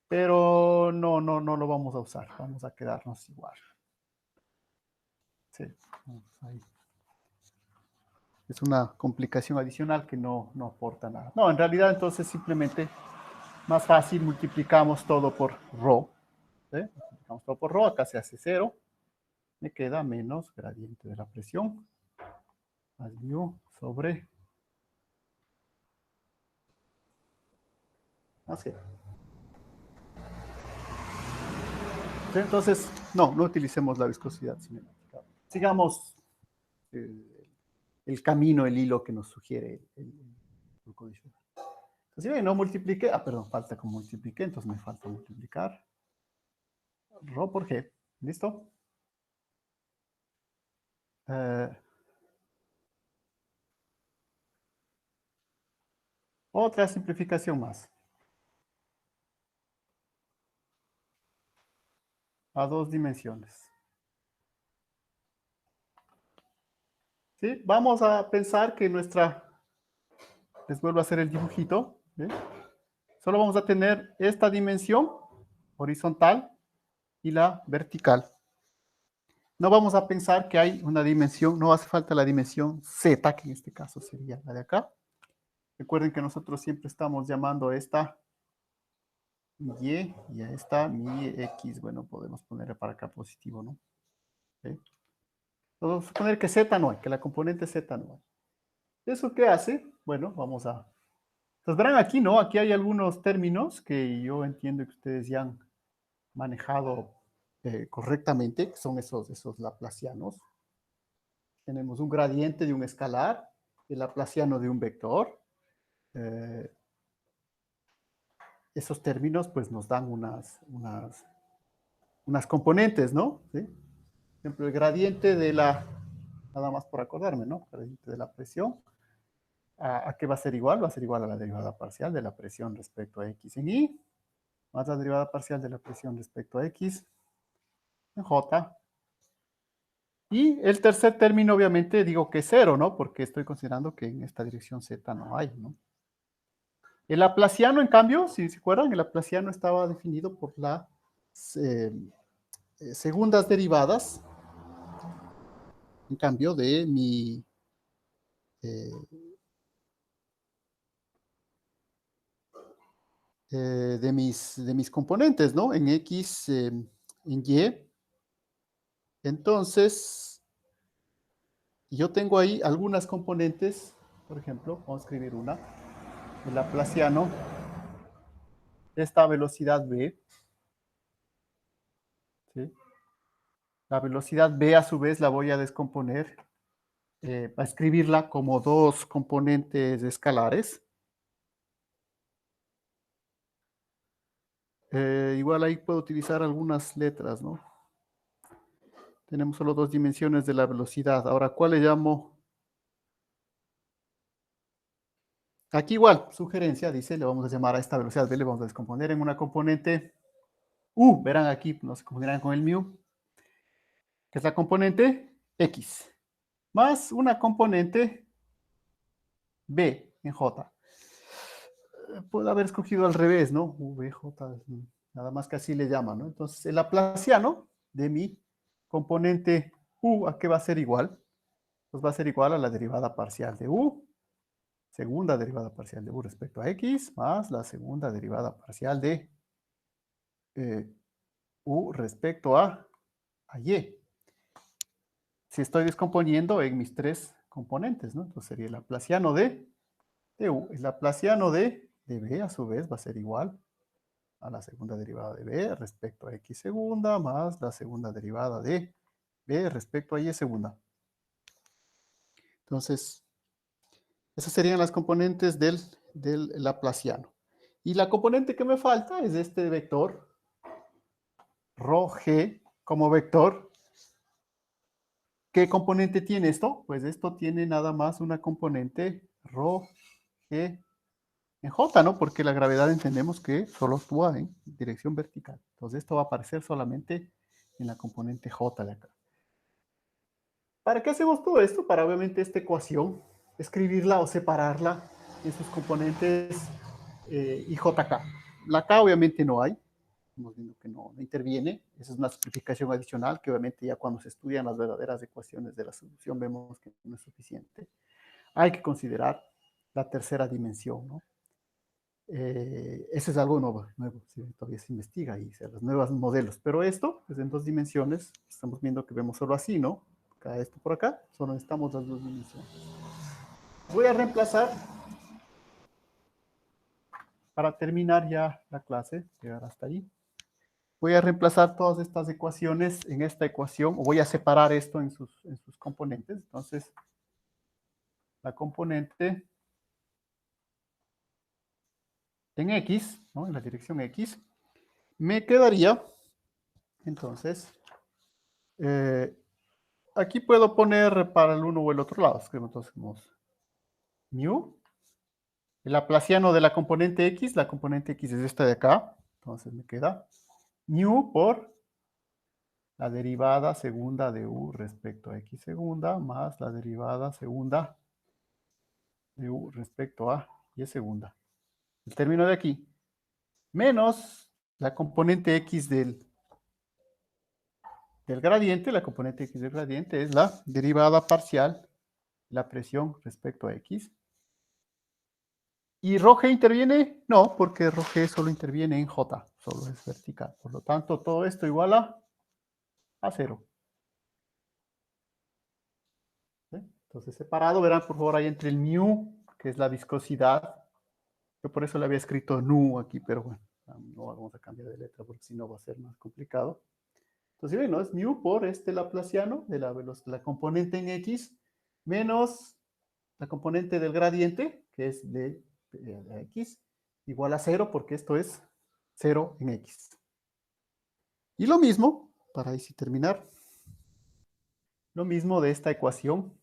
Pero no lo vamos a usar, vamos a quedarnos igual. Sí, ahí. Es una complicación adicional que no aporta nada. No, en realidad entonces simplemente más fácil multiplicamos todo por rho. ¿Sí? Multiplicamos todo por rho, acá se hace 0. Me queda menos gradiente de la presión más mu sobre así. ¿Sí? Entonces, no utilicemos la viscosidad cinemática. Sigamos el camino, el hilo que nos sugiere el condicional. Entonces, si no multipliqué, perdón, falta como multipliqué, entonces me falta multiplicar rho por g. ¿Listo? Eh, otra simplificación más. A dos dimensiones. ¿Sí? Vamos a pensar que les vuelvo a hacer el dibujito. ¿Sí? Solo vamos a tener esta dimensión horizontal y la vertical. No vamos a pensar que hay una dimensión, no hace falta la dimensión z, que en este caso sería la de acá. Recuerden que nosotros siempre estamos llamando a esta y a esta mi x. Bueno, podemos ponerle para acá positivo, ¿no? ¿Okay? Vamos a suponer que z no hay, que la componente z no hay. ¿Eso qué hace? Bueno, vamos a... Entonces verán aquí, ¿no? Aquí hay algunos términos que yo entiendo que ustedes ya han manejado correctamente, que son esos laplacianos. Tenemos un gradiente de un escalar, el laplaciano de un vector. Eh, esos términos pues nos dan unas componentes, ¿no? ¿Sí? Por ejemplo, el gradiente de la, nada más por acordarme, ¿no? Gradiente de la presión. ¿A qué va a ser igual? Va a ser igual a la derivada parcial de la presión respecto a x en y, más la derivada parcial de la presión respecto a x en j. Y el tercer término, obviamente, digo que es cero, ¿no? Porque estoy considerando que en esta dirección z no hay, ¿no? El laplaciano, en cambio, si se acuerdan, el laplaciano estaba definido por las segundas derivadas, en cambio, eh, de mis componentes, ¿no? En x, en y. Entonces, yo tengo ahí algunas componentes, por ejemplo, vamos a escribir una, el laplaciano de esta velocidad v, ¿sí? La velocidad v a su vez la voy a descomponer, a escribirla como dos componentes escalares. Igual ahí puedo utilizar algunas letras, ¿no? Tenemos solo dos dimensiones de la velocidad. Ahora, ¿cuál le llamo? Aquí igual, sugerencia, dice, le vamos a llamar a esta velocidad v, le vamos a descomponer en una componente u, verán aquí, nos confundirán con el mu, que es la componente x, más una componente b en j. Puedo haber escogido al revés, ¿no? V, j, nada más que así le llaman, ¿no? Entonces, el laplaciano de mi componente u, ¿a qué va a ser igual? Pues va a ser igual a la derivada parcial de u, segunda derivada parcial de u respecto a x, más la segunda derivada parcial de u respecto a y. Si estoy descomponiendo en mis tres componentes, ¿no? Entonces sería el laplaciano de u. El laplaciano de b, a su vez, va a ser igual a la segunda derivada de b respecto a x segunda, más la segunda derivada de b respecto a y segunda. Entonces, esas serían las componentes del laplaciano. Y la componente que me falta es este vector, ρg, como vector. ¿Qué componente tiene esto? Pues esto tiene nada más una componente ρg en j, ¿no? Porque la gravedad entendemos que solo actúa en dirección vertical. Entonces esto va a aparecer solamente en la componente j de acá. ¿Para qué hacemos todo esto? Para obviamente esta ecuación, escribirla o separarla en sus componentes y jk. La k obviamente no hay, estamos viendo que no interviene. Esa es una simplificación adicional que obviamente ya cuando se estudian las verdaderas ecuaciones de la solución vemos que no es suficiente. Hay que considerar la tercera dimensión, ¿no? Eso es algo nuevo, ¿sí? Todavía se investiga y los nuevos modelos, pero esto es en dos dimensiones, estamos viendo que vemos solo así, ¿no? Acá esto por acá, solo necesitamos las dos dimensiones. Voy a reemplazar, para terminar ya la clase, llegar hasta ahí, voy a reemplazar todas estas ecuaciones en esta ecuación, o voy a separar esto en sus componentes. Entonces, la componente en x, ¿no? En la dirección x, me quedaría, entonces, aquí puedo poner para el uno o el otro lado. Escribo entonces mu, el laplaciano de la componente x es esta de acá, entonces me queda mu por la derivada segunda de u respecto a x segunda más la derivada segunda de u respecto a y segunda. El término de aquí, menos la componente x del gradiente, la componente x del gradiente es la derivada parcial de la presión respecto a x. ¿Y ρg interviene? No, porque ρg solo interviene en j, solo es vertical. Por lo tanto, todo esto igual a 0. ¿Sí? Entonces, separado, verán por favor ahí entre el mu, que es la viscosidad. Yo por eso le había escrito nu aquí, pero bueno, no vamos a cambiar de letra porque si no va a ser más complicado. Entonces, ven, ¿no? Es mu por este laplaciano de la componente en x menos la componente del gradiente, que es de x, igual a 0 porque esto es 0 en x. Y lo mismo, para ahí sí terminar, lo mismo de esta ecuación.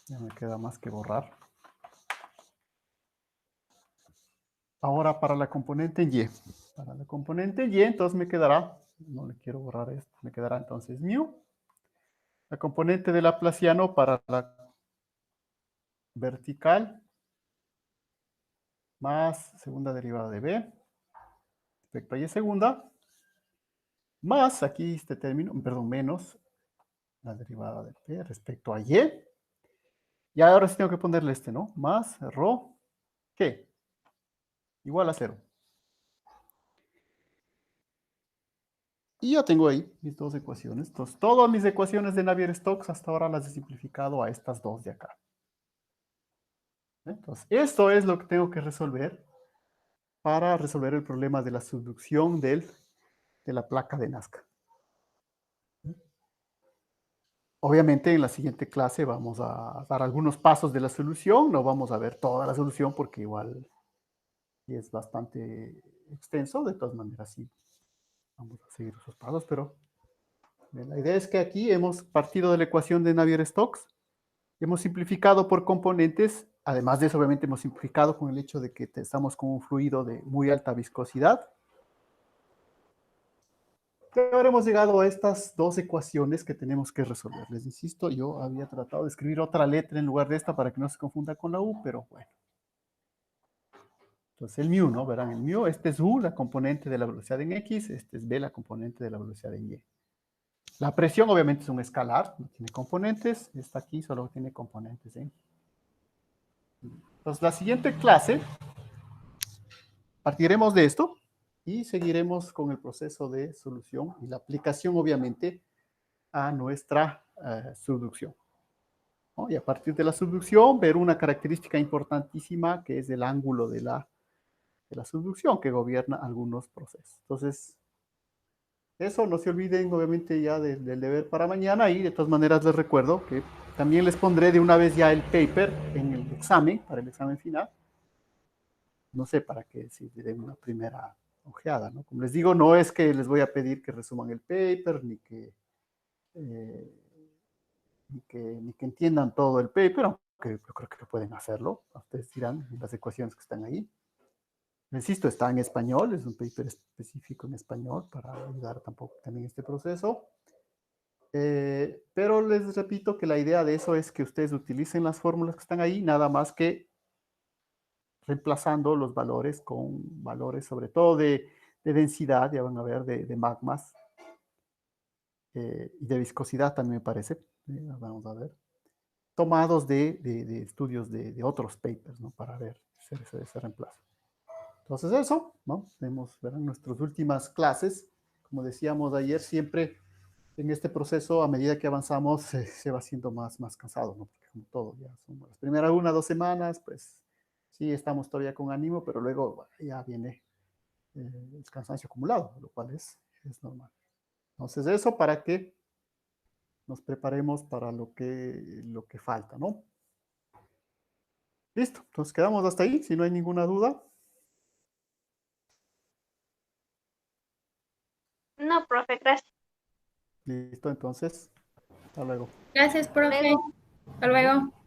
Ya me queda más que borrar. Ahora para la componente en y. Para la componente en y, entonces me quedará, no le quiero borrar esto, me quedará entonces mu. La componente del laplaciano para la vertical más segunda derivada de b respecto a y segunda, más aquí este término, perdón, menos la derivada de p respecto a y. Y ahora sí tengo que ponerle este, ¿no? Más ρ, ¿qué? Igual a 0. Y ya tengo ahí mis dos ecuaciones. Entonces, todas mis ecuaciones de Navier-Stokes hasta ahora las he simplificado a estas dos de acá. Entonces, esto es lo que tengo que resolver para resolver el problema de la subducción de la placa de Nazca. Obviamente en la siguiente clase vamos a dar algunos pasos de la solución, no vamos a ver toda la solución porque igual es bastante extenso, de todas maneras sí, vamos a seguir esos pasos, pero la idea es que aquí hemos partido de la ecuación de Navier-Stokes, hemos simplificado por componentes, además de eso obviamente hemos simplificado con el hecho de que estamos con un fluido de muy alta viscosidad. Y ahora hemos llegado a estas dos ecuaciones que tenemos que resolver. Les insisto, yo había tratado de escribir otra letra en lugar de esta para que no se confunda con la U, pero bueno. Entonces el mu, ¿no? Verán, el mu, este es U, la componente de la velocidad en X, este es B, la componente de la velocidad en Y. La presión obviamente es un escalar, no tiene componentes, esta aquí solo tiene componentes en. Entonces la siguiente clase partiremos de esto y seguiremos con el proceso de solución y la aplicación obviamente a nuestra subducción, ¿no? Y a partir de la subducción ver una característica importantísima que es el ángulo de la subducción que gobierna algunos procesos. Entonces, eso no se olviden obviamente ya del deber para mañana y de todas maneras les recuerdo que también les pondré de una vez ya el paper en el examen, para el examen final. No sé, para que si le den una primera ojeada, ¿no? Como les digo, no es que les voy a pedir que resuman el paper, ni que entiendan todo el paper, aunque yo creo que pueden hacerlo. Ustedes dirán las ecuaciones que están ahí. Insisto, está en español, es un paper específico en español para ayudar también este proceso. Pero les repito que la idea de eso es que ustedes utilicen las fórmulas que están ahí, nada más que reemplazando los valores con valores sobre todo de densidad, ya van a ver, de magmas, y de viscosidad también me parece, vamos a ver, tomados de estudios de otros papers, ¿no? Para ver ese reemplazo. Entonces eso, ¿no? Verán nuestras últimas clases, como decíamos ayer, siempre en este proceso, a medida que avanzamos, se va haciendo más cansado, ¿no? Porque como todo, ya son las primeras 1 o 2 semanas, pues sí estamos todavía con ánimo, pero luego bueno, ya viene el cansancio acumulado, lo cual es normal. Entonces eso para que nos preparemos para lo que falta, ¿no? Listo, entonces quedamos hasta ahí, si no hay ninguna duda. No, profe, gracias. Listo, entonces, hasta luego. Gracias, Hasta profe. luego. Hasta luego.